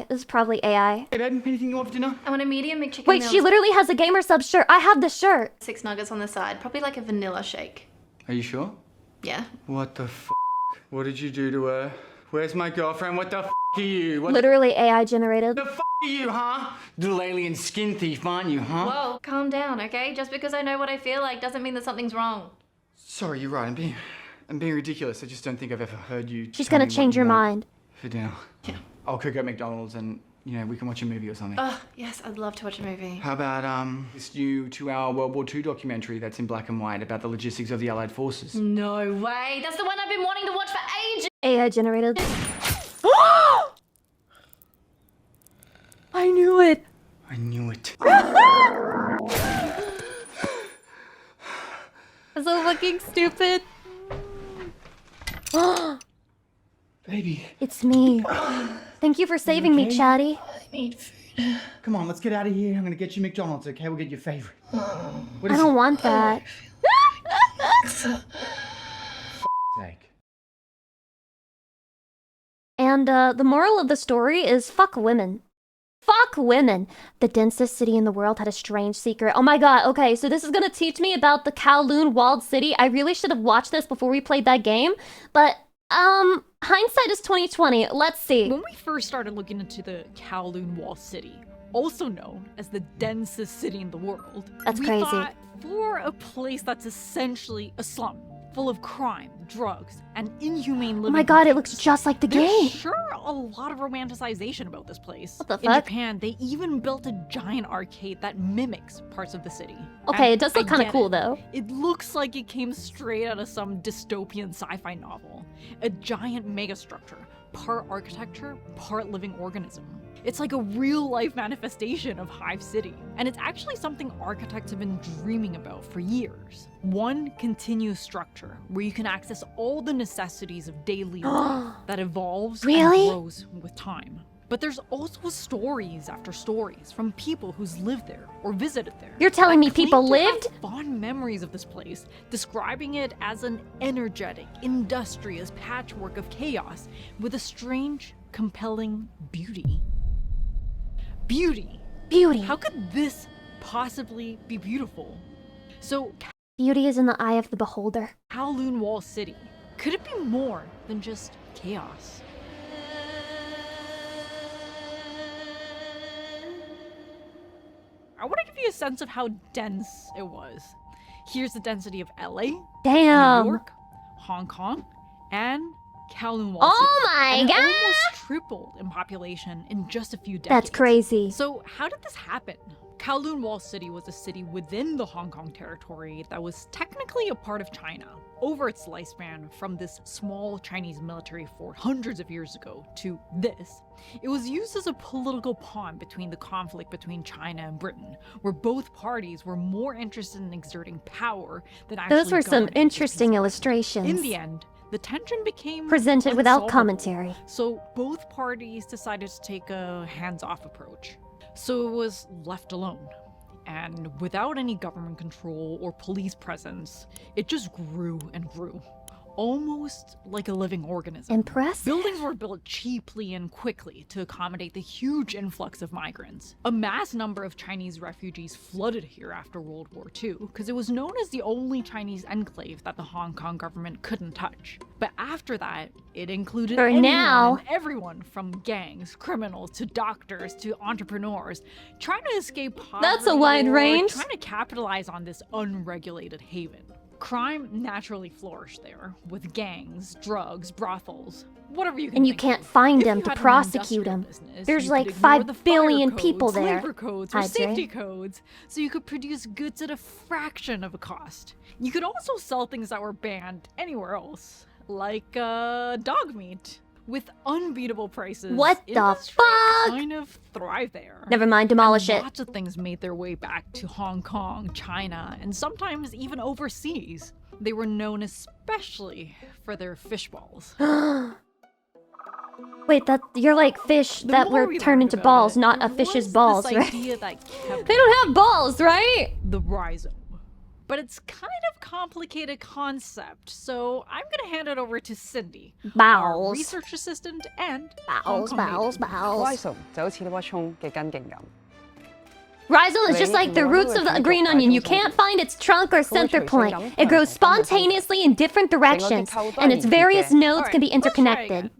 Hey babe, anything you want for dinner? I want a medium McChicken Wait, meal. she literally has a gamer sub shirt. I have the shirt. 6 nuggets on the side. Probably like a vanilla shake. Are you sure? Yeah. What the f? What did you do to her? Where's my girlfriend? What the f are you? What Literally AI generated. the f are you, huh? Little alien skin thief, aren't you, huh? Whoa, calm down, okay? Just because I know what I feel like doesn't mean that something's wrong. Sorry, you're right. I'm being ridiculous. I just don't think I've ever heard you. She's tell gonna me what change you your want mind. for dinner. Yeah. I'll cook at McDonald's and, you know, we can watch a movie or something. Oh, yes, I'd love to watch a movie. How about this new 2-hour World War II documentary that's in black and white about the logistics of the Allied forces? No way. That's the one I've been wanting to watch for ages. AI generated. I knew it. I knew it. That's so fucking stupid. Baby. It's me. Thank you for saving me, Chatty. I need food. Come on, let's get out of here. I'm gonna get you McDonald's, okay? We'll get your favorite. What I is don't want that. sake. And the moral of the story is fuck women. Fuck women. The densest city in the world had a strange secret. Oh my god, okay, so this is gonna teach me about the Kowloon walled city. I really should have watched this before we played that game, but hindsight is 2020. Let's see. When we first started looking into the Kowloon Wall City, also known as the densest city in the world, That's we crazy. thought for a place that's essentially a slum, full of crime, drugs, and inhumane living. Oh my god, it looks just like the There's game. sure a lot of romanticization about this place. What the In fuck? Japan, they even built a giant arcade that mimics parts of the city. Okay, And it does look I kind of get cool it. though. It looks like it came straight out of some dystopian sci-fi novel. A giant megastructure, part architecture, part living organism. It's like a real-life manifestation of Hive City, and it's actually something architects have been dreaming about for years. One continuous structure where you can access all the necessities of daily life that evolves Really? and grows with time. But there's also stories after stories from people who's lived there or visited there. You're telling me that claim people to have lived? Fond memories of this place, describing it as an energetic, industrious patchwork of chaos with a strange, compelling beauty. Beauty. Beauty. How could this possibly be beautiful? So, Beauty is in the eye of the beholder. Kowloon Wall City, could it be more than just chaos? I want to give you a sense of how dense it was. Here's the density of LA, Damn. New York, Hong Kong, and Kowloon Wall Oh City. my And it god! almost tripled in population in just a few decades. That's crazy. So how did this happen? Kowloon Wall City was a city within the Hong Kong territory that was technically a part of China. Over its lifespan, from this small Chinese military fort hundreds of years ago to this, it was used as a political pawn between the conflict between China and Britain, where both parties were more interested in exerting power than actually Those were some governing. interesting illustrations. In the end, the tension became Presented without unsolvable. commentary. So both parties decided to take a hands-off approach. So it was left alone. And without any government control or police presence, it just grew and grew. Almost like a living organism. Impressive. Buildings were built cheaply and quickly to accommodate the huge influx of migrants. A mass number of Chinese refugees flooded here after World War II, because it was known as the only Chinese enclave that the Hong Kong government couldn't touch. But after that, it included For anyone now. and everyone from gangs, criminals, to doctors, to entrepreneurs, trying to escape poverty. That's a wide or range. Trying to capitalize on this unregulated haven. Crime naturally flourished there, with gangs, drugs, brothels, whatever you can And you think can't of. find If them you to had an prosecute industrial them. business, There's you like could ignore 5 the fire billion codes, people there. labor codes, or I'd say. safety codes, so you could produce goods at a fraction of a cost. You could also sell things that were banned anywhere else, like dog meat. With unbeatable prices, What the industry fuck? kind of thrived there. Never mind, demolish And it. Lots of things made their way back to Hong Kong, China, and sometimes even overseas. They were known especially for their fish balls. Wait, that you're like fish The that more were we turned learned into about balls, it, not there a fish's was balls, this right? idea that kept They don't have balls, right? the rhizome. but it's kind of complicated concept, so I'm gonna hand it over to Cindy, our Bowels. research assistant and Bowels, Hong Kong bowels, native. bowels. Rhizome Rhizome is just like the roots of the green onion. You can't find its trunk or center point. It grows spontaneously in different directions, and its various nodes can be interconnected.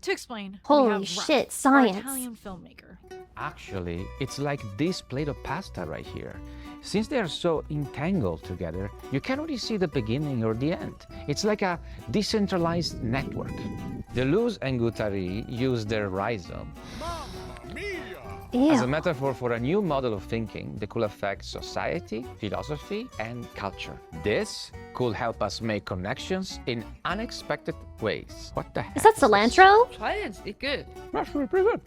To explain, Holy we have shit, Ralph, our science. Italian filmmaker. Actually, it's like this plate of pasta right here. Since they are so entangled together, you can't really see the beginning or the end. It's like a decentralized network. Deleuze and Guattari use their rhizome as a metaphor for a new model of thinking that could affect society, philosophy, and culture. This could help us make connections in unexpected ways. What the heck? Is that cilantro? Science, it's good. Actually, pretty good.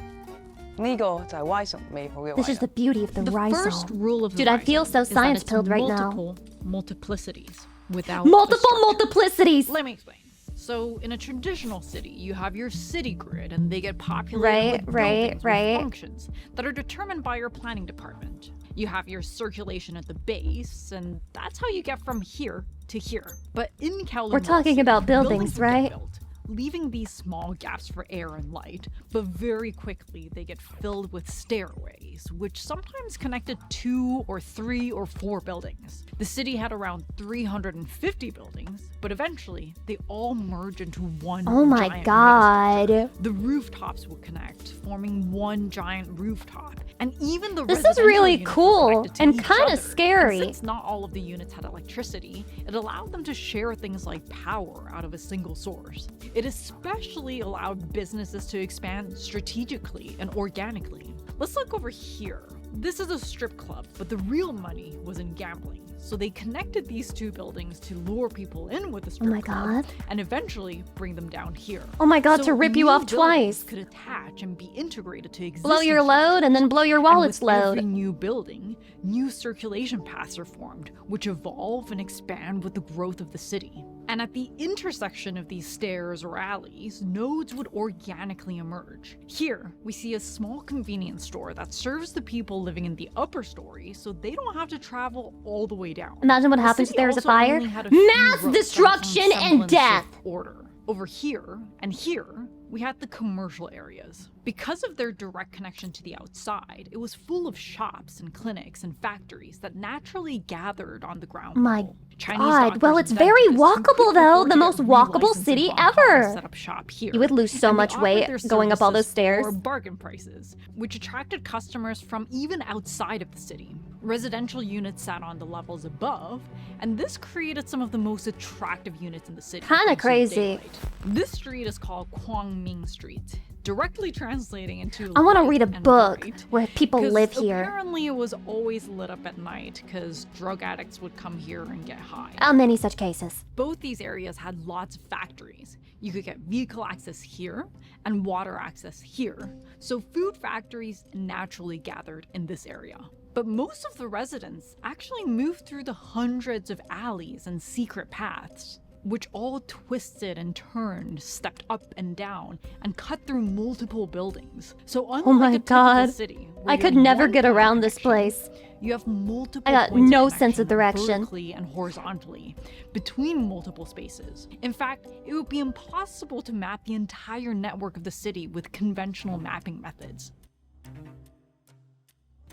This is the beauty of the rhizome. First rule of the Dude, I feel so rhizome is that science it's pilled right now. multiple multiplicities without Multiple multiplicities! Let me explain. So, in a traditional city, you have your city grid, and they get populated with buildings with functions that are determined by your planning department. You have your circulation at the base, and that's how you get from here to here. But in Kowloon, We're talking about buildings, would get right? built, leaving these small gaps for air and light, but very quickly they get filled with stairways, which sometimes connected 2 or 3 or 4 buildings. The city had around 350 buildings, but eventually they all merge into one Oh my giant god. megastructure. The rooftops would connect, forming one giant rooftop, and even the This is residential really units were cool connected to and each kind other. of scary. And since not all of the units had electricity, it allowed them to share things like power out of a single source. It especially allowed businesses to expand strategically and organically. Let's look over here. This is a strip club, but the real money was in gambling. So they connected these two buildings to lure people in with the strip club and eventually bring them down here. Oh my god, So to rip you new off buildings twice. could attach and be integrated to existing Blow your load and then blow your wallet's and with load. every new building, new circulation paths are formed, which evolve and expand with the growth of the city. And at the intersection of these stairs or alleys, nodes would organically emerge. Here, we see a small convenience store that serves the people living in the upper story so they don't have to travel all the way down. Imagine what The happens if city there's a also fire. only had a few Mass roads that had some destruction and semblance death. of order. Over here and here, we had the commercial areas. Because of their direct connection to the outside, it was full of shops and clinics and factories that naturally gathered on the ground My level. Chinese god, well, doctors it's very and dentists who walkable couldn't though. afford The to most get walkable relicensed in city Hong Kong ever. set up shop here. You would lose so And they much offered weight their going up all those services stairs. for bargain prices, which attracted customers from even outside of the city. Residential units sat on the levels above, and this created some of the most attractive units in the city. Kinda thanks to crazy. daylight. This street is called Kwangming Street, directly translating into I want to light read a and book bright, where people 'cause live here. Apparently, it was always lit up at night because drug addicts would come here and get high. Many such cases. Both these areas had lots of factories. You could get vehicle access here and water access here, so food factories naturally gathered in this area. But most of the residents actually moved through the hundreds of alleys and secret paths, which all twisted and turned, stepped up and down, and cut through multiple buildings. So unlike Oh my a typical god. city, where I you could have never one get point around of this connection, place. you have multiple I got points no of sense of connection direction. vertically and horizontally between multiple spaces. In fact, it would be impossible to map the entire network of the city with conventional mapping methods.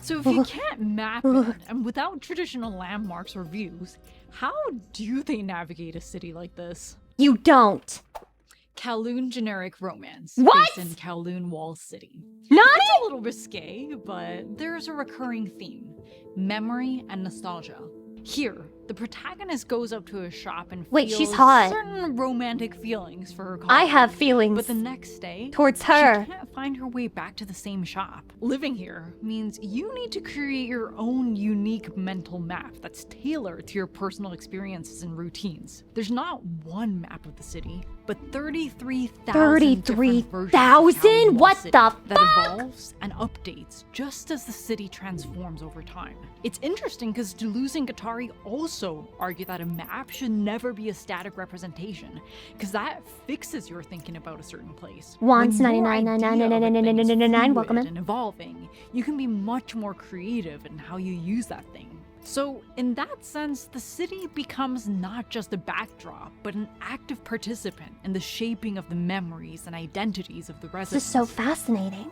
So if you can't map it, and without traditional landmarks or views, how do they navigate a city like this? You don't. Kowloon Generic Romance, What? based in Kowloon Wall City. Nani? It's a little risque, but there's a recurring theme: memory and nostalgia. Here, the protagonist goes up to a shop and Wait, feels she's hot. certain romantic feelings for her I colleague. have feelings But the next day, towards her. she can't find her way back to the same shop. Living here means you need to create your own unique mental map that's tailored to your personal experiences and routines. There's not one map of the city, but 33,000 33,000? What the that fuck? evolves and updates just as the city transforms over time. It's interesting because Deleuze and Guattari also argue that a map should never be a static representation, because that fixes your thinking about a certain place. Wants When your 99.99999999. idea of a thing is Welcome in. fluid and evolving, you can be much more creative in how you use that thing. So, in that sense, the city becomes not just a backdrop, but an active participant in the shaping of the memories and identities of the residents. This is so fascinating.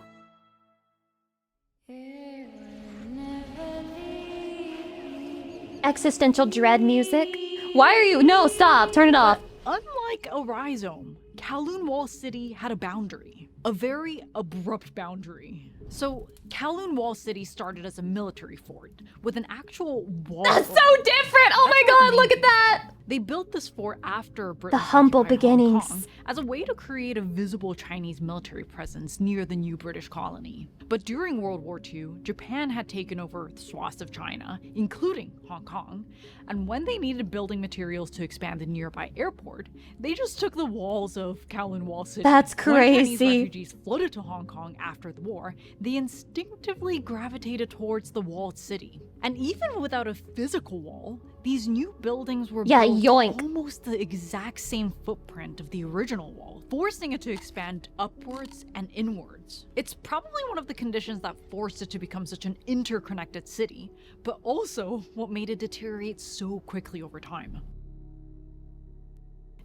Existential dread music? Why are you? No, stop, turn it off. Unlike a rhizome, Kowloon Wall City had a boundary. A very abrupt boundary. So, Kowloon Wall City started as a military fort, with an actual wall. That's so different! Oh my god, look at that! They built this fort after Britain The humble occupied beginnings. Hong Kong as a way to create a visible Chinese military presence near the new British colony. But during World War II, Japan had taken over swaths of China, including Hong Kong, and when they needed building materials to expand the nearby airport, they just took the walls of Kowloon Wall City. That's When Chinese crazy. refugees flooded to Hong Kong after the war, they instinctively gravitated towards the walled city. And even without a physical wall, these new buildings were Yeah, built yoink. almost the exact same footprint of the original wall, forcing it to expand upwards and inwards. It's probably one of the conditions that forced it to become such an interconnected city, but also what made it deteriorate so quickly over time.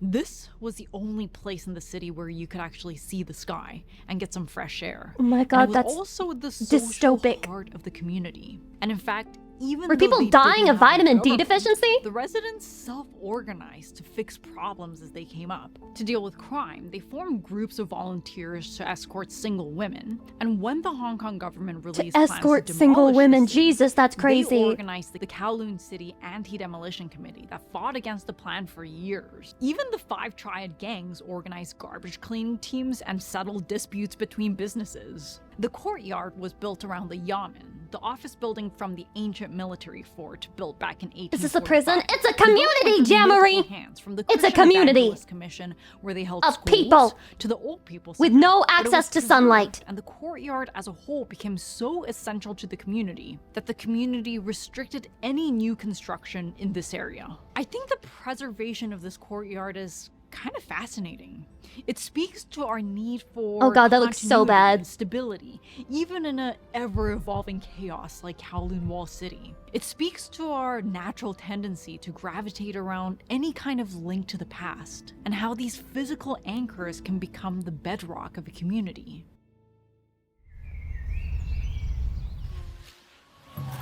This was the only place in the city where you could actually see the sky and get some fresh air. Oh my And god, it was that's also the social dystopic. heart of the community. And in fact, even Were though people they dying didn't of have a vitamin D government, deficiency? the residents self-organized to fix problems as they came up. To deal with crime, they formed groups of volunteers to escort single women. And when the Hong Kong government released plans to Escort single demolish women. the city, Jesus, that's they crazy. organized the Kowloon City Anti-Demolition Committee that fought against the plan for years. Even the 5 triad gangs organized garbage cleaning teams and settled disputes between businesses. The courtyard was built around the Yamen, the office building from the ancient military fort built back in 1845. Is this a prison? It's a To go community, with the Jammery! multiple hands, from the It's a Christian community Evangelist Commission, where they held of schools, people to the old people with center. no But it was access to preserved, sunlight. and the courtyard as a whole became so essential to the community that the community restricted any new construction in this area. I think the preservation of this courtyard is kind of fascinating. It speaks to our need for Oh god, that looks so continuity bad. and stability, even in a ever-evolving chaos like Kowloon Wall City. It speaks to our natural tendency to gravitate around any kind of link to the past, and how these physical anchors can become the bedrock of a community.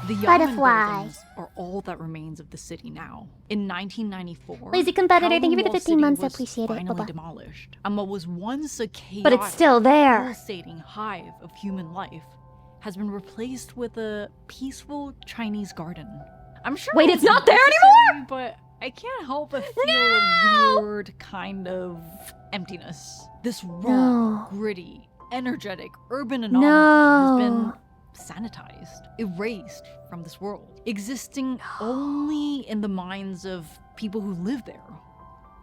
The Yamen Butterfly. buildings are all that remains of the city now. In 1994, Lazy competitor, thank you for the Kowloon 15 Wall months, I City was appreciate it. finally Bye-bye. demolished, and what was once a chaotic, But it's still there. pulsating hive of human life has been replaced with a peaceful Chinese garden. I'm sure. Wait, it it's was not there necessary, anymore? But I can't help but feel a weird kind of emptiness. This raw, No. gritty, energetic urban anomaly No. has been sanitized, erased from this world, existing only in the minds of people who live there,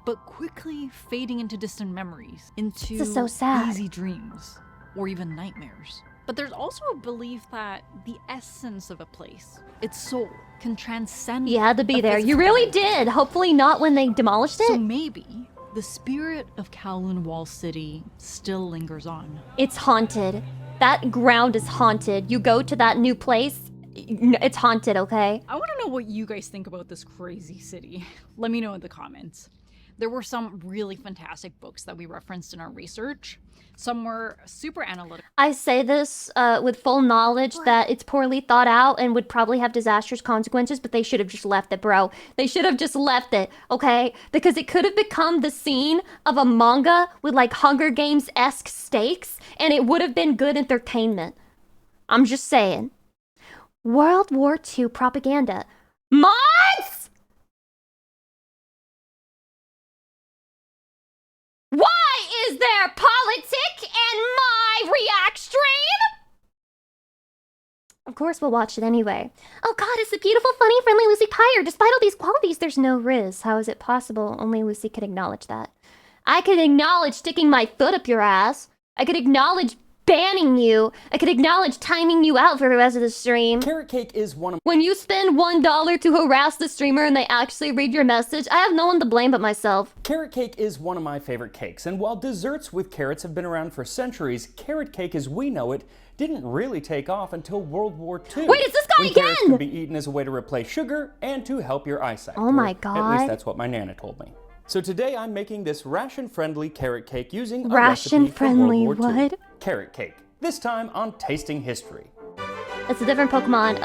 but quickly fading into distant memories, into This is so sad. easy dreams, or even nightmares. But there's also a belief that the essence of a place, its soul, can transcend. You had to be a there. You physical really reality. did. Hopefully not when they demolished it. So maybe the spirit of Kowloon Wall City still lingers on. It's haunted. That ground is haunted. You go to that new place, it's haunted, okay? I want to know what you guys think about this crazy city. Let me know in the comments. There were some really fantastic books that we referenced in our research. Some were super analytical. I say this with full knowledge that it's poorly thought out and would probably have disastrous consequences, but they should have just left it, bro. They should have just left it, okay? Because it could have become the scene of a manga with like Hunger Games-esque stakes, and it would have been good entertainment. I'm just saying. World War II propaganda. Mods! Why is there politic in my React stream? Of course we'll watch it anyway. Oh god, it's the beautiful, funny, friendly Lucy Pyre. Despite all these qualities, there's no Riz. How is it possible? Only Lucy could acknowledge that. I could acknowledge sticking my foot up your ass. I could acknowledge banning you. I could acknowledge timing you out for the rest of the stream. Carrot cake is one of... When you spend $1 to harass the streamer and they actually read your message, I have no one to blame but myself. Carrot cake is one of my favorite cakes, and while desserts with carrots have been around for centuries, carrot cake as we know it didn't really take off until World War II. Wait, it's this guy when carrots again! could be eaten as a way to replace sugar and to help your eyesight. Oh my Or at least God. that's what my Nana told me. So today I'm making this ration-friendly carrot cake using a Ration-friendly recipe from World War II. what? Carrot cake. This time on Tasting History. It's a different Pokemon.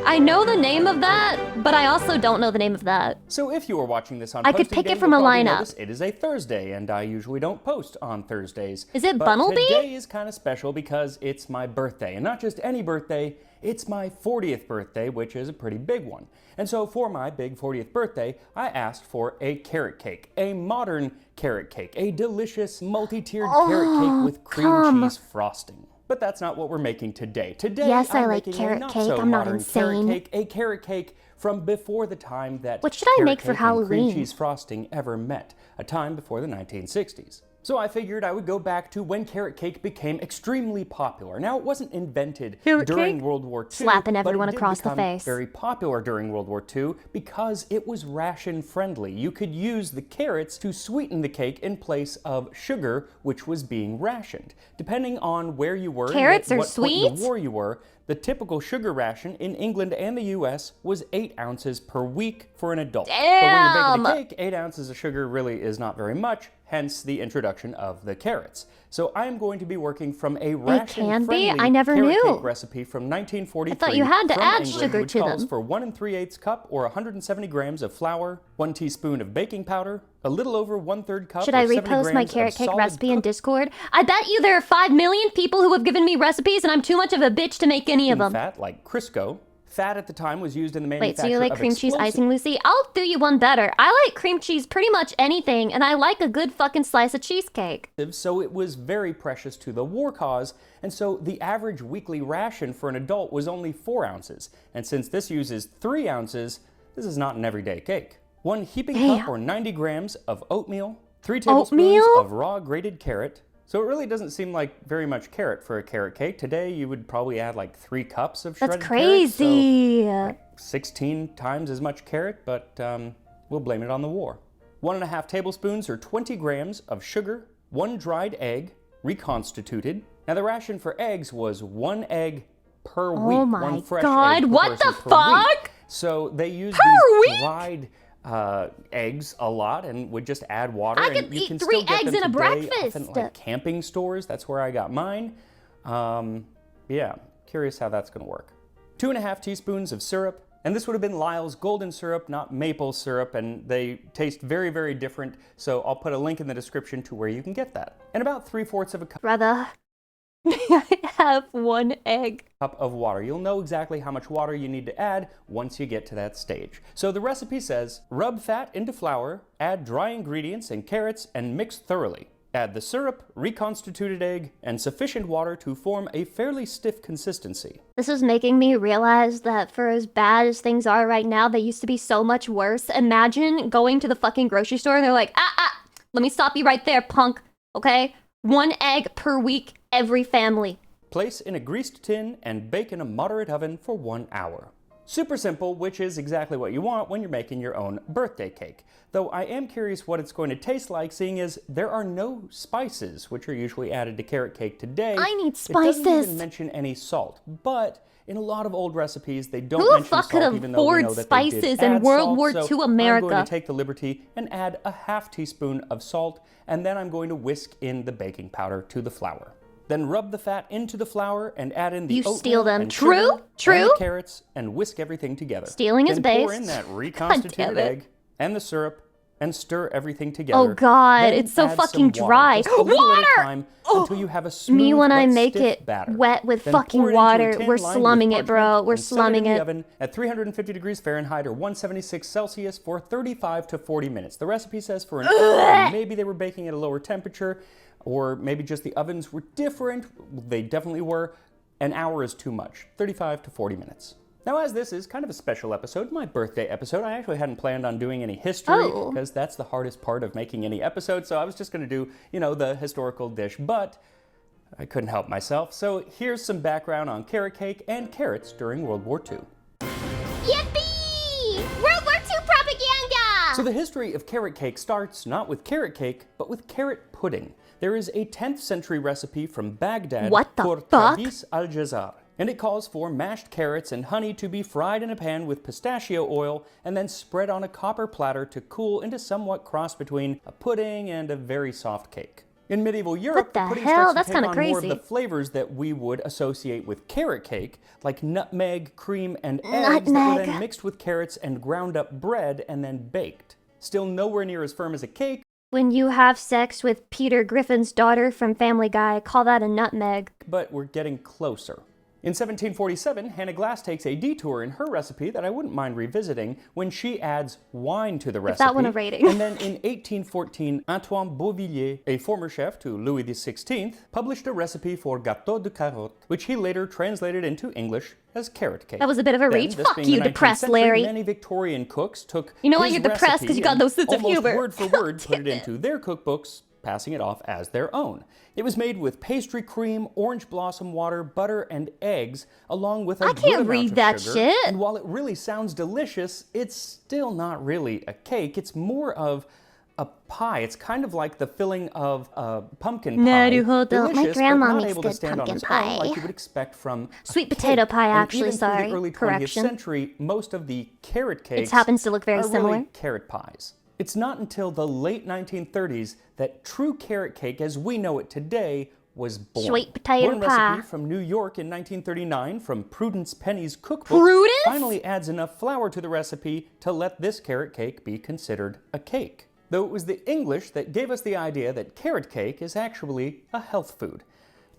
I know the name of that, but I also don't know the name of that. So if you are watching this on I could posting pick day, it from you'll a probably lineup. notice it is a Thursday, and I usually don't post on Thursdays. Is it but Bunnelby? Today is kind of special because it's my birthday, and not just any birthday, it's my 40th birthday, which is a pretty big one. And so for my big 40th birthday, I asked for a carrot cake, a modern carrot cake, a delicious multi-tiered carrot cake with cream cheese frosting. But that's not what we're making today. Today, Yes, I I'm like making carrot a not cake. so I'm not modern carrot insane. cake, a carrot cake from before the time that What should I carrot make for cake and cream Halloween? cheese frosting ever met, a time before the 1960s. So I figured I would go back to when carrot cake became extremely popular. Now, it wasn't invented Carrot during cake? World War II, Slapping but everyone it did across the become face. very popular during World War II because it was ration friendly. You could use the carrots to sweeten the cake in place of sugar, which was being rationed. Depending on where you were Carrots and are what point in sweet? the war you were, the typical sugar ration in England and the US was 8 ounces per week for an adult. But when you're baking a cake, 8 ounces of sugar really is not very much, hence the introduction of the carrots. So I am going to be working from a ration-friendly I never carrot knew. cake recipe from 1943. I thought you had to from add England, sugar which to calls them. for 1 3/8 cup or 170 grams of flour, 1 teaspoon of baking powder, a little over 1/3 cup Should or I 70 repost my grams of carrot cake solid recipe in Discord? I bet you there are 5 million people who have given me recipes and I'm too much of a bitch to make any of them. fat like Crisco. Fat at the time was used in the Wait, manufacture so you like of cream cheese explosive icing, Lucy? I'll do you one better. I like cream cheese pretty much anything, and I like a good fucking slice of cheesecake. So it was very precious to the war cause, and so the average weekly ration for an adult was only 4 ounces. And since this uses 3 ounces, this is not an everyday cake. 1 heaping cup or 90 grams of oatmeal, 3 tablespoons Oatmeal? of raw grated carrot. So it really doesn't seem like very much carrot for a carrot cake. Today you would probably add like 3 cups of shredded That's carrot, crazy. so like 16 times as much carrot, but we'll blame it on the war. 1.5 tablespoons or 20 grams of sugar, 1 dried egg, reconstituted. Now the ration for eggs was 1 egg per week. Oh my 1 fresh God, egg per what person the per fuck? week. So they used Per these week? dried eggs a lot and would just add water. I and could you eat can 3 still get eggs them in a today, breakfast. often, like camping stores. That's where I got mine. Yeah, curious how that's going to work. 2.5 teaspoons of syrup. And this would have been Lyle's golden syrup, not maple syrup, and they taste very, very different. So I'll put a link in the description to where you can get that. And about 3/4 of a cup. Brother, I have 1 egg. Cup of water. You'll know exactly how much water you need to add once you get to that stage. So the recipe says, rub fat into flour, add dry ingredients and carrots, and mix thoroughly. Add the syrup, reconstituted egg, and sufficient water to form a fairly stiff consistency. This is making me realize that for as bad as things are right now, they used to be so much worse. Imagine going to the fucking grocery store and they're like, let me stop you right there, punk, okay? 1 egg per week, every family. Place in a greased tin and bake in a moderate oven for 1 hour. Super simple, which is exactly what you want when you're making your own birthday cake. Though I am curious what it's going to taste like, seeing as there are no spices, which are usually added to carrot cake today. I need It spices. doesn't even mention any salt, but in a lot of old recipes, they don't Who the mention fuck could salt, even though we afford know that they did spices in add World salt, War so II I'm America? going to take the liberty and add a 1/2 teaspoon of salt, and then I'm going to whisk in the baking powder to the flour. Then rub the fat into the flour and add in the You oatmeal steal them. and True? sugar and True? the carrots and whisk everything together. Stealing is then pour based. in that God reconstituted damn it. egg and the syrup and stir everything together. Oh God, Then it's so add fucking some dry. Water, just a little at a Water! time until you have a smooth, Me when I wet, make stiff it batter. wet with Then fucking pour it into a water. tin We're lined with slumming it, bro. parchment We're and set slumming in the it. oven at 350 degrees Fahrenheit or 176 Celsius for 35 to 40 minutes. The recipe says for an hour. Maybe they were baking at a lower temperature, or maybe just the ovens were different. They definitely were. An hour is too much. 35 to 40 minutes. Now, as this is kind of a special episode, my birthday episode, I actually hadn't planned on doing any history because that's the hardest part of making any episode. So I was just going to do, the historical dish, but I couldn't help myself. So here's some background on carrot cake and carrots during World War II. Yippee! World War II propaganda! So the history of carrot cake starts not with carrot cake, but with carrot pudding. there is a 10th century recipe from Baghdad What the for fuck? tabis al-jazar. And it calls for mashed carrots and honey to be fried in a pan with pistachio oil and then spread on a copper platter to cool into somewhat cross between a pudding and a very soft cake. In medieval Europe, the pudding hell? starts That's to take kinda on more of crazy. the flavors that we would associate with carrot cake, like nutmeg, cream, and eggs that were then Nutmeg. mixed with carrots and ground up bread and then baked. Still nowhere near as firm as a cake, When you have sex with Peter Griffin's daughter from Family Guy, call that a nutmeg. but we're getting closer. In 1747, Hannah Glass takes a detour in her recipe that I wouldn't mind revisiting when she adds wine to the recipe. that won a rating. And then in 1814, Antoine Beauvilliers, a former chef to Louis XVI, published a recipe for gâteau de carotte, which he later translated into English as carrot cake. That was a bit of a Then, reach. this Fuck being you, the 19th depressed century, Larry. Many Victorian cooks took You know why his you're depressed? 'Cause recipe you got and no sense of almost humor. word for word put it into their cookbooks, passing it off as their own. It was made with pastry cream, orange blossom water, butter, and eggs, along with a I good can't amount read of that sugar. shit. And while it really sounds delicious, it's still not really a cake. It's more of a pie. It's kind of like the filling of a pumpkin pie. Naruhodo. My Delicious, grandma but not makes able good to stand on pumpkin its pie. own like you would expect from a Sweet potato cake. pie, And actually, even through sorry. the early 20th Correction. century, most of the carrot cakes happens to look very are similar. really carrot pies. It's not until the late 1930s that true carrot cake as we know it today was born. Sweet potato One pie. recipe from New York in 1939 from Prudence Penny's cookbook Prudence? finally adds enough flour to the recipe to let this carrot cake be considered a cake. Though it was the English that gave us the idea that carrot cake is actually a health food.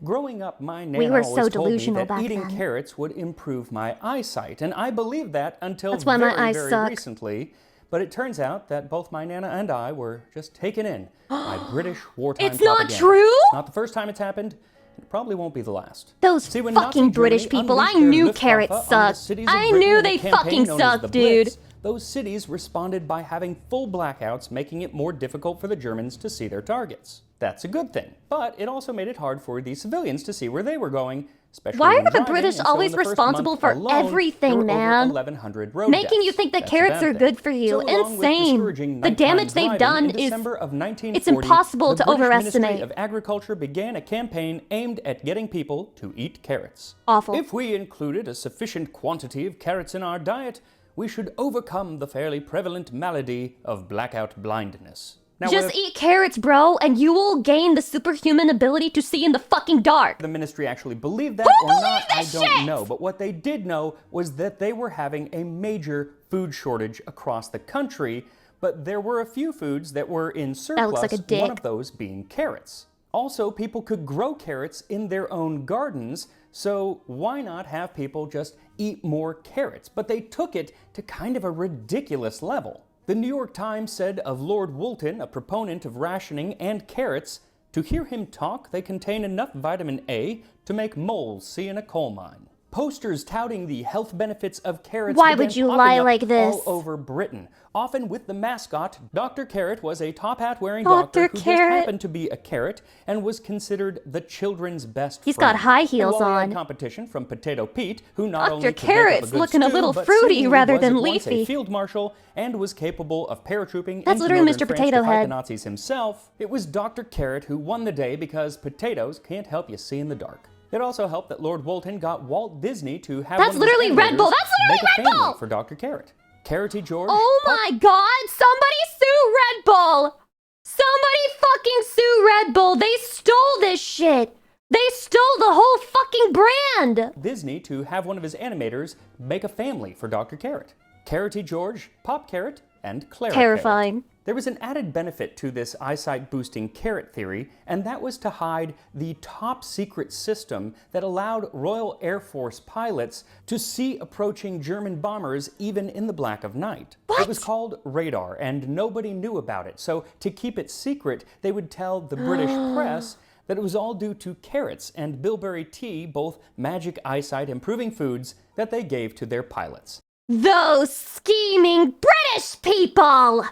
Growing up, my Nana were always so told me delusional that back eating then. carrots would improve my eyesight, and I believed that until That's why my very, eyes very suck. recently. But it turns out that both my Nana and I were just taken in by British wartime It's not propaganda. true? It's not the first time it's happened. It probably won't be the last. Those See, when fucking Nazi British Germany people, I unleashed their knew Luftwaffe carrots on the sucked. cities of I Britain knew in a they campaign fucking known as the sucked, dude. Blitz, those cities responded by having full blackouts, making it more difficult for the Germans to see their targets. That's a good thing, but it also made it hard for the civilians to see where they were going, especially Why when are the driving, British and so always in the first responsible month for alone, there everything, were man? over 1,100 road Making you deaths. think that That's a carrots bad are thing. good for you. So along with Insane. discouraging The nighttime damage they've driving, done in is December of 1940, it's impossible the to British Ministry overestimate. of Agriculture began a campaign aimed at getting people to eat carrots. Awful. If we included a sufficient quantity of carrots in our diet, we should overcome the fairly prevalent malady of blackout blindness. Now, Just eat carrots, bro, and you will gain the superhuman ability to see in the fucking dark. the ministry actually believed that or not, I don't know. But what they did know was that they were having a major food shortage across the country, but there were a few foods that were in surplus, looks like a dick. one of those being carrots. Also, people could grow carrots in their own gardens, so why not have people just eat more carrots? But they took it to kind of a ridiculous level. The New York Times said of Lord Woolton, a proponent of rationing and carrots, to hear him talk, they contain enough vitamin A to make moles see in a coal mine. Posters touting the health benefits of carrots Why began would you popping lie up like this? all over Britain. Often with the mascot, Dr. Carrot was a top hat wearing Dr. doctor who just Carrot. happened to be a carrot and was considered the children's best He's friend. got high And heels while he had on. competition from Potato Pete, who not Dr. only could make up Carrot's a good looking a stew, little but fruity seemingly rather was than at once leafy. a field marshal and was capable of paratrooping That's into literally northern Mr. France Potato to fight Head. the Nazis himself. It was Dr. Carrot who won the day because potatoes can't help you see in the dark. It also helped that Lord Woolton got Walt Disney to have That's one of his literally Red Bull. animators That's literally make a Red family Bull. for Dr. Carrot. Carroty George. Oh my god, somebody sue Red Bull! Somebody fucking sue Red Bull! They stole this shit! They stole the whole fucking brand! Disney to have one of his animators make a family for Dr. Carrot. Carroty George, Pop Carrot, and Clara Terrifying. Carrot. There was an added benefit to this eyesight-boosting carrot theory, and that was to hide the top-secret system that allowed Royal Air Force pilots to see approaching German bombers even in the black of night. What? It was called radar, and nobody knew about it, so to keep it secret, they would tell the British press that it was all due to carrots and bilberry tea, both magic eyesight improving foods that they gave to their pilots. Those scheming British people!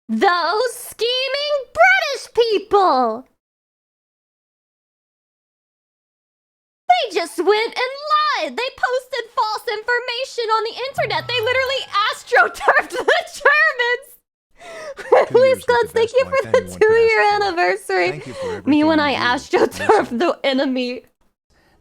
Those scheming British people! They just went and lied! They posted false information on the internet! They literally astroturfed the Germans! Ridley Scott months. Thank you for the 2-year anniversary. Me when I astroturfed the enemy.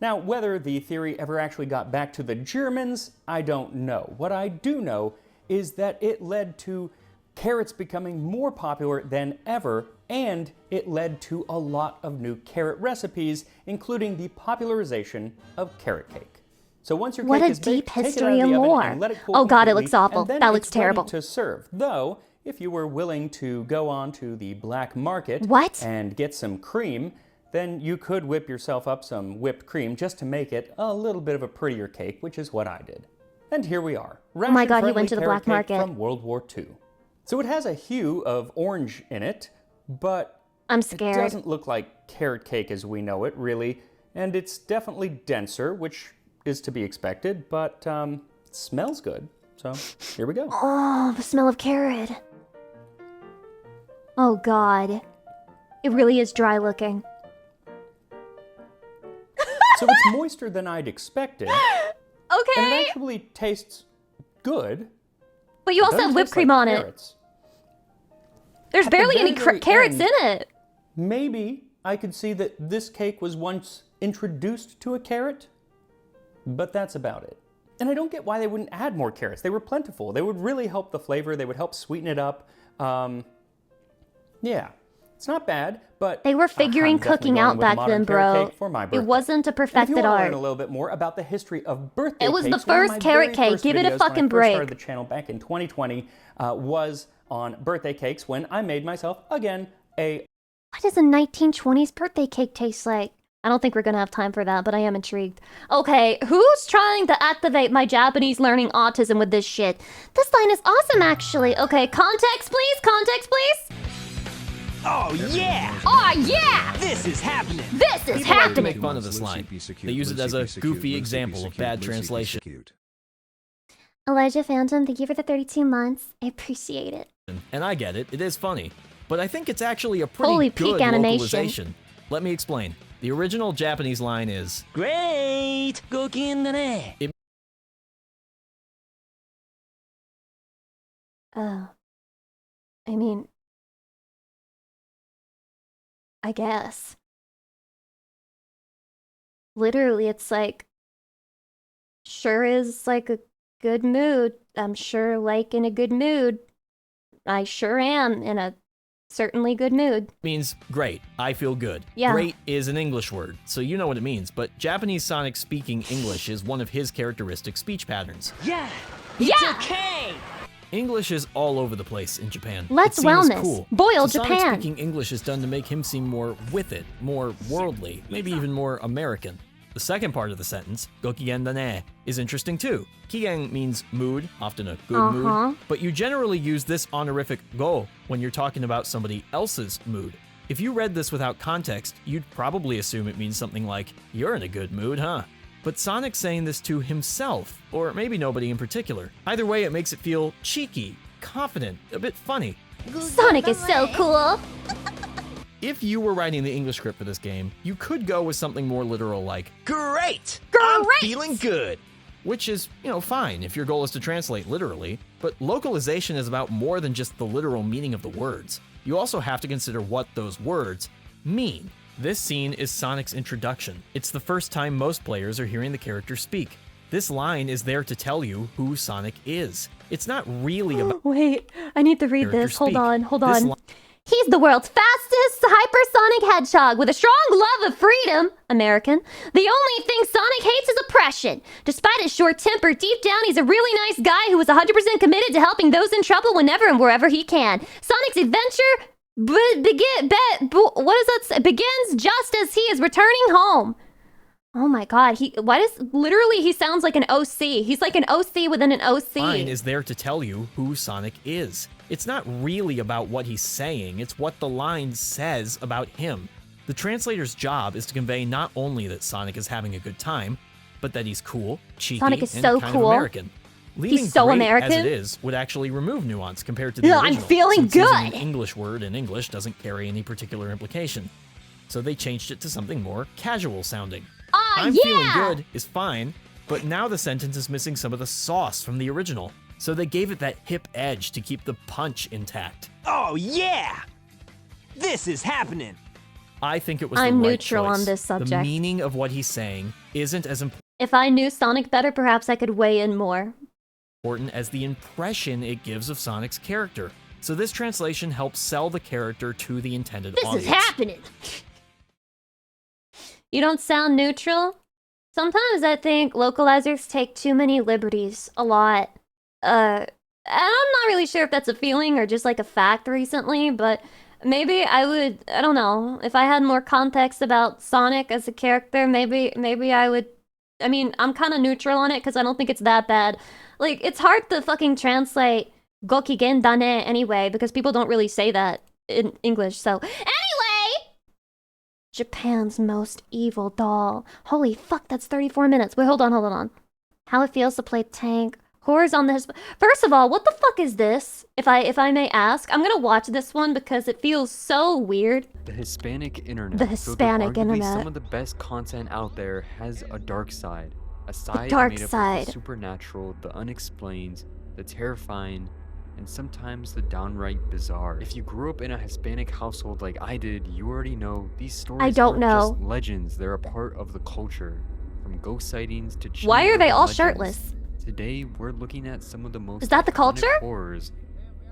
Now, whether the theory ever actually got back to the Germans, I don't know. What I do know is that it led to carrots becoming more popular than ever, and it led to a lot of new carrot recipes, including the popularization of carrot cake. So once your What cake a is deep baked, take it history out of and the oven lore. and let it cool Oh God, it completely, looks awful. and then That looks it's ready terrible. to serve. Though, if you were willing to go on to the black market and get some cream, then you could whip yourself up some whipped cream just to make it a little bit of a prettier cake, which is what I did. And here we are. Oh my God, he went to the ration-friendly black carrot cake market. from World War II. So it has a hue of orange in it, but I'm scared. it doesn't look like carrot cake as we know it, really. And it's definitely denser, which is to be expected, but it smells good. So here we go. Oh, the smell of carrot. Oh God. It really is dry looking. So it's moister than I'd expected. Okay. And it actually tastes good. But you also Doesn't have whipped taste cream like on it. carrots. There's At the barely any very carrots end, in it. Maybe I could see that this cake was once introduced to a carrot, but that's about it. And I don't get why they wouldn't add more carrots. They were plentiful. They would really help the flavor. They would help sweeten it up. Yeah, it's not bad, but They were figuring I'm definitely cooking going out with a back modern then, carrot bro. cake for my It birthday. wasn't a And if you perfected want to art. learn a little bit more about the history of birthday It was the cakes, one of first my carrot very cake. first Give it a videos fucking when I first break. started the channel back in 2020 was on birthday cakes when I made myself, again, a What does a 1920s birthday cake taste like? I don't think we're gonna have time for that, but I am intrigued. Okay, who's trying to activate my Japanese learning autism with this shit? This line is awesome, actually. Okay, context, please. Context, please. Oh yeah! Oh yeah! This is happening! This is People like to happening! make fun of this line. They use it as a goofy example of bad translation. Elijah Phantom, thank you for the 32 months. I appreciate it. And I get it, it is funny. But I think it's actually a pretty Holy good peak animation. localization. Let me explain. The original Japanese line is Great! It Oh. I mean... I guess. Literally, it's like... Sure is like a good mood. I'm sure like in a good mood. I sure am in a certainly good mood. means great. I feel good. Yeah. Great is an English word, so you know what it means, but Japanese Sonic speaking English is one of his characteristic speech patterns. Yeah! Yeah! okay! English is all over the place in Japan. Let's It seems wellness. cool. Boil so Japan. Sonic speaking English is done to make him seem more with it, more worldly, maybe even more American. The second part of the sentence, gokigen da ne, is interesting too. Kigen means mood, often a good mood, but you generally use this honorific go when you're talking about somebody else's mood. If you read this without context, you'd probably assume it means something like, you're in a good mood, huh? But Sonic's saying this to himself, or maybe nobody in particular. Either way, it makes it feel cheeky, confident, a bit funny. Sonic is so cool! If you were writing the English script for this game, you could go with something more literal like, Great! I'm feeling good! Which is, fine if your goal is to translate literally, but localization is about more than just the literal meaning of the words. You also have to consider what those words mean. This scene is Sonic's introduction. It's the first time most players are hearing the character speak. This line is there to tell you who Sonic is. It's not really about Wait, I need to read character this. Hold speak. on, hold This on. li- He's the world's fastest hypersonic hedgehog with a strong love of freedom. American. The only thing Sonic hates is oppression. Despite his short temper, deep down he's a really nice guy who is 100% committed to helping those in trouble whenever and wherever he can. Sonic's adventure begins just as he is returning home. Oh my god, he sounds like an OC. He's like an OC within an OC. line is there to tell you who Sonic is. It's not really about what he's saying, it's what the line says about him. The translator's job is to convey not only that Sonic is having a good time, but that he's cool, cheeky, Sonic is and so kind cool. of American. Leaving He's so great American. as it is would actually remove nuance compared to the Yeah, original. I'm feeling since using good. an English word in English doesn't carry any particular implication. So they changed it to something more casual sounding. I'm feeling good is fine, but now the sentence is missing some of the sauce from the original. So they gave it that hip edge to keep the punch intact. Oh yeah! This is happening! I think it was I'm the right neutral on choice. this subject. The meaning of what he's saying isn't as If I knew Sonic better, perhaps I could weigh in more. important as the impression it gives of Sonic's character. So this translation helps sell the character to the intended This audience. is happening! You don't sound neutral? Sometimes I think localizers take too many liberties. A lot. And I'm not really sure if that's a feeling or just like a fact recently, but maybe I would, I don't know, if I had more context about Sonic as a character, maybe I would, I mean, I'm kind of neutral on it because I don't think it's that bad. Like, it's hard to fucking translate Gokigen dane anyway, because people don't really say that in English, so. Anyway! Japan's most evil doll. Holy fuck, that's 34 minutes. Wait, hold on. How it feels to play tank. Horrors on the First of all, what the fuck is this? If I may ask, I'm gonna watch this one because it feels so weird. The Hispanic internet. The Hispanic internet. Some of the best content out there has a dark side. A side dark made up side. of the supernatural, the unexplained, the terrifying, and sometimes the downright bizarre. If you grew up in a Hispanic household like I did, you already know these stories I don't aren't know. just legends. They're a part of the culture. From ghost sightings to Why are they all legends. shirtless? Today, we're looking at some of the most Is that the iconic culture? horrors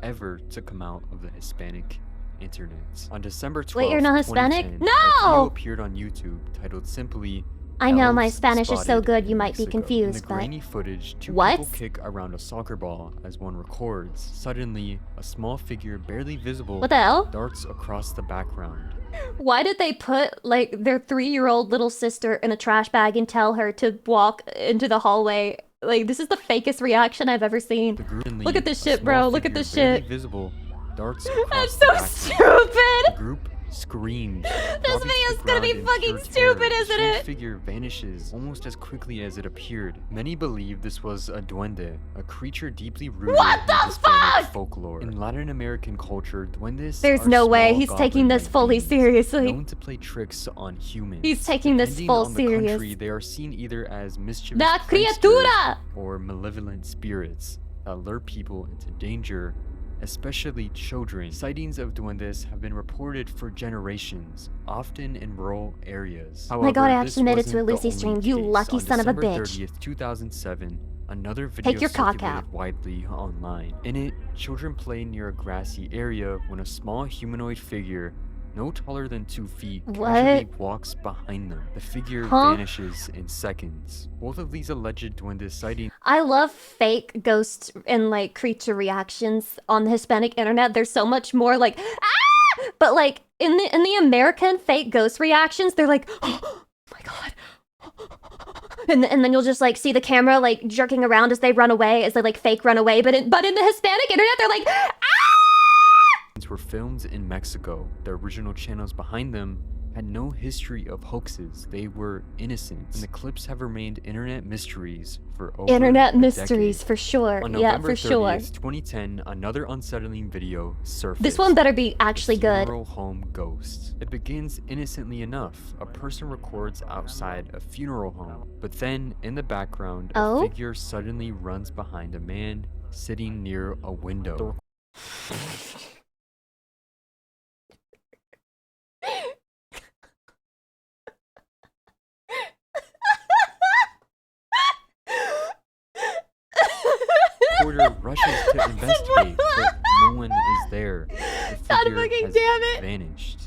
ever to come out of the Hispanic internet. On December 12th, Wait, you're not Hispanic? 2010, a video No! appeared on YouTube titled simply I know my Elves Spanish is so Spotted good, you in might be Mexico. confused, In the but... grainy footage, two What? people kick around a soccer ball as one records. Suddenly, a small figure barely visible What the hell? darts across the background. Why did they put, like, their 3-year-old little sister in a trash bag and tell her to walk into the hallway? Like, this is the fakest reaction I've ever seen. Look at this shit, bro. Look at this shit. Visible, darts That's across so the background. stupid! The group screams. This video's gonna be fucking stupid, isn't The it? figure vanishes almost as quickly as it appeared. Many believe this was a duende, a creature deeply rooted What in the Hispanic fuck? folklore. In Latin American culture, duendes There's are no way small he's taking this goblin-like fully beings seriously. known to play tricks on humans. He's taking this Depending full on the serious. country, they are seen either as mischievous La pranksters criatura! or malevolent spirits that lure people into danger, especially children. Sightings of duendes have been reported for generations, often in rural areas. Oh my god, I this actually made it to a wasn't the Lucy only stream, you case. lucky On son of a December bitch. 30th, 2007, another video Take your cock circulated out. widely online. In it, children play near a grassy area when a small humanoid figure, no taller than 2 feet, casually walks behind them. The figure vanishes in seconds. Both of these alleged duende sightings I love fake ghost and like creature reactions on the Hispanic internet. There's so much more like ah! But like in the American fake ghost reactions, they're like, oh my god. And then you'll just like see the camera like jerking around as they run away, as they like fake run away. But in the Hispanic internet, they're like, ah! were filmed in Mexico. The original channels behind them had no history of hoaxes. They were innocent. And the clips have remained internet mysteries for over Internet a mysteries decade. for sure. On Yeah, November for 30th, sure. 2010, another unsettling video surfaced. This one better be actually good. Funeral home ghost. It begins innocently enough. A person records outside a funeral home, but then in the background, a figure suddenly runs behind a man sitting near a window. Reporter rushes to investigate, but no one is there. The God figure fucking has damn it. vanished.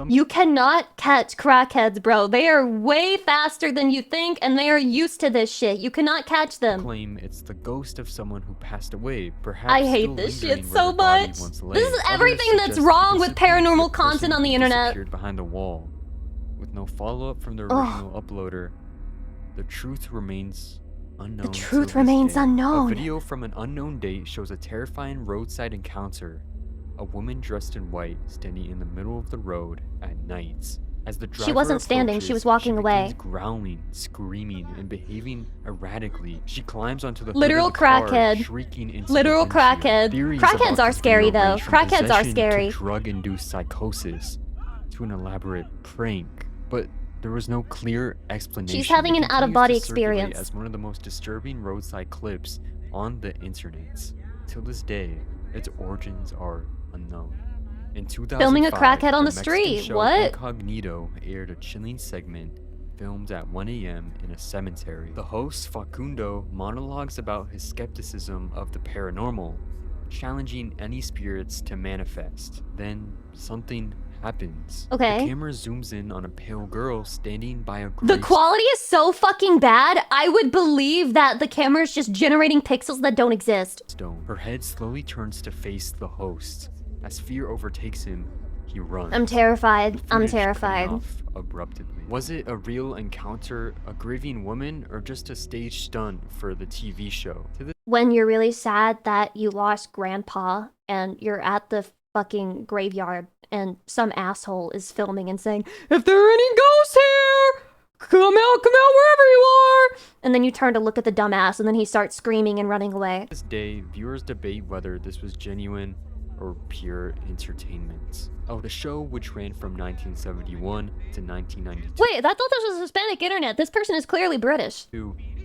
You cannot catch crackheads, bro. They are way faster than you think, and they are used to this shit. You cannot catch them. Claim it's the ghost of someone who passed away, perhaps I hate still this lingering shit where so their body much. once lay. This is Others everything that's suggest wrong it with could simply be paranormal the person content on the who internet. disappeared behind the wall. With no follow-up from the Ugh. original uploader, the truth remains unknown. The truth till this remains day. unknown. A video from an unknown date shows a terrifying roadside encounter. A woman dressed in white standing in the middle of the road at night. As the driver She wasn't standing, she approaches, was walking she away. begins growling, screaming, and behaving erratically. She climbs onto the Literal hood of the car, crackhead. shrieking into Literal the windshield. crackhead. Theories Crackheads about are this scary, video though. range from Crackheads are possession scary. to drug-induced psychosis to an elaborate prank, but there was no clear explanation. She's having It an out-of-body continues to circulate experience. as one of the most disturbing roadside clips on the internet. Till this day, its origins are unknown. In 2005, Filming a crackhead on the Mexican street. show What? Incognito aired a chilling segment filmed at 1 a.m. in a cemetery. The host, Facundo, monologues about his skepticism of the paranormal, challenging any spirits to manifest. Then something happens. Okay. The camera zooms in on a pale girl standing by a The grave quality is so fucking bad, I would believe that the camera is just generating pixels that don't exist. stone. Her head slowly turns to face the host. As fear overtakes him, he runs. I'm terrified. I'm Footage cutting terrified. off abruptly. Was it a real encounter, a grieving woman, or just a stage stunt for the TV show? To this When you're really sad that you lost grandpa and you're at the fucking graveyard and some asshole is filming and saying, if there are any ghosts here, come out wherever you are. And then you turn to look at the dumbass and then he starts screaming and running away. day, viewers debate whether this was genuine or pure entertainment. Oh, the show, which ran from 1971 to 1992. Wait, I thought this was Hispanic internet. This person is clearly British.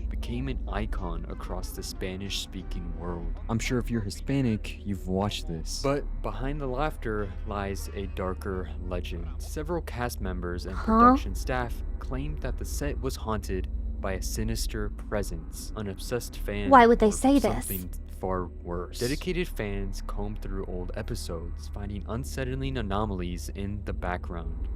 Became an icon across the Spanish-speaking world. I'm sure if you're Hispanic, you've watched this. But behind the laughter lies a darker legend. Several cast members and production staff claimed that the set was haunted by a sinister presence, an obsessed fan. Why would they or say this? something far worse. Dedicated fans combed through old episodes, finding unsettling anomalies in the background.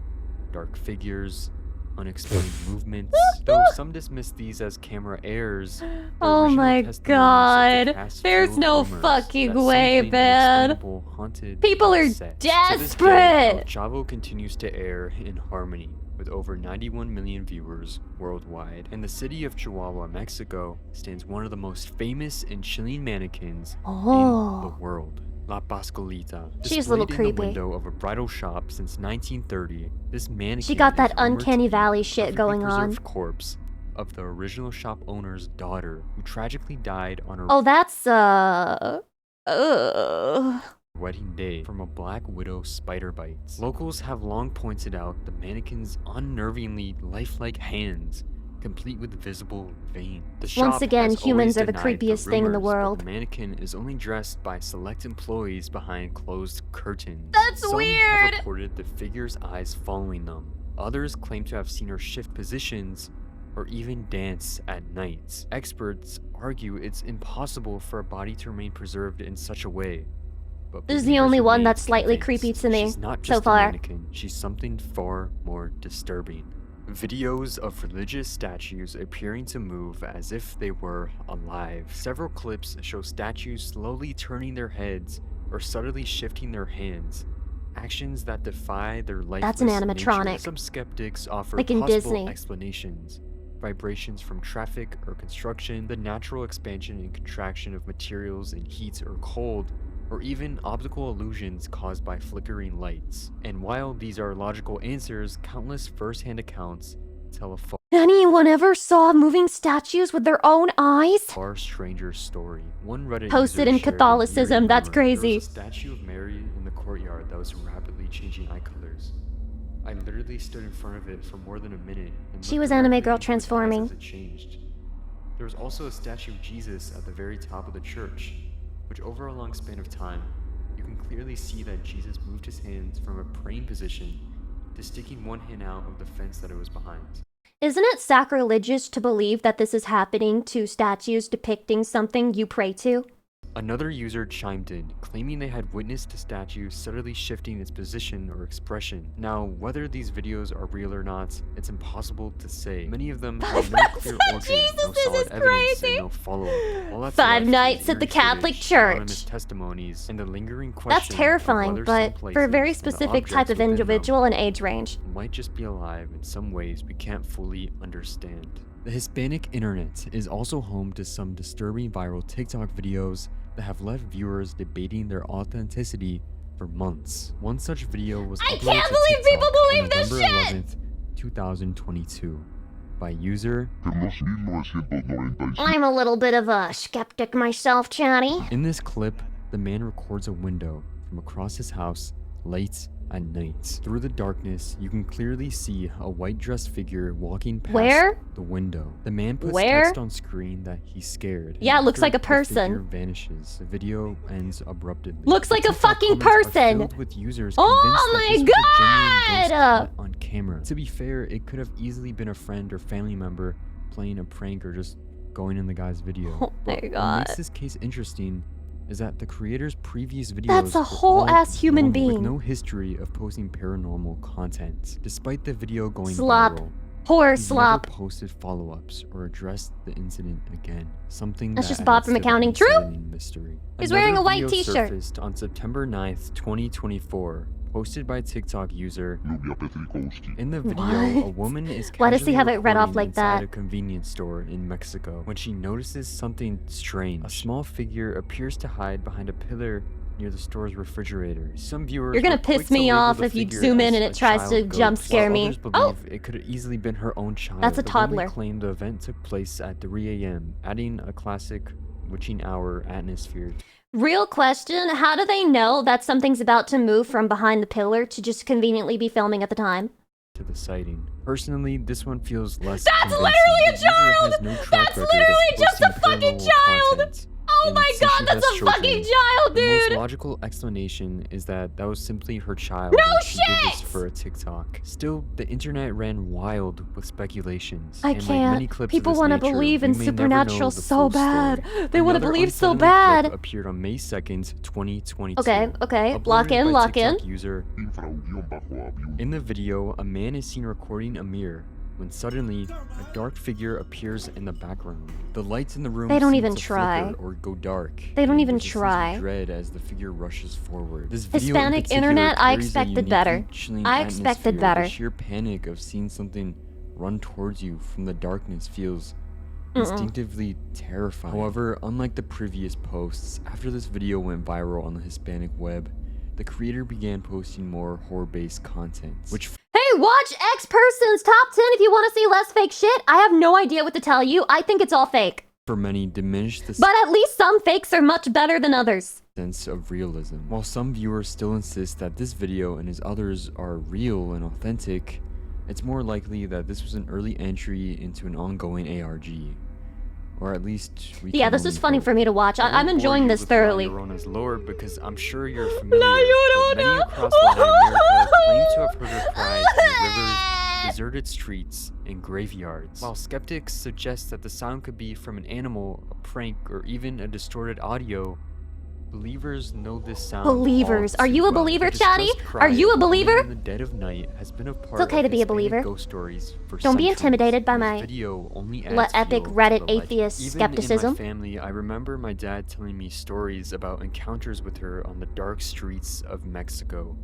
Dark figures, unexplained movements. Though some dismiss these as camera errors, the Oh original my testimonies of the god. cast There's fueled no rumors fucking that way, something man. unexplainable haunted People the are set. To this day, desperate. El Chavo continues to air in harmony with over 91 million viewers worldwide. And the city of Chihuahua, Mexico, stands one of the most famous and chilling mannequins in the world. La Pascualita. She's a little Displayed in the creepy. window of a bridal shop since 1930, this mannequin She got that is rumored to uncanny be valley the shit perfectly going on. preserved corpse of the original shop owner's daughter, who tragically died on her Oh, that's, wedding day from a black widow spider bites. Locals have long pointed out the mannequin's unnervingly lifelike hands, complete with visible veins. The shop Once again, has humans always are the denied creepiest thing in the rumors, but world. The mannequin is only dressed by select employees behind closed curtains. That's Some weird. have reported the figure's eyes following them. Others claim to have seen her shift positions or even dance at night. Experts argue it's impossible for a body to remain preserved in such a way. But This is the believers only one remain that's slightly convinced creepy to me she's not so just a far. mannequin, she's something far more disturbing. Videos of religious statues appearing to move as if they were alive. Several clips show statues slowly turning their heads or subtly shifting their hands. Actions that defy their lifeless That's an nature. animatronic. Some skeptics offer Like in possible Disney. explanations. Vibrations from traffic or construction, the natural expansion and contraction of materials in heat or cold, or even optical illusions caused by flickering lights. And while these are logical answers, countless first-hand accounts tell a Anyone ever saw moving statues with their own eyes? far stranger story. One Reddit Posted user in shared a Catholicism, eerie that's rumor. There crazy. was a statue of Mary in the courtyard that was rapidly changing eye colors. I literally stood in front of it for more than a minute. And She looked was anime directly girl into its eyes transforming. as it changed. There was also a statue of Jesus at the very top of the church, which over a long span of time, you can clearly see that Jesus moved his hands from a praying position to sticking one hand out of the fence that it was behind. Isn't it sacrilegious to believe that this is happening to statues depicting something you pray to? Another user chimed in, claiming they had witnessed a statue subtly shifting its position or expression. Now, whether these videos are real or not, it's impossible to say. Many of them have no clear origin, no solid evidence, and no follow-up. All that's Five left nights is at the eerie Catholic footage, Church. anonymous testimonies, and the lingering question That's terrifying, of whether but some for a very places and the specific type objects of within them individual and age range. might just be alive in some ways we can't fully understand. The Hispanic internet is also home to some disturbing viral TikTok videos that have left viewers debating their authenticity for months. One such video was I uploaded can't to believe TikTok people believe on this November shit! 11th, 2022 by user I'm a little bit of a skeptic myself, Chatty. In this clip, the man records a window from across his house late at night. Through the darkness, you can clearly see a white-dressed figure walking past Where? the window. The man puts Where? text on screen that he's scared. Yeah, it looks After like a the figure person. vanishes. The video ends abruptly. Looks like a TikTok fucking comments are person. filled with users Oh my convinced that this was a genuine ghost god! caught on camera. To be fair, it could have easily been a friend or family member playing a prank or just going in the guy's video. Oh my What god. makes this case interesting is that the creator's previous videos That's a were whole all ass human normal, with being. no history of posting paranormal content. Despite the video going Slop. viral, Horror he's slop. never posted follow-ups or addressed the incident again. Something That's that just Bob adds from to the accounting. True? unsettling mystery. He's wearing a Another white video t-shirt. surfaced on September 9th, 2024. Posted by TikTok user. In the video, a What? woman is Why does he casually have it read off recording like inside that? a convenience store in Mexico when she notices something strange. A small figure appears to hide behind a pillar near the store's refrigerator. Some viewers You're gonna were quick piss to me label off the if you figure zoom in as and a it tries to child jump ghost, scare while me. others Oh! believe it could have easily been her own child. That's a The woman toddler. claimed the event took place at 3 a.m., adding a classic witching hour atmosphere Real question, how do they know that something's about to move from behind the pillar to just conveniently be filming at the time? to the sighting. Personally, this one feels less That's convincing. literally a The user child! has no track That's record of literally just a posting fucking paranormal child! content, Oh and my since god, she that's has a fucking child, The most dude! logical explanation is that was simply her child No and she did this shit! for a TikTok. Still, the internet ran wild with speculations. I and like many can't. clips People want to believe in supernatural so bad. They want to Another believe so unsettling bad. clip appeared on May 2nd, 2022. Okay, okay. Lock Uploaded in, by lock in. TikTok user. In the video, a man is seen recording a mirror when suddenly a dark figure appears in the background. The lights in the room They don't seem even to try. flicker or go dark. They don't and even there's a sense of try. dread as the figure rushes forward. This video in Hispanic particular internet, I carries a expected better. uniquely chilling I expected atmosphere. better. The sheer panic of seeing something run towards you from the darkness feels Mm-mm. instinctively terrifying. However, unlike the previous posts, after this video went viral on the Hispanic web, the creator began posting more horror-based content, which Hey, watch X Person's Top 10 if you want to see less fake shit. I have no idea what to tell you. I think it's all fake. for many diminished the But at least some fakes are much better than others. sense of realism. While some viewers still insist that this video and his others are real and authentic, it's more likely that this was an early entry into an ongoing ARG. Or at least we Yeah, can this is only funny hope. for me to watch. I I'm won't bore enjoying you this with La thoroughly. Llorona's lore because I'm sure you're familiar, La but many Llorona! across Latin America claim to have heard her cries in rivers, deserted streets, and graveyards. While skeptics suggest that the sound could be from an animal, a prank, or even a distorted audio, believers know this sound. Believers. all Are too you a well. believer, The Chatty? distressed cry Are you a of a woman believer? in the dead of night has been a part okay of to be a Hispanic believer. ghost stories for Don't be centuries. intimidated by This my video only epic adds fuel to Reddit the legend. atheist Even skepticism. in my family, I remember my dad telling me stories about encounters with her on the dark streets of Mexico.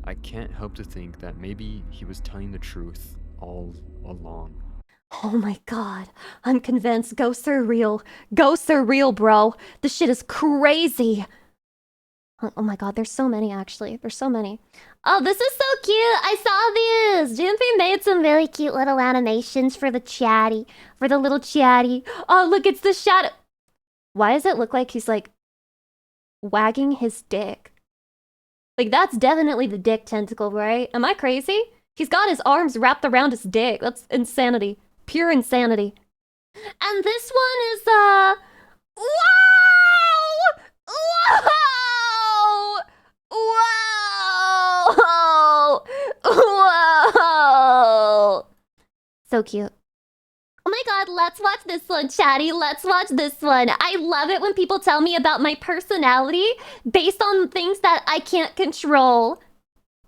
I can't help to think that maybe he was telling the truth all along. Oh my god. I'm convinced ghosts are real. Ghosts are real, bro. This shit is crazy. Oh my god, there's so many actually. There's so many. Oh, this is so cute. I saw these. Jimpy made some really cute little animations for the chatty. For the little chatty. Oh, look, it's the shadow. Why does it look like he's like wagging his dick? Like, that's definitely the dick tentacle, right? Am I crazy? He's got his arms wrapped around his dick. That's insanity. Pure insanity. And this one is, wow! Whoa! Whoa! Whoa! So cute. Oh my god, let's watch this one, Chatty. Let's watch this one. I love it when people tell me about my personality based on things that I can't control.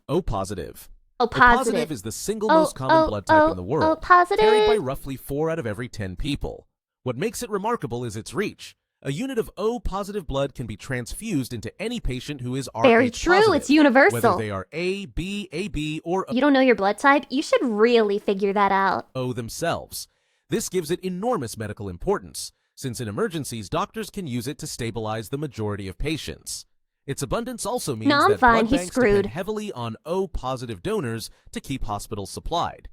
O positive. O O positive. is the single most common blood type in the world, O positive. carried by roughly 4 out of every 10 people. What makes it remarkable is its reach. A unit of O positive blood can be transfused into any patient who is Rh Very true, positive, it's universal. whether they are A, B, AB, or You don't know your blood type? You should really figure that out. O themselves. This gives it enormous medical importance, since in emergencies, doctors can use it to stabilize the majority of patients. Its abundance also means No, I'm that fine, blood he's banks screwed. depend heavily on O-positive donors to keep hospitals supplied.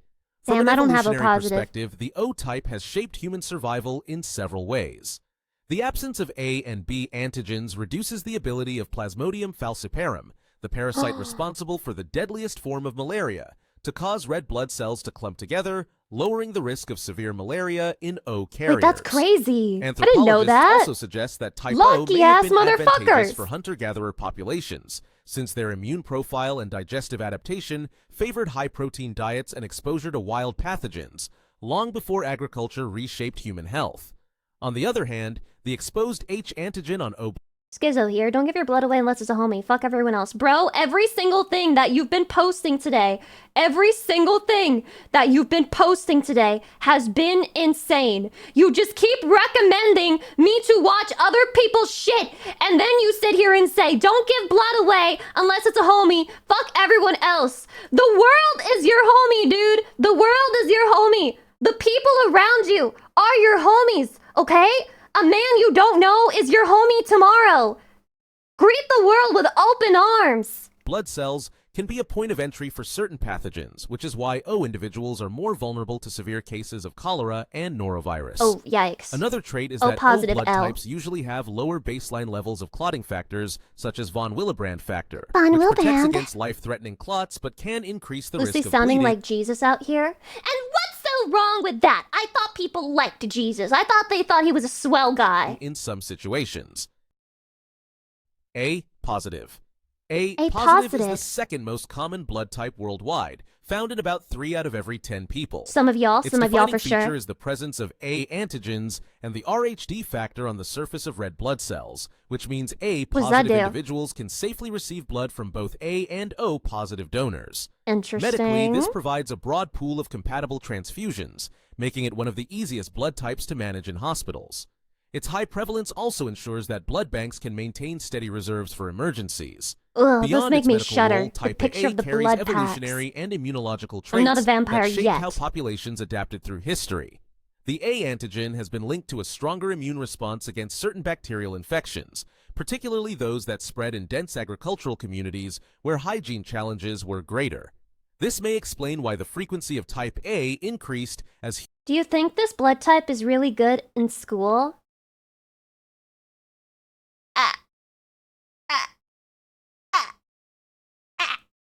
From Damn, an I don't have O evolutionary positive. perspective, the O-type has shaped human survival in several ways. The absence of A and B antigens reduces the ability of Plasmodium falciparum, the parasite responsible for the deadliest form of malaria, to cause red blood cells to clump together, lowering the risk of severe malaria in O carriers. Wait, that's crazy. I didn't know Anthropologists that. also suggest that type O may have been advantageous for hunter-gatherer populations, since their immune profile and digestive adaptation favored high-protein diets and exposure to wild pathogens, long before agriculture reshaped human health. On the other hand, the exposed H antigen on O... Skizzo here. Don't give your blood away unless it's a homie. Fuck everyone else. Bro, every single thing that you've been posting today, has been insane. You just keep recommending me to watch other people's shit, and then you sit here and say, don't give blood away unless it's a homie. Fuck everyone else. The world is your homie, dude. The world is your homie. The people around you are your homies, okay? A man you don't know is your homie tomorrow. Greet the world with open arms. Blood cells can be a point of entry for certain pathogens, which is why O individuals are more vulnerable to severe cases of cholera and norovirus. Oh, yikes. Another trait is O that O positive blood L. types usually have lower baseline levels of clotting factors, such as von Willebrand factor, Von which protects Willebrand. against life-threatening clots, but can increase the Lucy risk of sounding bleeding. like Jesus out here. And what's so wrong with that? I thought people liked Jesus. I thought they thought he was a swell guy. In some situations. A positive. A A positive is positive. the second most common blood type worldwide, found in about 3 out of every 10 people. Some of y'all, Its some of y'all defining for sure. feature is the presence of A antigens and the RHD factor on the surface of red blood cells, which means A What does that positive do? individuals can safely receive blood from both A and O positive donors. Interesting. Medically, this provides a broad pool of compatible transfusions, making it one of the easiest blood types to manage in hospitals. Its high prevalence also ensures that blood banks can maintain steady reserves for emergencies. Ugh, this Beyond make its me medical shudder. role, The type picture A of the carries blood packs. evolutionary and immunological traits I'm not a vampire that shape yet. how populations adapted through history. The A antigen has been linked to a stronger immune response against certain bacterial infections, particularly those that spread in dense agricultural communities where hygiene challenges were greater. This may explain why the frequency of type A increased as Do you think this blood type is really good in school?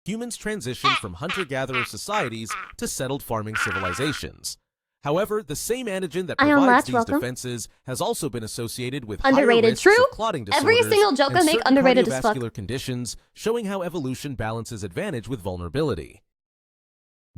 humans transitioned from hunter-gatherer societies to settled farming civilizations. However, the same antigen that Ion provides Latch, these welcome. defenses has also been associated with Underrated. higher risks True. of clotting disorders Every single joke and I make certain underrated as fuck. cardiovascular conditions, showing how evolution balances advantage with vulnerability.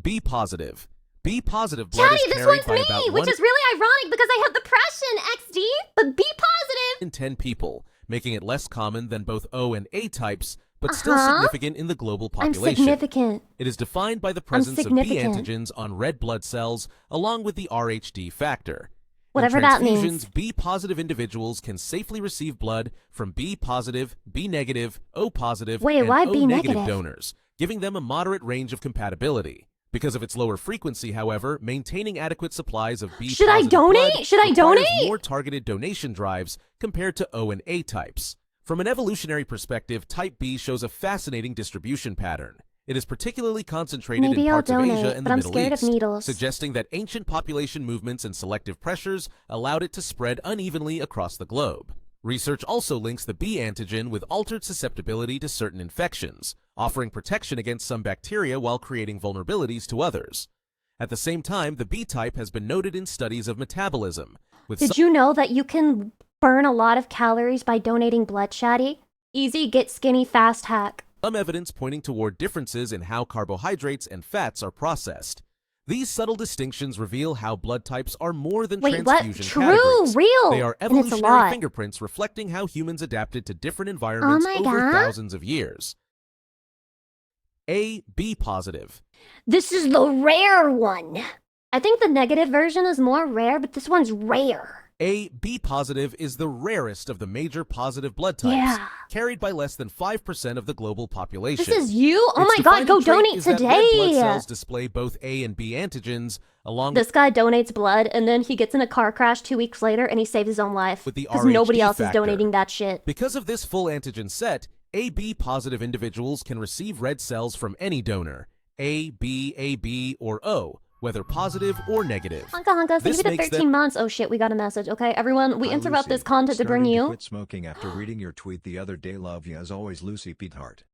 B positive. B positive blood Chatty, is this carried one's by me, about which 1 is really ironic because I have depression, XD, but B positive. in 10 people, making it less common than both O and A types, but still Uh-huh. significant in the global I'm population. significant. It is defined by the presence of B significant. antigens on red blood cells along with the RHD factor. Whatever in that transfusions, means. B positive individuals can safely receive blood from B positive, B negative, O positive, Wait, and why O B negative negative? donors, giving them a moderate range of compatibility. Because of its lower frequency, however, maintaining adequate supplies of B Should I positive donate? blood Should I requires donate? more targeted donation drives compared to O and A types. From an evolutionary perspective, type B shows a fascinating distribution pattern. It is particularly concentrated Maybe in I'll parts of donate, Asia and but the I'm Middle scared of East, needles. suggesting that ancient population movements and selective pressures allowed it to spread unevenly across the globe. Research also links the B antigen with altered susceptibility to certain infections, offering protection against some bacteria while creating vulnerabilities to others. At the same time, the B type has been noted in studies of metabolism, with Did you know that you can burn a lot of calories by donating blood, Chatty? Easy, get skinny, fast hack. some evidence pointing toward differences in how carbohydrates and fats are processed. These subtle distinctions reveal how blood types are more than Wait, what? transfusion True, categories. real, They are and it's a evolutionary lot. fingerprints reflecting how humans adapted to different environments my over God. thousands of years. A, B positive. This is the rare one. I think the negative version is more rare, but this one's rare. A, B positive is the rarest of the major positive blood types, Yeah. carried by less than 5% of the global population. This is you? Oh Its my God, go defining trait donate is that red blood today. cells display both A and B antigens, along This guy donates blood, and then he gets in a car crash 2 weeks later, and he saves his own life. with the Because nobody RHD else factor. is donating that shit. Because of this full antigen set, AB positive individuals can receive red cells from any donor, A, B, or O, whether positive or negative. Honka honka, thank This you for the makes 13 them- months. Oh shit, we got a message. Okay, everyone, we Hi, interrupt Lucy. this content to bring Starting you. quit smoking after reading your tweet the other day. Love you as always, Lucy Pete Hart.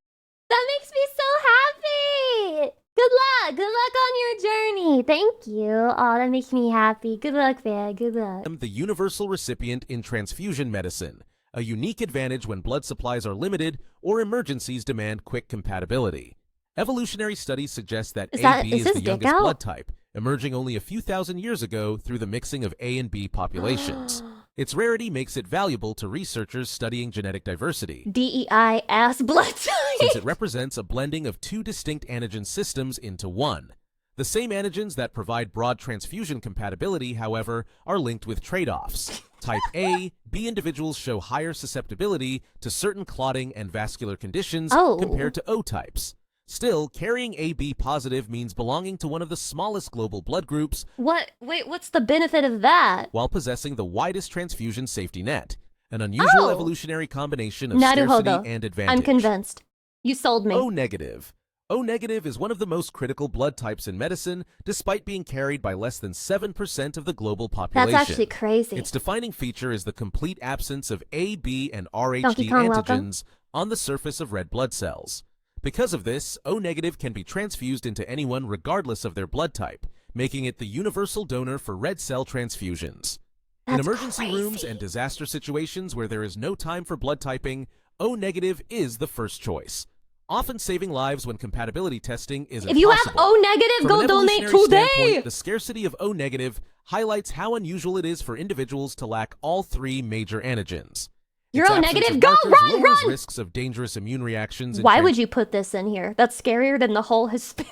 That makes me so happy. Good luck. Good luck on your journey. Thank you. Oh, that makes me happy. Good luck, man. Good luck. The universal recipient in transfusion medicine, a unique advantage when blood supplies are limited or emergencies demand quick compatibility. Evolutionary studies suggest that AB is the youngest blood type, emerging only a few thousand years ago through the mixing of A and B populations. Its rarity makes it valuable to researchers studying genetic diversity. DEI ass blood type. Since it represents a blending of two distinct antigen systems into one. The same antigens that provide broad transfusion compatibility, however, are linked with trade-offs. Type A, B individuals show higher susceptibility to certain clotting and vascular conditions compared to O types. Still, carrying AB positive means belonging to one of the smallest global blood groups. What? Wait, what's the benefit of that? While possessing the widest transfusion safety net. An unusual evolutionary combination of scarcity and advantage. I'm convinced. You sold me. O negative. O negative is one of the most critical blood types in medicine, despite being carried by less than 7% of the global population. That's actually crazy. Its defining feature is the complete absence of A, B, and RHD antigens on the surface of red blood cells. Because of this, O negative can be transfused into anyone regardless of their blood type, making it the universal donor for red cell transfusions. In emergency rooms and disaster situations where there is no time for blood typing, O negative is the first choice, often saving lives when compatibility testing is impossible. If you have O negative, go donate today! The scarcity of O negative highlights how unusual it is for individuals to lack all three major antigens. You're O negative, go, run! Risks of dangerous immune reactions. Why would you put this in here? That's scarier than the whole Hispanic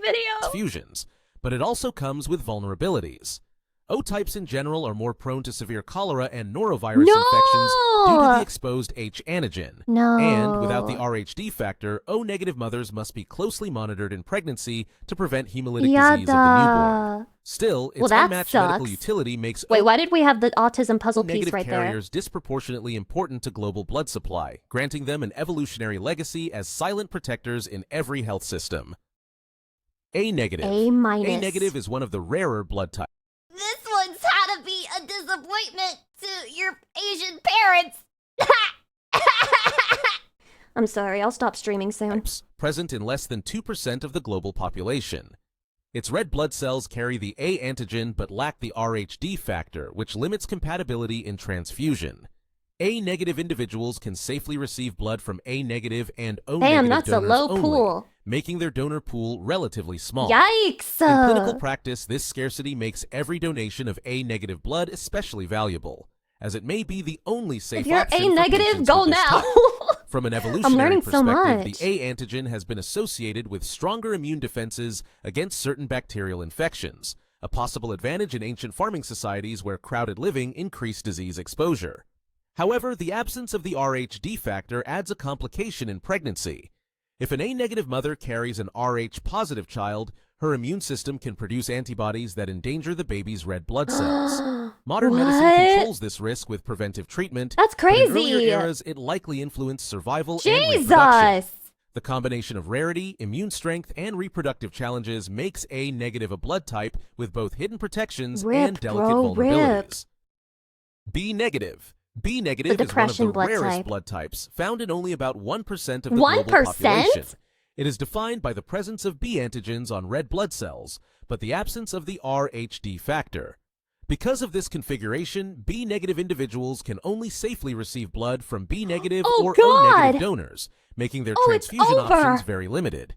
video. Transfusions, but it also comes with vulnerabilities. O types in general are more prone to severe cholera and norovirus infections due to the exposed H antigen. And without the RHD factor, O negative mothers must be closely monitored in pregnancy to prevent hemolytic disease of the newborn. Still, its unmatched medical utility makes Wait, why did we have the autism puzzle piece negative right there? carriers disproportionately important to global blood supply, granting them an evolutionary legacy as silent protectors in every health system. A negative. A minus. A negative is one of the rarer blood types. This one's had to be a disappointment to your Asian parents. I'm sorry, I'll stop streaming soon. Present in less than 2% of the global population. Its red blood cells carry the A antigen but lack the RHD factor, which limits compatibility in transfusion. A negative individuals can safely receive blood from A negative and O negative Damn, that's a donors low only, pool. making their donor pool relatively small. Yikes! In clinical practice, this scarcity makes every donation of A negative blood especially valuable, as it may be the only safe If you're option A negative, go now. From an evolutionary learning so perspective, much. the A antigen has been associated with stronger immune defenses against certain bacterial infections, a possible advantage in ancient farming societies where crowded living increased disease exposure. However, the absence of the RHD factor adds a complication in pregnancy. If an A-negative mother carries an Rh-positive child, her immune system can produce antibodies that endanger the baby's red blood cells. Modern medicine controls this risk with preventive treatment. That's but in crazy. earlier eras, it likely influenced survival and Jesus! reproduction. The combination of rarity, immune strength, and reproductive challenges makes A-negative a blood type with both hidden protections and delicate vulnerabilities. B-negative. B-negative is one of the rarest blood types, found in only about 1% of the global population. It is defined by the presence of B antigens on red blood cells, but the absence of the RHD factor. Because of this configuration, B-negative individuals can only safely receive blood from B-negative or O-negative donors, making their transfusion options very limited.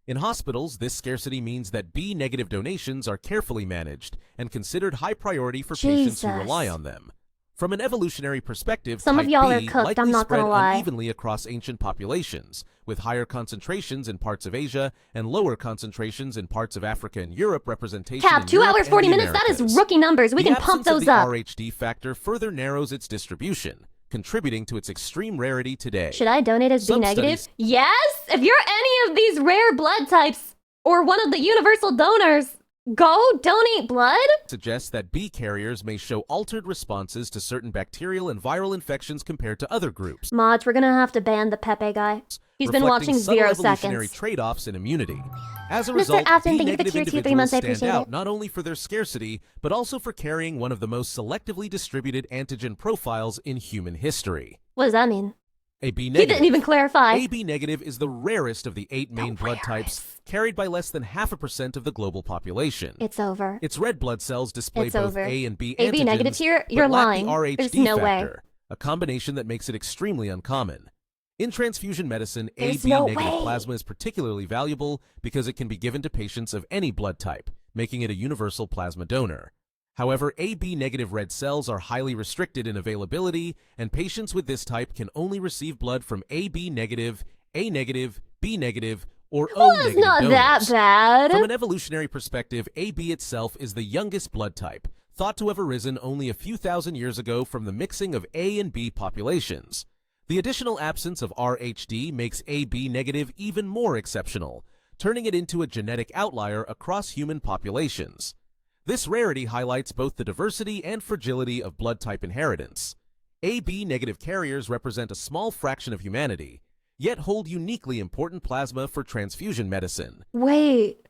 In hospitals, this scarcity means that B-negative donations are carefully managed and considered high priority for patients who rely on them. From an evolutionary perspective, some type of y'all are B cooked, likely I'm not spread gonna lie. unevenly across ancient populations, with higher concentrations in parts of Asia and lower concentrations in parts of Africa and Europe. Representation Cap, in 2 Europe hours, and 40 the minutes, that is Americas. rookie numbers. We The can pump absence of those the up. RHD factor further narrows its distribution, contributing to its extreme rarity today. Should I donate as Some B-negative? studies Yes! If you're any of these rare blood types or one of the universal donors, go donate blood? Suggests that B carriers may show altered responses to certain bacterial and viral infections compared to other groups. Mods, we're gonna have to ban the Pepe guy. He's been reflecting watching subtle 0 evolutionary seconds. trade-offs in immunity. As a Mr. result, Afton, thank you for B-negative the tier 2 3 individuals months. I stand appreciate out it. not only for their scarcity, but also for carrying one of the most selectively distributed antigen profiles in human history. What does that mean? AB negative. He didn't even clarify. AB negative is the rarest of the 8 main blood types, carried by less than 0.5% of the global population. It's over. Its red blood cells display It's both over. A and B AB antigens, negative here? but You're lack lying. the RHD There's no way. factor, a combination that makes it extremely uncommon. In transfusion medicine, There's AB no negative way. plasma is particularly valuable because it can be given to patients of any blood type, making it a universal plasma donor. However, AB negative red cells are highly restricted in availability, and patients with this type can only receive blood from AB negative, A negative, B negative, or O negative it's not donors. that bad. From an evolutionary perspective, AB itself is the youngest blood type, thought to have arisen only a few thousand years ago from the mixing of A and B populations. The additional absence of RHD makes AB negative even more exceptional, turning it into a genetic outlier across human populations. This rarity highlights both the diversity and fragility of blood type inheritance. AB negative carriers represent a small fraction of humanity, yet hold uniquely important plasma for transfusion medicine. Wait.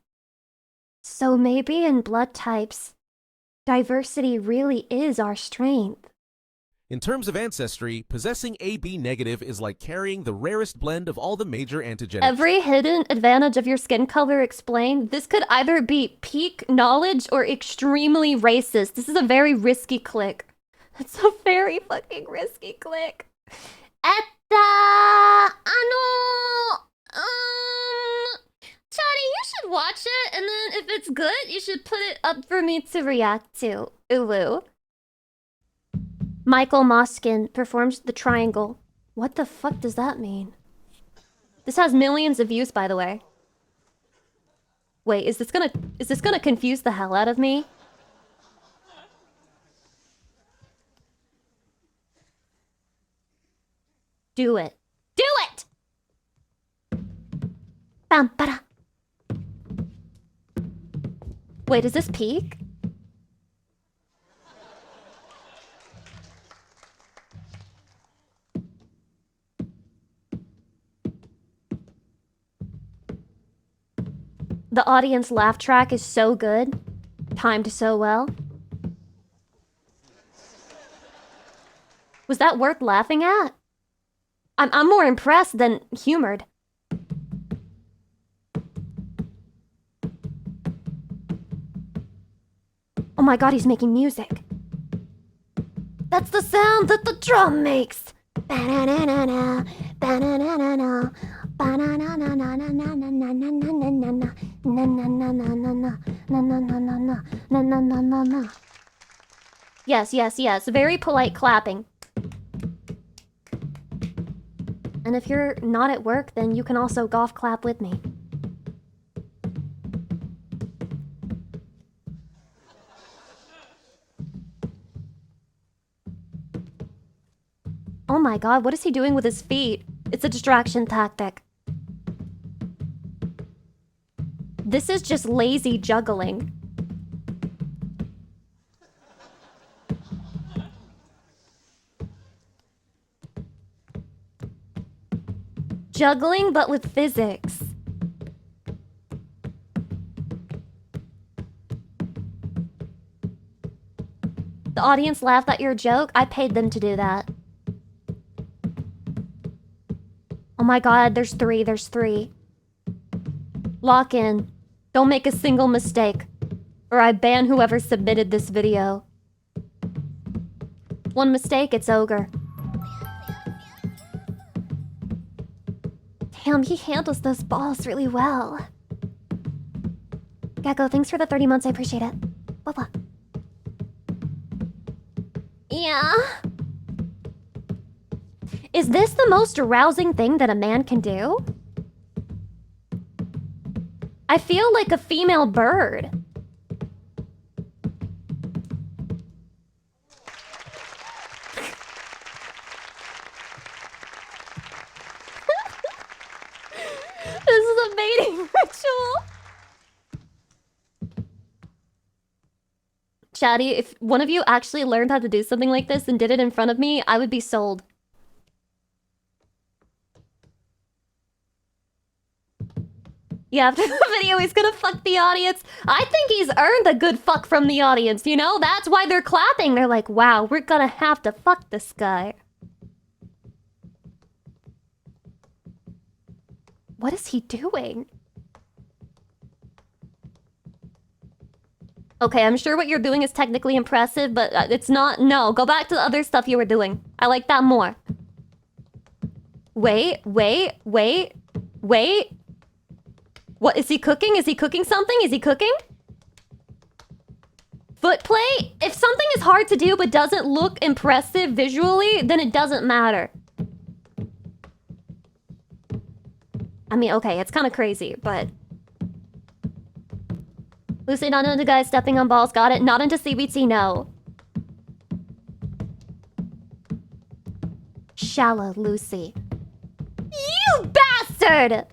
So maybe in blood types, diversity really is our strength. In terms of ancestry, possessing AB negative is like carrying the rarest blend of all the major antigenic. Every hidden advantage of your skin color explained. This could either be peak knowledge or extremely racist. This is a very risky click. It's a very fucking risky click. Chatty, you should watch it, and then if it's good, you should put it up for me to react to. Ulu. Michael Moschen performs the triangle. What the fuck does that mean? This has millions of views, by the way. Wait, is this gonna confuse the hell out of me? Do it. Do it! Bam, ba-da. Wait, is this peak? The audience laugh track is so good. Timed so well. Was that worth laughing at? I'm more impressed than humored. Oh my god, he's making music. That's the sound that the drum makes. Ba-na-na-na-na, ba-na-na-na-na, ba-na-na-na-na-na-na-na-na-na-na-na, na-na-na-na-na-na-na-na-na-na-na-na-na-na. Yes, yes, yes. Very polite clapping. And if you're not at work, then you can also golf clap with me. Oh my god, what is he doing with his feet? It's a distraction tactic. This is just lazy juggling. Juggling, but with physics. The audience laughed at your joke? I paid them to do that. Oh my god, there's three. Lock in. Don't make a single mistake, or I ban whoever submitted this video. One mistake, it's ogre. Damn, he handles those balls really well. Gecko, thanks for the 30 months, I appreciate it. Blah blah. Yeah. Is this the most arousing thing that a man can do? I feel like a female bird. This is a mating ritual. Chatty, if one of you actually learned how to do something like this and did it in front of me, I would be sold. Yeah, after the video, he's gonna fuck the audience. I think he's earned a good fuck from the audience, you know? That's why they're clapping. They're like, wow, we're gonna have to fuck this guy. What is he doing? Okay, I'm sure what you're doing is technically impressive, but it's not. No, go back to the other stuff you were doing. I like that more. Wait. What, is he cooking? Is he cooking something? Is he cooking? Foot play? If something is hard to do but doesn't look impressive visually, then it doesn't matter. I mean, okay, it's kind of crazy, but... Lucy, not into guys stepping on balls, got it. Not into CBT, no. Shallow Lucy. You bastard!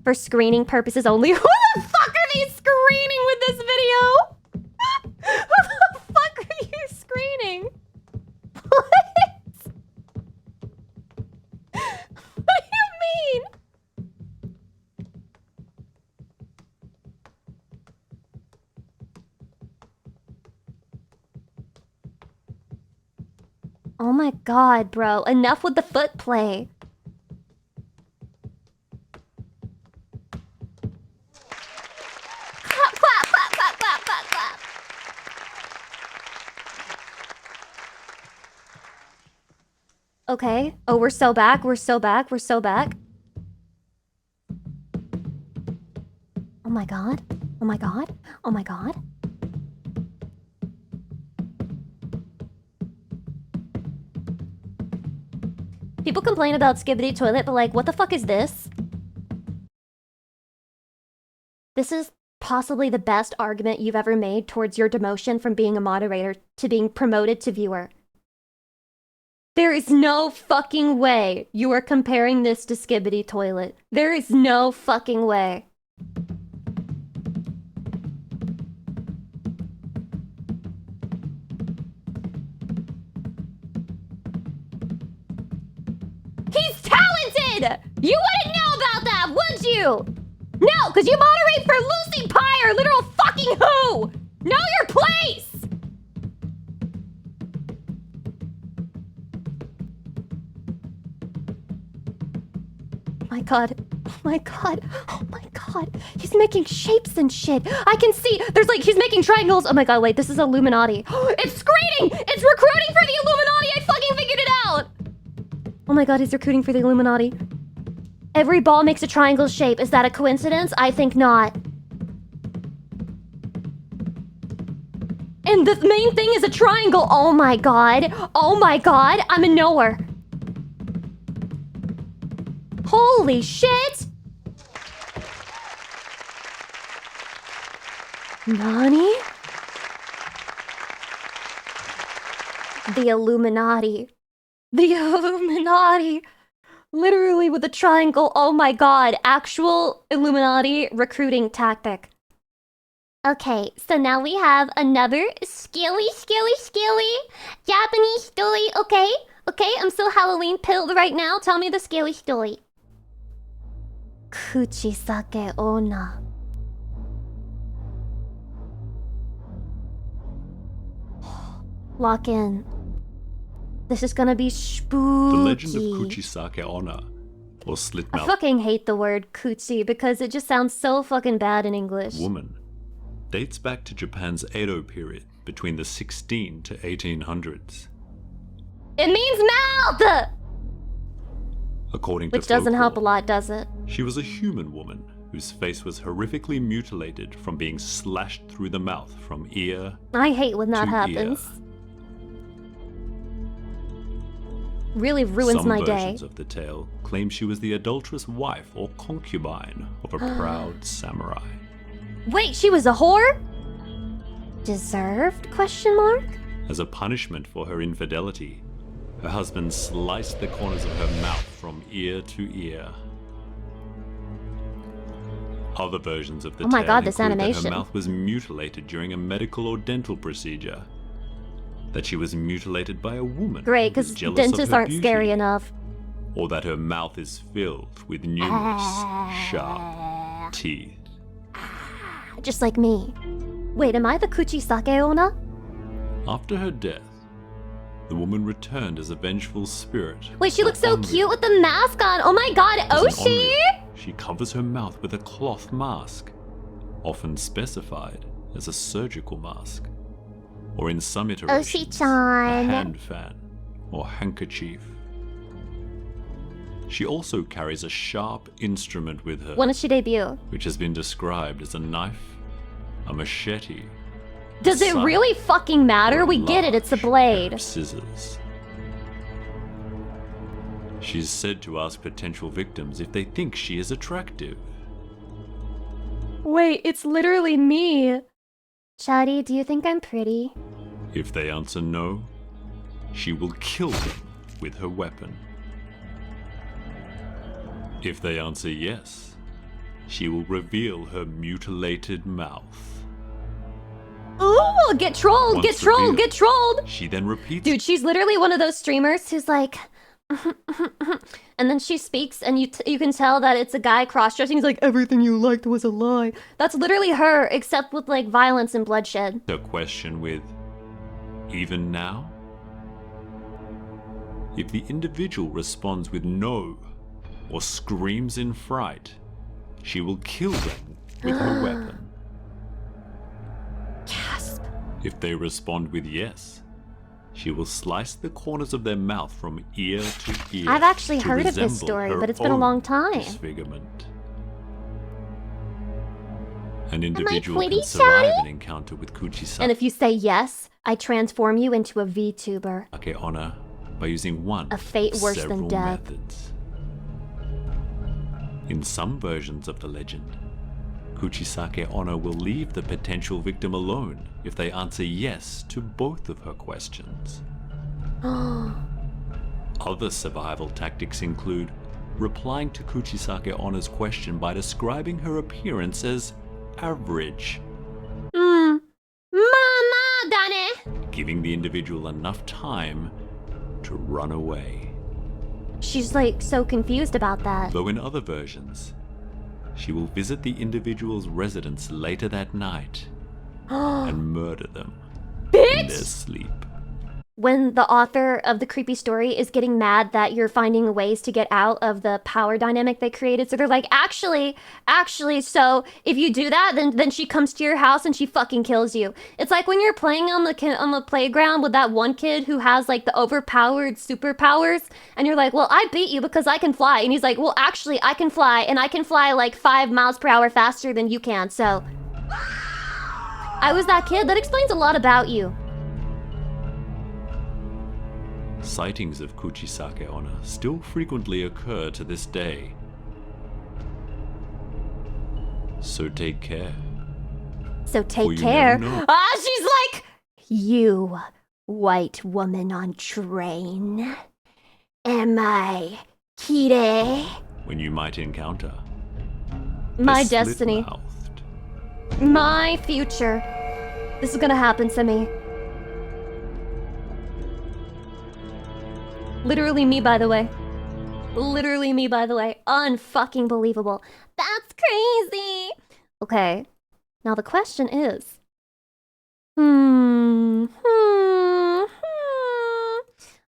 For screening purposes only. Who the fuck are they screening with this video? Who the fuck are you screening? What? What do you mean? Oh my god, bro. Enough with the foot play. Clap, clap, clap, clap, clap, clap, clap. Okay. Oh, we're so back. We're so back. We're so back. Oh my god. Oh my god. Oh my god. People complain about Skibbity Toilet, but like, what the fuck is this? This is possibly the best argument you've ever made towards your demotion from being a moderator to being promoted to viewer. There is no fucking way you are comparing this to Skibbity Toilet. There is no fucking way. He's talented! You wouldn't know about that, would you? No, because you moderate for Lucy Pie or literal fucking who? Know your place! My god. Oh my god. Oh my god. He's making shapes and shit. I can see. There's like, he's making triangles. Oh my god, wait, this is Illuminati. It's screening! It's recruiting for the Illuminati! I fucking figured it out! Oh my god, he's recruiting for the Illuminati. Every ball makes a triangle shape. Is that a coincidence? I think not. And the main thing is a triangle. Oh my god. Oh my god. I'm a knower. Holy shit! Nani? The Illuminati. The Illuminati. Literally with a triangle. Oh my god. Actual Illuminati recruiting tactic. Okay, so now we have another scary Japanese story. Okay, I'm so Halloween pilled right now. Tell me the scary story. Kuchisake Onna. Lock in. This is gonna be spooky. The legend of Kuchisake Onna, or Slit I fucking hate the word kuchi because it just sounds so fucking bad in English. woman, dates back to Japan's Edo period between the 16 to 1800s. It means mouth! According to Which doesn't help a lot, does it? she was a human woman whose face was horrifically mutilated from being slashed through the mouth from ear I hate when that to happens. ear. Really ruins Some my versions day. of the tale claim she was the adulterous wife or concubine of a proud samurai. Wait, she was a whore? Deserved? Question mark? As a punishment for her infidelity, her husband sliced the corners of her mouth from ear to ear. Other versions of the Oh my tale god, this include that animation. her mouth was mutilated during a medical or dental procedure. That she was mutilated by a woman Great, who was because jealous of dentists her aren't beauty, scary enough. or that her mouth is filled with numerous sharp teeth. Just like me. Wait, am I the Kuchisake Onna? After her death, The woman returned as a vengeful spirit. Wait, she looks so cute with the mask on. Oh my god, As an Oshi! Onryo, she covers her mouth with a cloth mask, often specified as a surgical mask, or in some iterations, a Oshi-chan. hand fan or handkerchief. She also carries a sharp instrument with her. When did she debut? Which has been described as a knife, a machete. Does it really fucking matter? We get it, it's a blade. Scissors. She's said to ask potential victims if they think she is attractive. Wait, it's literally me. Chatty, do you think I'm pretty? If they answer no, she will kill them with her weapon. If they answer yes, she will reveal her mutilated mouth. Ooh, get trolled, Once get trolled, revealed, get trolled. She then repeats. Dude, she's literally one of those streamers who's like, and then she speaks, and you can tell that it's a guy cross-dressing. He's like, everything you liked was a lie. That's literally her, except with like violence and bloodshed. Her question with, even now? If the individual responds with no, or screams in fright, she will kill them with her weapon. Gasp. If they respond with yes, she will slice the corners of their mouth from ear to ear. I've actually to heard of this resemble story, her but it's been a own long time. Disfigurement. An individual pretty, can survive Shawty? an encounter with Kuchisake And if you say yes, I transform you into a VTuber. Onna by using one A fate of worse than several death. methods. In some versions of the legend, Kuchisake Onna will leave the potential victim alone if they answer yes to both of her questions. Other survival tactics include replying to Kuchisake Onna's question by describing her appearance as average, Mama, Dane. giving the individual enough time to run away. She's like so confused about that. Though in other versions, she will visit the individual's residence later that night and murder them in their sleep. When the author of the creepy story is getting mad that you're finding ways to get out of the power dynamic they created, so they're like, actually, so if you do that, then she comes to your house and she fucking kills you. It's like when you're playing on the playground with that one kid who has like the overpowered superpowers, and you're like, well, I beat you because I can fly, and he's like, well, actually, I can fly, and I can fly like 5 miles per hour faster than you can. So I was that kid. That explains a lot about you. Sightings of Kuchisake Onna still frequently occur to this day. So take care. So For take you care. never know. Ah, she's like, you, white woman on train. Am I Kire? When you might encounter My the destiny. slit-mouthed. My future. This is gonna happen to me. Literally me, by the way. Literally me, by the way. Unfucking believable. That's crazy. Okay. Now the question is. I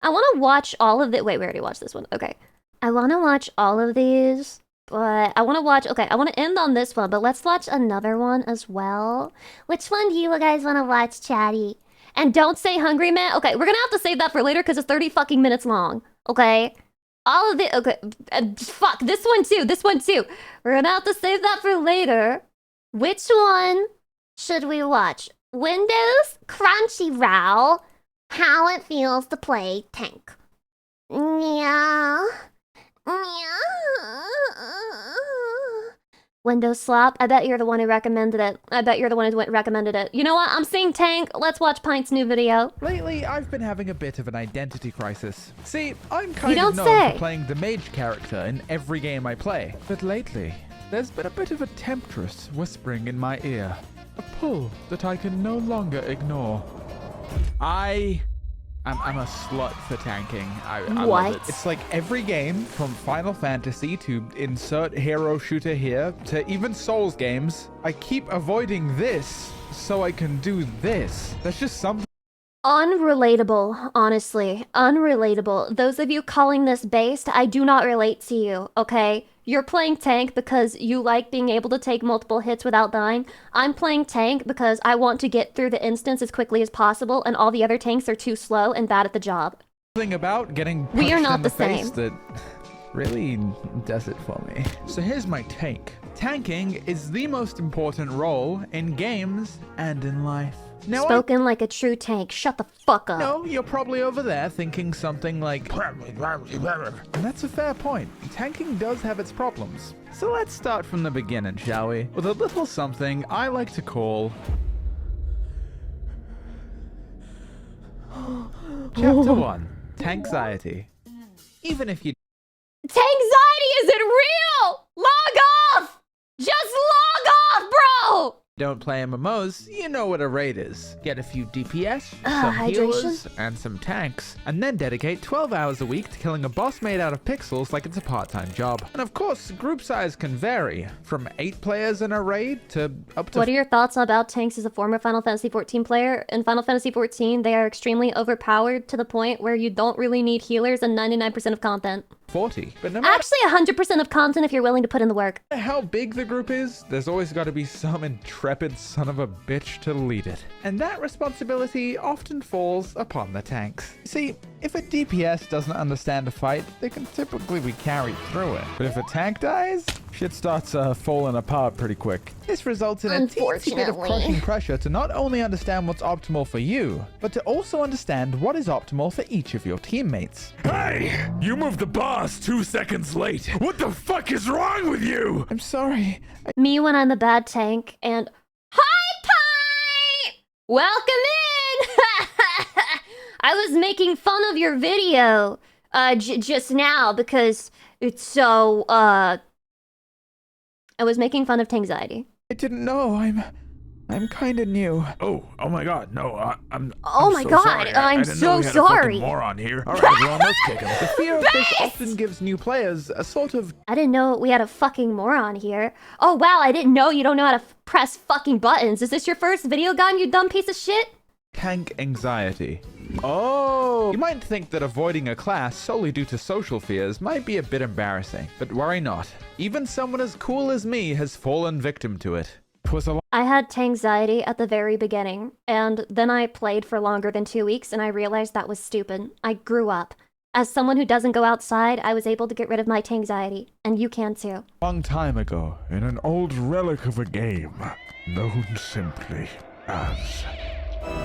want to watch all of the. Wait, we already watched this one. Okay. I want to watch all of these, but I want to watch. Okay, I want to end on this one, but let's watch another one as well. Which one do you guys want to watch, Chatty? And don't say Hungry Man. Okay, we're gonna have to save that for later because it's 30 fucking minutes long. Okay? All of the. Okay. Fuck. This one too. This one too. We're gonna have to save that for later. Which one should we watch? Windows Crunchyroll. How it feels to play tank. Yeah. Windows Slop. I bet you're the one who recommended it. I bet you're the one who recommended it. You know what? I'm seeing Tank. Let's watch Pint's new video. Lately, I've been having a bit of an identity crisis. See, I'm kind You of don't known say. for playing the mage character in every game I play. But lately, there's been a bit of a temptress whispering in my ear. A pull that I can no longer ignore. I'm a slut for tanking. I love it. It's like every game, from Final Fantasy to insert hero shooter here, to even Souls games, I keep avoiding this so I can do this. There's just something. Unrelatable, honestly. Unrelatable. Those of you calling this based, I do not relate to you, okay? You're playing tank because you like being able to take multiple hits without dying. I'm playing tank because I want to get through the instance as quickly as possible, and all the other tanks are too slow and bad at the job. Thing about getting We are punched not in the the same. face that really does it for me. So here's my take. Tanking is the most important role in games and in life. Now, Spoken like a true tank. Shut the fuck up. No, you're probably over there thinking something like, and that's a fair point. Tanking does have its problems. So let's start from the beginning, shall we? With a little something I like to call Chapter 1, Tankxiety. Even if you Tankxiety isn't real! Log off! Just log off, bro! don't play MMOs, you know what a raid is. Get a few DPS, some healers, and some tanks, and then dedicate 12 hours a week to killing a boss made out of pixels like it's a part-time job. And of course, group size can vary, from 8 players in a raid to up to... What are your thoughts about tanks as a former Final Fantasy XIV player? In Final Fantasy XIV, they are extremely overpowered to the point where you don't really need healers and 99% of content. 40. But no matter Actually, 100% of content if you're willing to put in the work. how big the group is, there's always got to be some intrepid son of a bitch to lead it. And that responsibility often falls upon the tanks. See, if a DPS doesn't understand a fight, they can typically be carried through it. But if a tank dies, shit starts falling apart pretty quick. This results in a teensy bit of crushing pressure to not only understand what's optimal for you, but to also understand what is optimal for each of your teammates. Hey! You moved the boss 2 seconds late. What the fuck is wrong with you? I'm sorry. Me when I'm the bad tank, and... Hi, Pie! Welcome in! I was making fun of your video, just now, because it's so, I was making fun of Tankxiety. I didn't know. I'm kind of new. Oh my god, no, I'm Oh my so god, sorry. I'm I didn't so know we had sorry. A fucking moron here. All right, everyone, let's kick him. The fear of this often gives new players a sort of... I didn't know we had a fucking moron here. Oh wow, I didn't know you don't know how to press fucking buttons. Is this your first video game, you dumb piece of shit? Tank anxiety. Oh! You might think that avoiding a class solely due to social fears might be a bit embarrassing, but worry not. Even someone as cool as me has fallen victim to it. I had Tankxiety at the very beginning, and then I played for longer than 2 weeks, and I realized that was stupid. I grew up. As someone who doesn't go outside, I was able to get rid of my Tankxiety, and you can too. Long time ago, in an old relic of a game, known simply as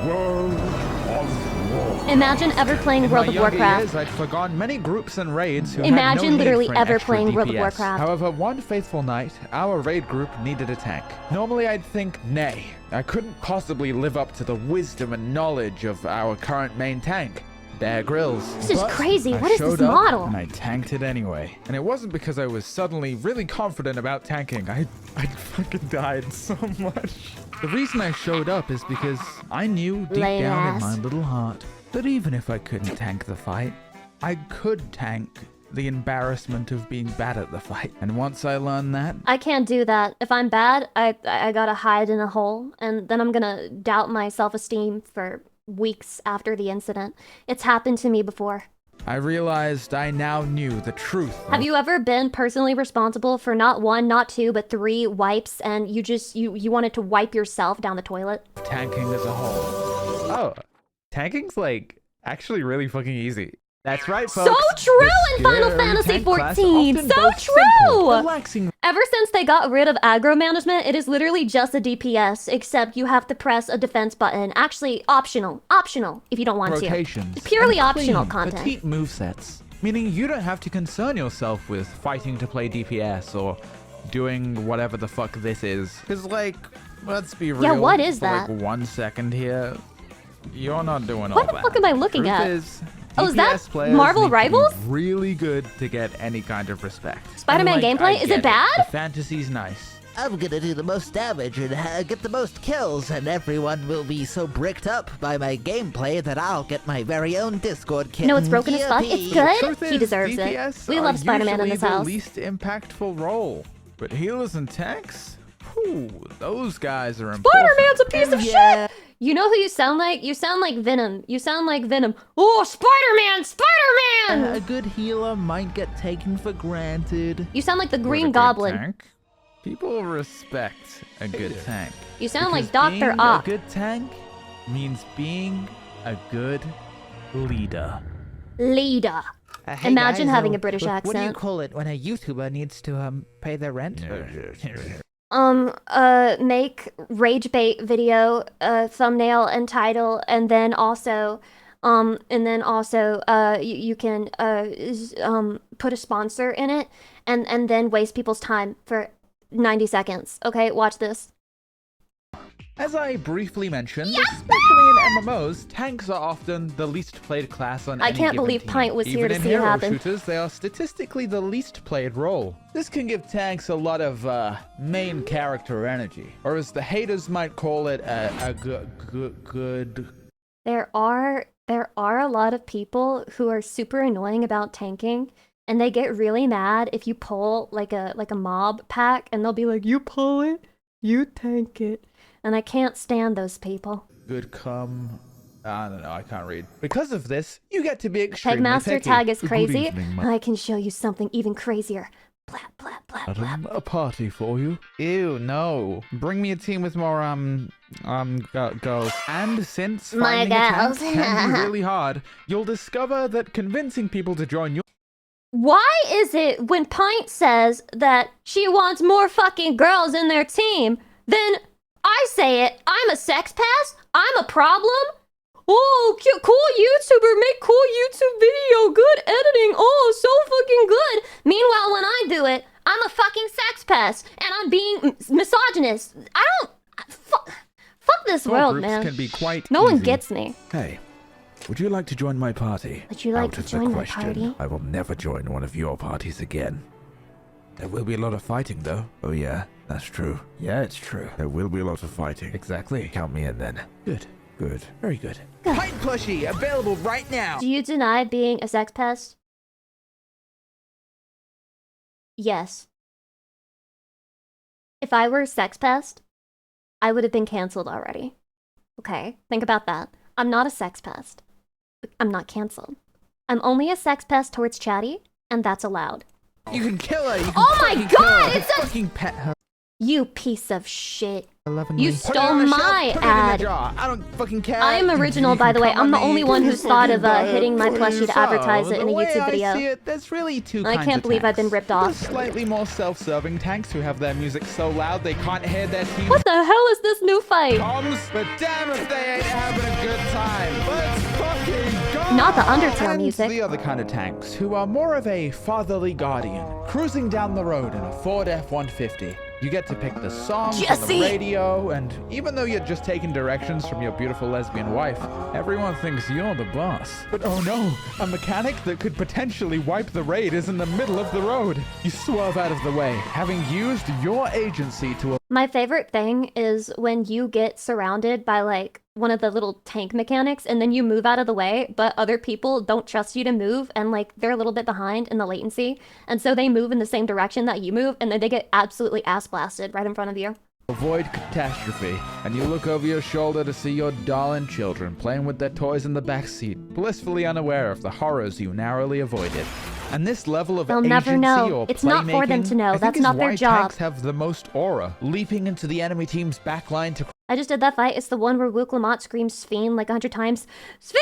World of Warcraft. Imagine ever playing World of Warcraft. Years, I'd forgone many groups and raids who Imagine had no literally need for an ever extra playing World of DPS. Warcraft. However, one faithful night, our raid group needed a tank. Normally I'd think, nay, I couldn't possibly live up to the wisdom and knowledge of our current main tank, Bear Grylls. This is But crazy. I What is this showed up model? And I tanked it anyway. And it wasn't because I was suddenly really confident about tanking. I fucking died so much. The reason I showed up is because I knew deep Lame down ass. in my little heart that even if I couldn't tank the fight, I could tank the embarrassment of being bad at the fight. And once I learned that, I can't do that. If I'm bad, I gotta hide in a hole, and then I'm gonna doubt my self-esteem for weeks after the incident. It's happened to me before. I realized I now knew the truth. Have you ever been personally responsible for not 1, not 2, but 3 wipes, and you wanted to wipe yourself down the toilet? Tanking as a whole. Oh, tanking's like actually really fucking easy. That's right, folks. So true in Final Fantasy XIV! So true! Relaxing. Ever since they got rid of aggro management, it is literally just a DPS, except you have to press a defense button. Actually, optional. Optional, if you don't want Rotations. to. Purely and optional clean, content. Petite movesets. Meaning you don't have to concern yourself with fighting to play DPS or doing whatever the fuck this is. Because, like, let's be real. Yeah, what is for that? Like 1 second here, you're not doing all What that. the fuck am I looking Truth at? Is, Oh, is that DPS players Marvel need to be Rivals? really good to get any kind of respect. Spider-Man And, gameplay? I Is get it bad? The fantasy's nice. I'm gonna do the most damage and get the most kills, and everyone will be so bricked up by my gameplay that I'll get my very own Discord kit. No, it's broken as fuck. It's good. Truth He is, deserves DPS it. We are love Spider-Man in usually this house. the least impactful role. But healers and tanks? Whew, those guys are important. Spider-Man's a piece of shit! You know who you sound like? You sound like Venom. You sound like Venom. Oh, Spider-Man! Spider-Man! A good healer might get taken for granted. You sound like the What a Green good Goblin. tank. People respect a good tank. You sound like Because Dr. being Ock. A good tank means being a good leader. Leader. Hey Imagine guys, having a British What do you accent. call it when a YouTuber needs to pay their rent? Make rage bait video, thumbnail and title, and then also, you can, put a sponsor in it, and then waste people's time for 90 seconds. Okay, watch this. As I briefly mentioned, especially in MMOs, tanks are often the least played class on I any can't given believe team. Pint was here Even to in see it hero happen. shooters, they are statistically the least played role. This can give tanks a lot of main character energy, or as the haters might call it, a good. There are a lot of people who are super annoying about tanking, and they get really mad if you pull like a mob pack, and they'll be like, "You pull it, you tank it," and I can't stand those people. Good come. I don't know, I can't read. Because of this, you get to be extremely Pegmaster picky. tag is Good crise. evening, I can show you something even crazier. Madam, a party for you. Ew, no. Bring me a team with more, girls. And since My finding a tank girls. can be really hard, you'll discover that convincing people to join your Why is it when Pint says that she wants more fucking girls in their team, then I say it, I'm a sex pest? I'm a problem? Oh, cute, cool YouTuber, make cool YouTube video, good editing, oh, so fucking good. Meanwhile, when I do it, I'm a fucking sex pest, and I'm being misogynist. I don't... Fuck this Small world, groups man. can be quite No one easy. gets me. Hey, would you like to join my party? Would you like Out to of join the my question. party? I will never join one of your parties again. There will be a lot of fighting, though. Oh yeah, that's true. Yeah, it's true. There will be a lot of fighting. Exactly. Count me in then. Good. Good. Very good. Pint plushie available right now. Do you deny being a sex pest? Yes. If I were a sex pest, I would have been canceled already. Okay, think about that. I'm not a sex pest. I'm not canceled. I'm only a sex pest towards Chatty, and that's allowed. You can kill her. You can Oh my fucking kill god! her. It's a fucking pet her. You piece of shit. Lovingly. You Put it stole on a shelf, my put it in a ad. jar. I don't fucking care. I am original, by the way. I'm the only one who's thought of hitting my plushie to advertise it in a YouTube I see video. it, there's really two I kinds can't of believe I've been tanks. ripped off. The slightly more self-serving tanks who have their music so loud they can't hear their team. What the hell is this new fight? Comes, but damn if they ain't having a good time. Let's fucking go! Not the Undertale And music. the other kind of tanks, who are more of a fatherly guardian, cruising down the road in a Ford F-150. You get to pick the songs on the Jesse! radio, and even though you're just taking directions from your beautiful lesbian wife, everyone thinks you're the boss. But oh no, a mechanic that could potentially wipe the raid is in the middle of the road. You swerve out of the way, having used your agency to... My favorite thing is when you get surrounded by like one of the little tank mechanics and then you move out of the way, but other people don't trust you to move and like they're a little bit behind in the latency. And so they move in the same direction that you move and then they get absolutely ass blasted right in front of you. Avoid catastrophe, and you look over your shoulder to see your darling children playing with their toys in the back seat, blissfully unaware of the horrors you narrowly avoided. And this level of They'll agency never know. or It's not for them playmaking, to know. I think That's is not their why job. tanks have the most aura, leaping into the enemy team's backline to I just did that fight. It's the one where Luke Lamont screams Sphene like 100 times. Sphene!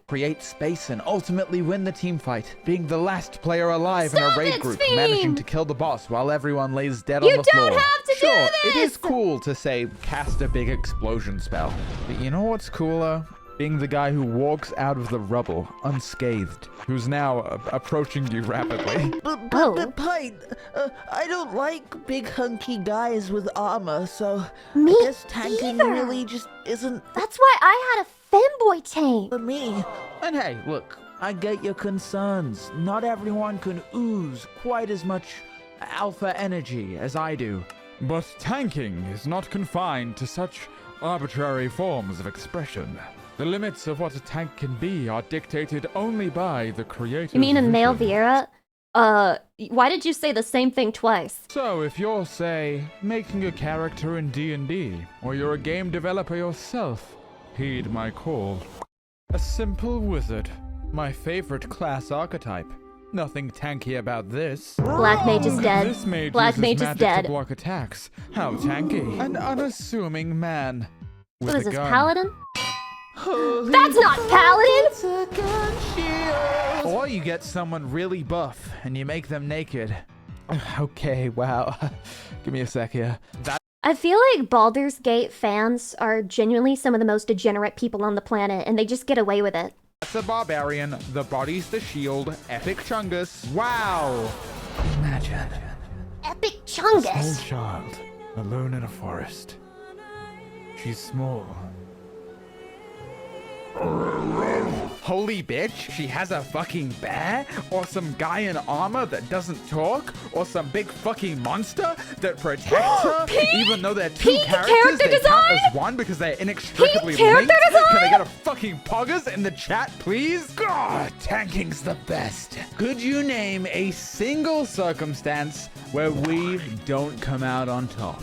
create space and ultimately win the team fight, being the last player alive in a Stop raid it, group, Sphene! managing to kill the boss while everyone lays dead You on the floor. don't have to do Sure, it this! is cool to say cast a big explosion spell, but you know what's cooler? Being the guy who walks out of the rubble unscathed, who's now approaching you rapidly. But Pint, I don't like big hunky guys with armor, so Me I guess tanking either. really just isn't That's why I had a femboy tank. for me. And hey, look, I get your concerns. Not everyone can ooze quite as much alpha energy as I do. But tanking is not confined to such arbitrary forms of expression. The limits of what a tank can be are dictated only by the creator. You mean a male Vieira? Why did you say the same thing twice? So if you're, say, making a character in D&D, or you're a game developer yourself, heed my call. A simple wizard. My favorite class archetype. Nothing tanky about this. Black Mage is dead. This mage Black uses Mage is magic dead. to block attacks. How tanky. An unassuming man. With What is a this, gun. Paladin? That's not Paladin! Or you get someone really buff and you make them naked. Okay, wow. Give me a sec here. I feel like Baldur's Gate fans are genuinely some of the most degenerate people on the planet, and they just get away with it. That's a barbarian. The body's the shield. Epic Chungus. Wow. Imagine. Epic A Chungus! small child, alone in a forest. She's small. Holy bitch, she has a fucking bear? Or some guy in armor that doesn't talk? Or some big fucking monster that protects her? Even though they're two characters, they count as one because they're inextricably linked? Can I get a fucking poggers in the chat, please? God, tanking's the best. Could you name a single circumstance where we don't come out on top?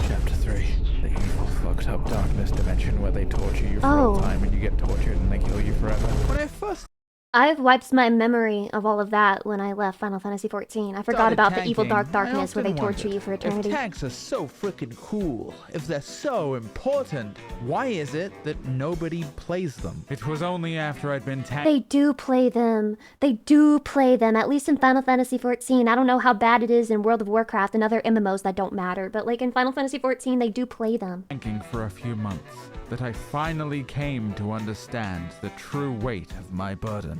Chapter 3. The evil, fucked up darkness dimension where they torture you for all time and you get tortured and they kill you forever. When I first I've wiped my memory of all of that when I left Final Fantasy XIV. I forgot about the evil dark darkness where they torture you for eternity. If tanks are so freaking cool, if they're so important, why is it that nobody plays them? It was only after I'd been tanked. They do play them. They do play them, at least in Final Fantasy XIV. I don't know how bad it is in World of Warcraft and other MMOs that don't matter, but like in Final Fantasy XIV, they do play them. Tanking for a few months, that I finally came to understand the true weight of my burden.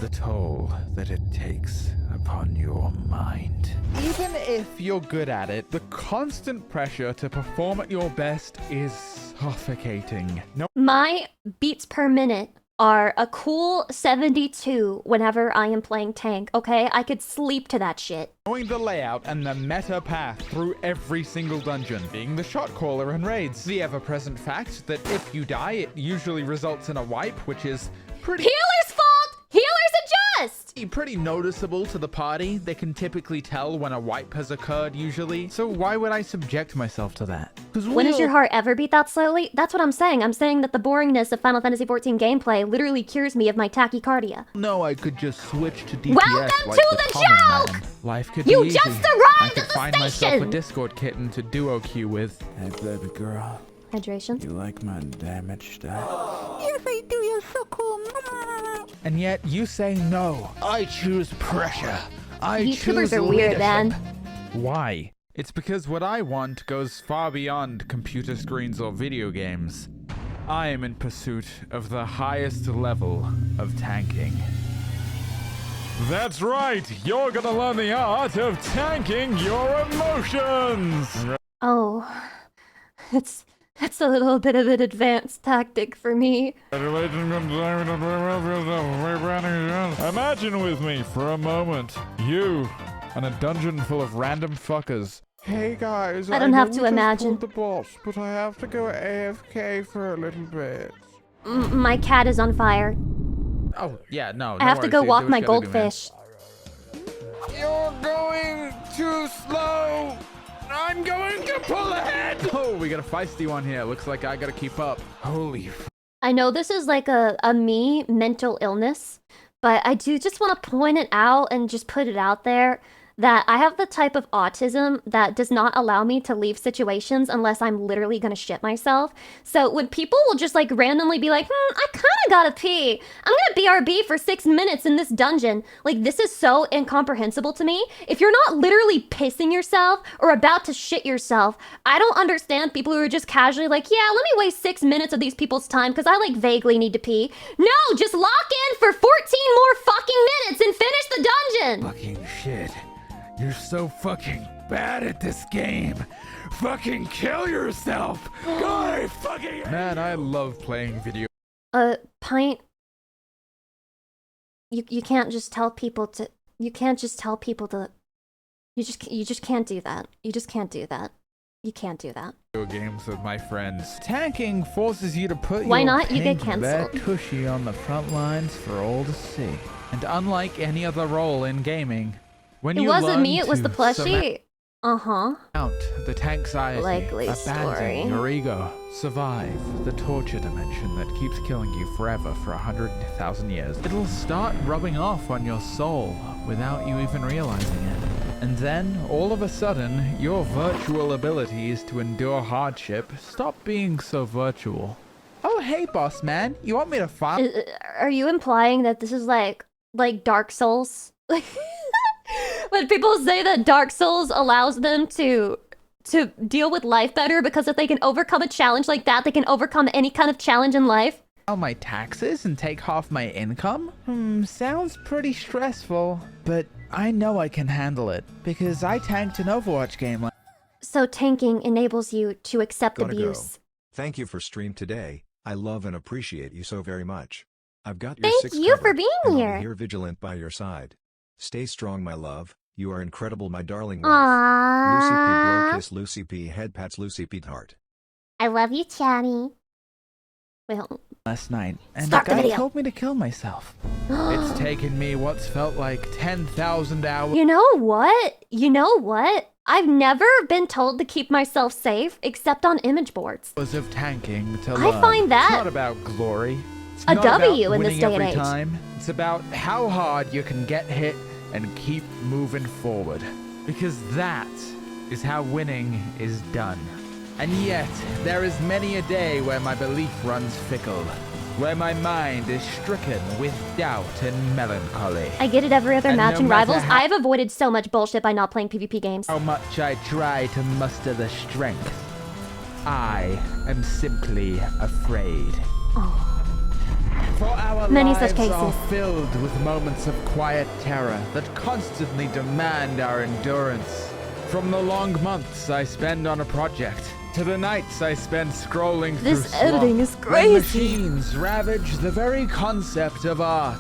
The toll that it takes upon your mind. Even if you're good at it, the constant pressure to perform at your best is suffocating. No. My beats per minute are a cool 72 whenever I am playing tank, okay? I could sleep to that shit. Knowing the layout and the meta path through every single dungeon, being the shot caller in raids, the ever-present fact that if you die, it usually results in a wipe, which is pretty— Healer's fault! Healers adjust! Pretty noticeable to the party. They can typically tell when a wipe has occurred usually. So why would I subject myself to that? When has your heart ever beat that slowly? That's what I'm saying. I'm saying that the boringness of Final Fantasy XIV gameplay literally cures me of my tachycardia. No, I could just switch to DPS. Welcome like to the joke! Man. Life could You be easy. just arrived I could at the find myself station! a Discord kitten to duo queue with. Hey, baby girl. Hydration. You like my damage stuff? Yes, I do. You're so cool. And yet you say no. I choose pressure. I choose YouTubers are weird, leadership. man. Why? It's because what I want goes far beyond computer screens or video games. I am in pursuit of the highest level of tanking. That's right! You're gonna learn the art of tanking your emotions! Oh, it's a little bit of an advanced tactic for me. Imagine with me for a moment, you and a dungeon full of random fuckers. Hey guys, I don't have know to we just imagine. pulled the boss, but I have to go AFK for a little bit. My cat is on fire. Oh, yeah, no. I have to go walk my goldfish. You're going too slow! I'm going to pull ahead! Oh, we got a feisty one here. Looks like I gotta keep up. Holy I know this is like a me mental illness, but I do just want to point it out and just put it out there that I have the type of autism that does not allow me to leave situations unless I'm literally gonna shit myself. So when people will just like randomly be like, I kinda gotta pee. I'm gonna BRB for 6 minutes in this dungeon. Like, this is so incomprehensible to me. If you're not literally pissing yourself or about to shit yourself, I don't understand people who are just casually like, yeah, let me waste 6 minutes of these people's time because I like vaguely need to pee. No, just lock in for 14 more fucking minutes and finish the dungeon. fucking shit. You're so fucking bad at this game. Fucking kill yourself. God, I fucking— Man, I love playing video. Pint. You can't just tell people to. You can't just tell people to. You just can't do that. You just can't do that. You can't do that. Games with my friends. Tanking forces you to put Why your not? You get pink canceled. tushy on the front lines for all to see. And unlike any other role in gaming, when It you wasn't learn me, it was to the plushie. Uh-huh. Surmount the tankxiety, Likely abandon story. your ego, survive the torture dimension that keeps killing you forever for 100,000 years. It'll start rubbing off on your soul without you even realizing it. And then, all of a sudden, your virtual abilities to endure hardship stop being so virtual. Oh, hey, boss man, you want me to fight? Are you implying that this is like Dark Souls? When people say that Dark Souls allows them to deal with life better because if they can overcome a challenge like that, they can overcome any kind of challenge in life. File my taxes and take half my income? Sounds pretty stressful, but I know I can handle it because I tanked an Overwatch game. So tanking enables you to accept Gotta abuse. go. Thank you for stream today. I love and appreciate you so very much. I've got your Thank 6 you for covered, being and I'll here. be here vigilant by your side. Stay strong, my love. You are incredible, my darling wife. Lucy P. Blow kiss, Lucy P. Head pats, Lucy P. Heart. I love you, Chatty. Well, Last night, and Start the the guy video. told me to kill myself. It's taken me what's felt like 10,000 hours. you know what? You know what? I've never been told to keep myself safe except on image boards. Of tanking to I learn. find that It's not about glory. It's a not W about in this winning day and every age. time. It's about how hard you can get hit and keep moving forward. Because that is how winning is done. And yet, there is many a day where my belief runs fickle, where my mind is stricken with doubt and melancholy. I get it every other And match no in matter Rivals. how- I've avoided so much bullshit by not playing PvP games. How much I try to muster the strength, I am simply afraid. For our Many lives such cases. are filled with moments of quiet terror that constantly demand our endurance. From the long months I spend on a project, to the nights I spend scrolling This through editing slop, is when crazy. machines ravage the very concept of art,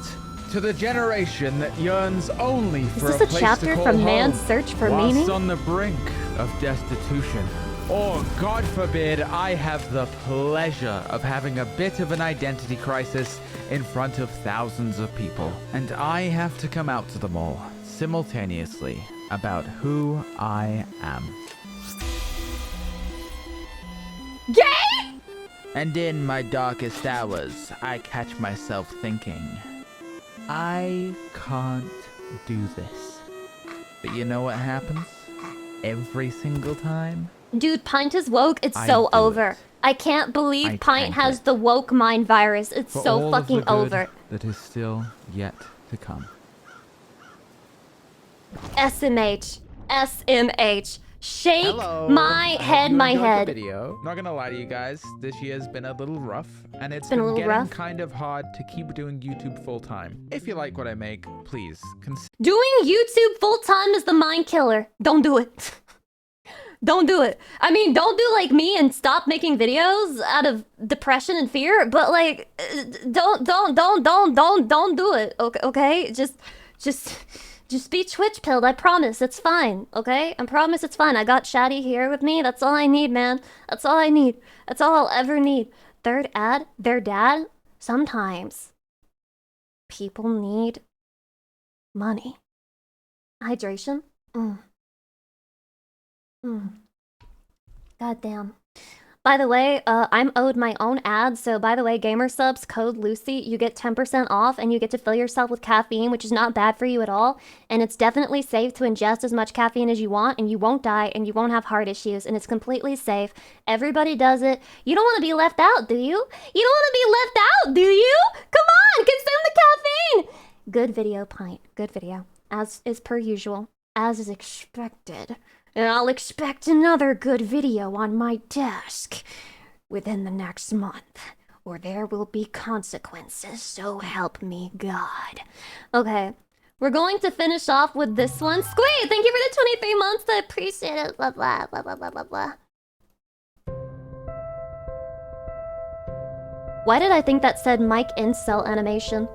to the generation that yearns only for this a a place chapter to call from home, Man's Search for whilst Meaning? on the brink of destitution. Or, God forbid, I have the pleasure of having a bit of an identity crisis in front of thousands of people. And I have to come out to them all, simultaneously, about who I am. Gay? And in my darkest hours, I catch myself thinking, I can't do this. But you know what happens? Every single time? Dude, Pint is woke. It's I so do over. I can't believe I Pint tank has the woke mind virus. It's For so all of the fucking good over. that is still yet to come. SMH. SMH. Shake Hello. my I hope head, you my enjoyed head. The video. Not gonna lie to you guys, this year's been a little rough, and it's Been a been little getting rough? kind of hard to keep doing YouTube full time. If you like what I make, please consider. Doing YouTube full time is the mind killer. Don't do it. Don't do it. I mean, don't do like me and stop making videos out of depression and fear, but like, don't do it. Okay? Just be Twitch pilled. I promise it's fine. Okay? I promise it's fine. I got Shaddy here with me. That's all I need, man. That's all I need. That's all I'll ever need. Third ad, their dad. Sometimes people need money. Hydration. Goddamn. By the way, I'm owed my own ads, so by the way, gamer subs, code Lucy, you get 10% off and you get to fill yourself with caffeine, which is not bad for you at all, and it's definitely safe to ingest as much caffeine as you want, and you won't die, and you won't have heart issues, and it's completely safe. Everybody does it. You don't want to be left out, do you? You don't want to be left out, do you? Come on, consume the caffeine! Good video, Pint. Good video. As is per usual. As is expected. And I'll expect another good video on my desk within the next month, or there will be consequences, so help me God. Okay, we're going to finish off with this one. Squee, thank you for the 23 months, I appreciate it, blah blah blah blah blah blah blah. Why did I think that said Mike Incel Animation?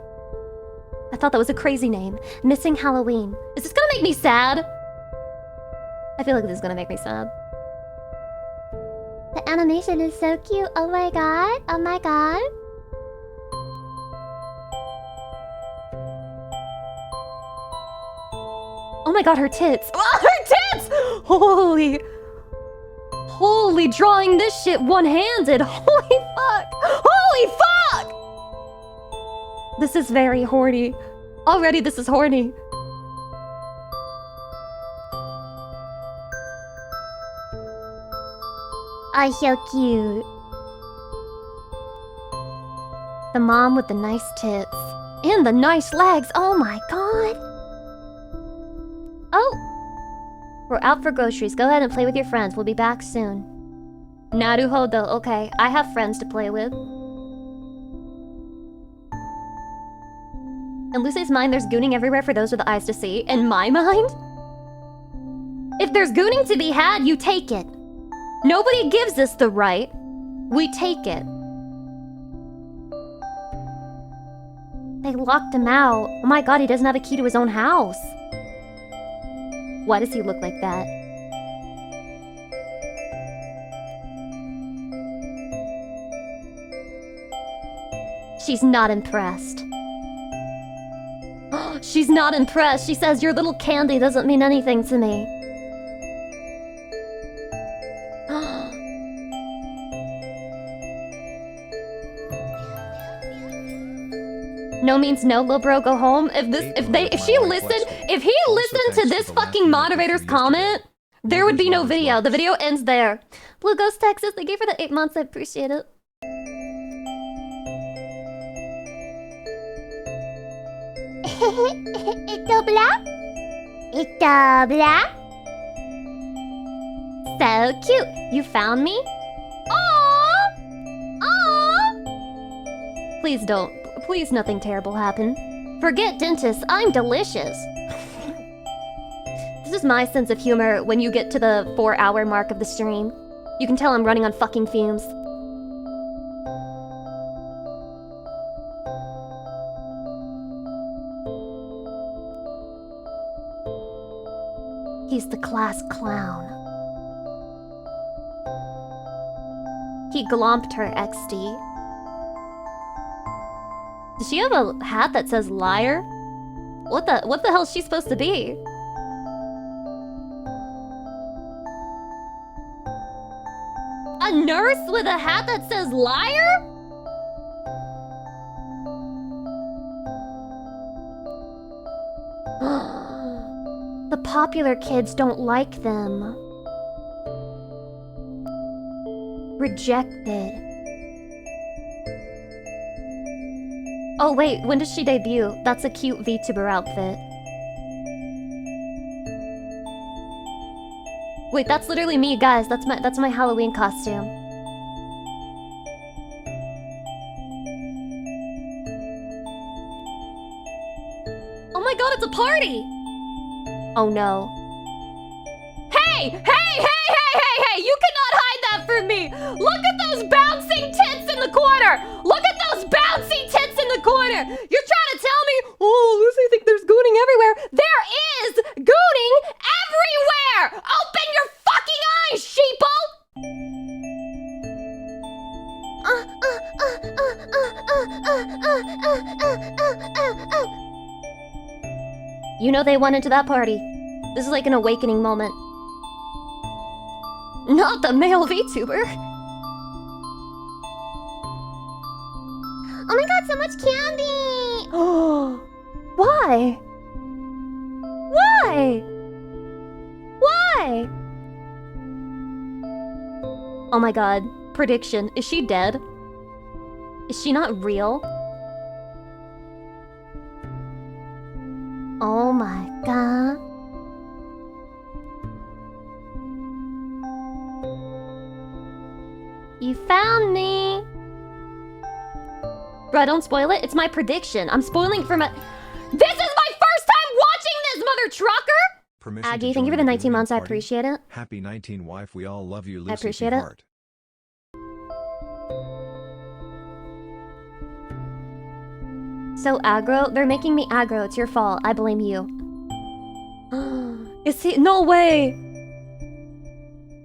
I thought that was a crazy name. Missing Halloween. Is this gonna make me sad? I feel like this is gonna make me sad. The animation is so cute. Oh my god. Oh my god. my god, her tits. Her tits! Holy drawing this shit one-handed. Holy fuck. Holy fuck! This is very horny. Already this is horny. Ah, so cute. The mom with the nice tits. And the nice legs. Oh my god. Oh. We're out for groceries. Go ahead and play with your friends. We'll be back soon. Naruhodo. Okay, I have friends to play with. In Lucy's mind, there's gooning everywhere for those with the eyes to see. In my mind? If there's gooning to be had, you take it. Nobody gives us the right. We take it. They locked him out. Oh my god, he doesn't have a key to his own house. Why does he look like that? She's not impressed. She's not impressed. She says, your little candy doesn't mean anything to me. No means no, lil bro, go home. If he listened to this fucking moderator's comment, there would be no video. The video ends there. Blue Ghost Texas, thank you for the 8 months. I appreciate it. So cute. You found me? Aww! Aww! Please don't. Please nothing terrible happen. Forget Dentist, I'm delicious. This is my sense of humor when you get to the 4-hour mark of the stream. You can tell I'm running on fucking fumes. He's the class clown. He glomped her, XD. Does she have a hat that says liar? What the hell is she supposed to be? A nurse with a hat that says liar? The popular kids don't like them. Rejected. Oh wait, when does she debut? That's a cute VTuber outfit. Wait, that's literally me, guys. That's my Halloween costume. Oh my god, it's a party! Oh no. Hey! Hey! Hey! Hey! Hey! Hey! You cannot hide that from me! Look at those bouncing tits in the corner! Look at those bouncy tits in the corner! You're trying to tell me, oh, Lucy, think there's gooning everywhere. There is gooning everywhere! Open your fucking eyes, sheeple! You know they went into that party. This is like an awakening moment. Not the male VTuber. Oh my god, so much candy! Oh, why? Why? Why? Oh my god, prediction. Is she dead? Is she not real? Oh my god. You found me! Bro, don't spoil it. It's my prediction. I'm spoiling for my... This is my first time watching this, mother trucker! Aggie, thank you for the 19 months. I appreciate it. Happy 19 wife. We all love you, Lucy. I appreciate it. Heart. So aggro? They're making me aggro. It's your fault. I blame you. Is he? No way!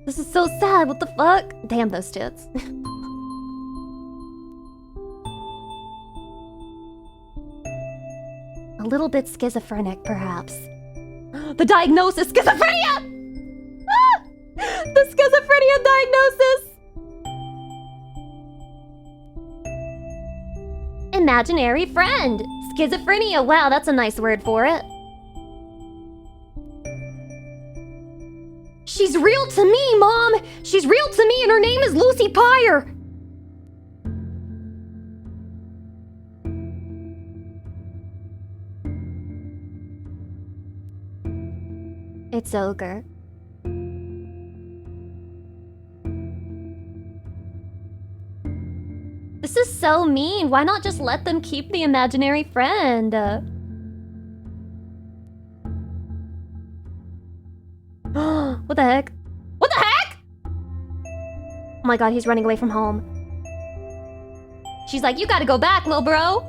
This is so sad. What the fuck? Damn those tits. A little bit schizophrenic, perhaps. The diagnosis, schizophrenia! Ah! The schizophrenia diagnosis! Imaginary friend. Schizophrenia. Wow, that's a nice word for it. She's real to me, Mom! She's real to me and her name is Lucy Pyre! It's ogre. This is so mean. Why not just let them keep the imaginary friend? What the heck? What the heck? Oh my god, he's running away from home. She's like, you gotta go back, little bro.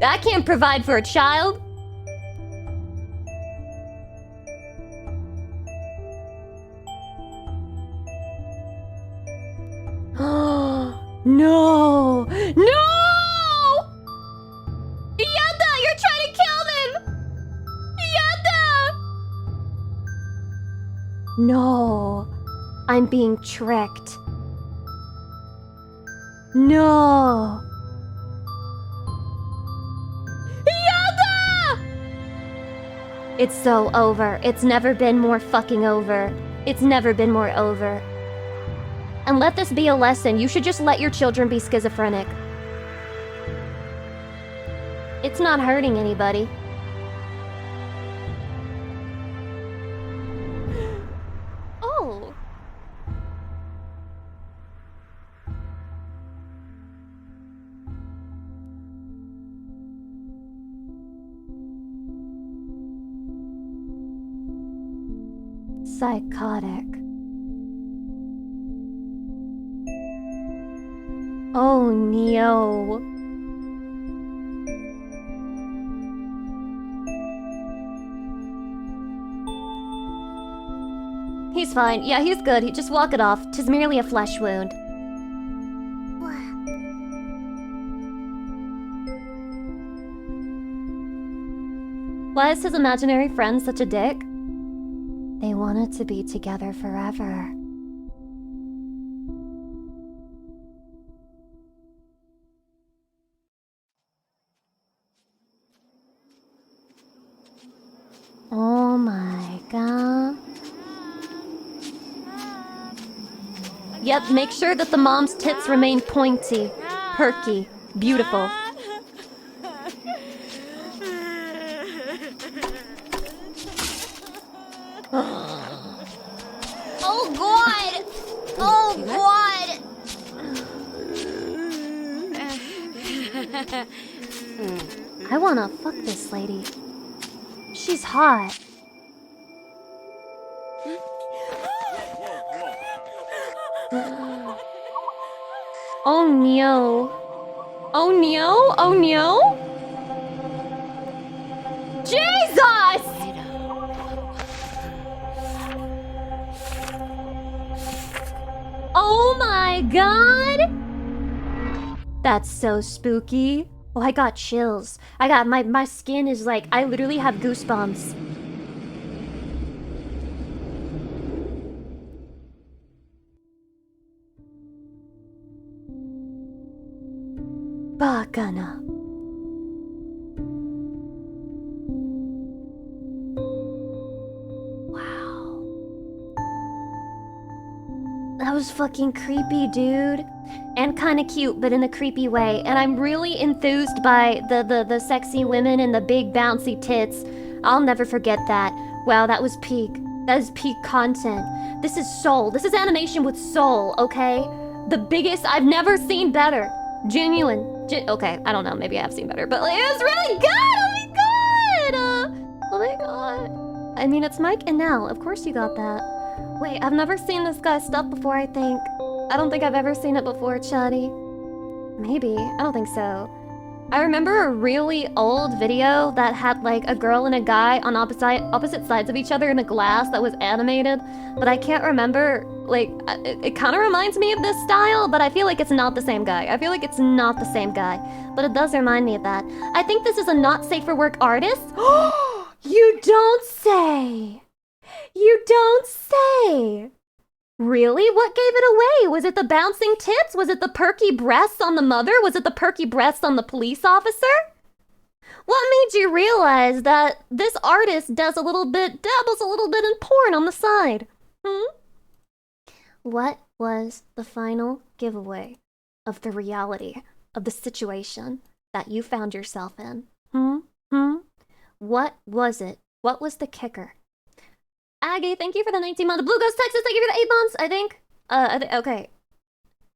I can't provide for a child. No! No! Yada! You're trying to kill them! Yada! No. I'm being tricked. No. Yada! It's so over. It's never been more fucking over. It's never been more over. And let this be a lesson. You should just let your children be schizophrenic. It's not hurting anybody. Oh. Psychotic. Oh, Neo. He's fine. Yeah, he's good. Just walk it off. 'Tis merely a flesh wound. Why is his imaginary friend such a dick? They wanted to be together forever. Oh my god. Yep, make sure that the mom's tits remain pointy, perky, beautiful. Oh god! Oh god! I wanna fuck this lady. She's hot. Oh no. Oh no. Oh no. Jesus! Oh my god! That's so spooky. Oh, I got chills. I got my skin is like, I literally have goosebumps. Bakana. Wow. That was fucking creepy, dude. And kinda cute, but in a creepy way. And I'm really enthused by the sexy women and the big bouncy tits. I'll never forget that. Wow, that was peak. That is peak content. This is soul. This is animation with soul, okay? The biggest, I've never seen better. Genuine. Okay, I don't know, maybe I have seen better, but like, it was really good! Oh my god! Oh my god. I mean, it's Mike and Nell. Of course you got that. Wait, I've never seen this guy's stuff before, I think. I don't think I've ever seen it before, Chatty. Maybe. I don't think so. I remember a really old video that had like a girl and a guy on opposite sides of each other in a glass that was animated, but I can't remember, like, it kind of reminds me of this style, but I feel like it's not the same guy. I feel like it's not the same guy, but it does remind me of that. I think this is a not safe for work artist. You don't say! You don't say! Really? What gave it away? Was it the bouncing tits? Was it the perky breasts on the mother? Was it the perky breasts on the police officer? What made you realize that this artist dabbles a little bit in porn on the side? What was the final giveaway of the reality of the situation that you found yourself in? What was it? What was the kicker? Aggie, thank you for the 19 months. Blue Ghost Texas, thank you for the 8 months, I think. Okay.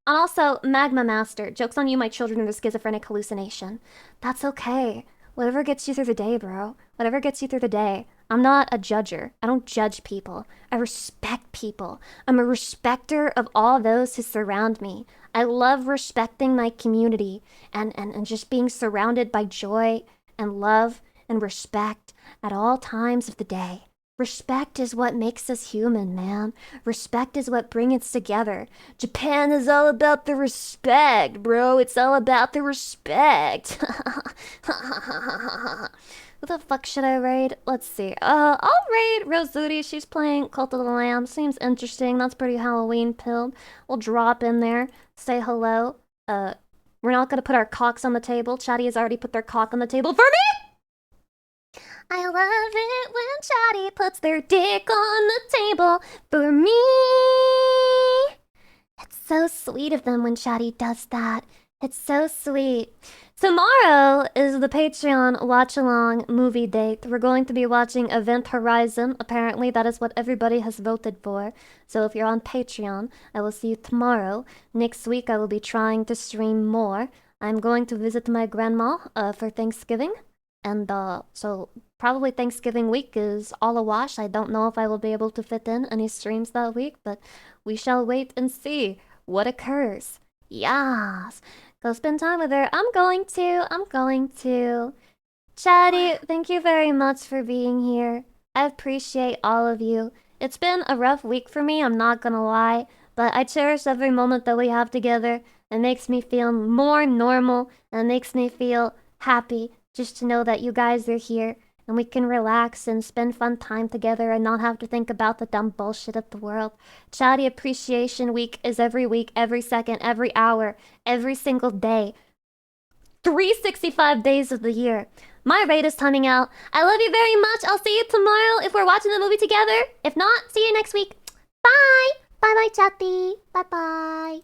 And also, Magma Master, joke's on you, my children are the schizophrenic hallucination. That's okay. Whatever gets you through the day, bro. Whatever gets you through the day. I'm not a judger. I don't judge people. I respect people. I'm a respecter of all those who surround me. I love respecting my community and just being surrounded by joy and love and respect at all times of the day. Respect is what makes us human, man. Respect is what brings us together. Japan is all about the respect, bro. It's all about the respect. Who the fuck should I raid? Let's see. I'll raid Rosudi. She's playing Cult of the Lamb. Seems interesting. That's pretty Halloween-pilled. We'll drop in there, say hello. We're not gonna put our cocks on the table. Chatty has already put their cock on the table for me! I love it when Chatty puts their dick on the table for me. It's so sweet of them when Chatty does that. It's so sweet. Tomorrow is the Patreon watch-along movie date. We're going to be watching Event Horizon. Apparently, that is what everybody has voted for. So if you're on Patreon, I will see you tomorrow. Next week, I will be trying to stream more. I'm going to visit my grandma for Thanksgiving. And so probably Thanksgiving week is all awash. I don't know if I will be able to fit in any streams that week, but we shall wait and see what occurs. Yes. Go spend time with her. I'm going to. Chatty, thank you very much for being here. I appreciate all of you. It's been a rough week for me, I'm not gonna lie, but I cherish every moment that we have together. It makes me feel more normal, and it makes me feel happy just to know that you guys are here and we can relax and spend fun time together and not have to think about the dumb bullshit of the world. Chatty Appreciation Week is every week, every second, every hour, every single day. 365 days of the year. My raid is coming out. I love you very much. I'll see you tomorrow if we're watching the movie together. If not, see you next week. Bye! Bye-bye, Chatty. Bye-bye.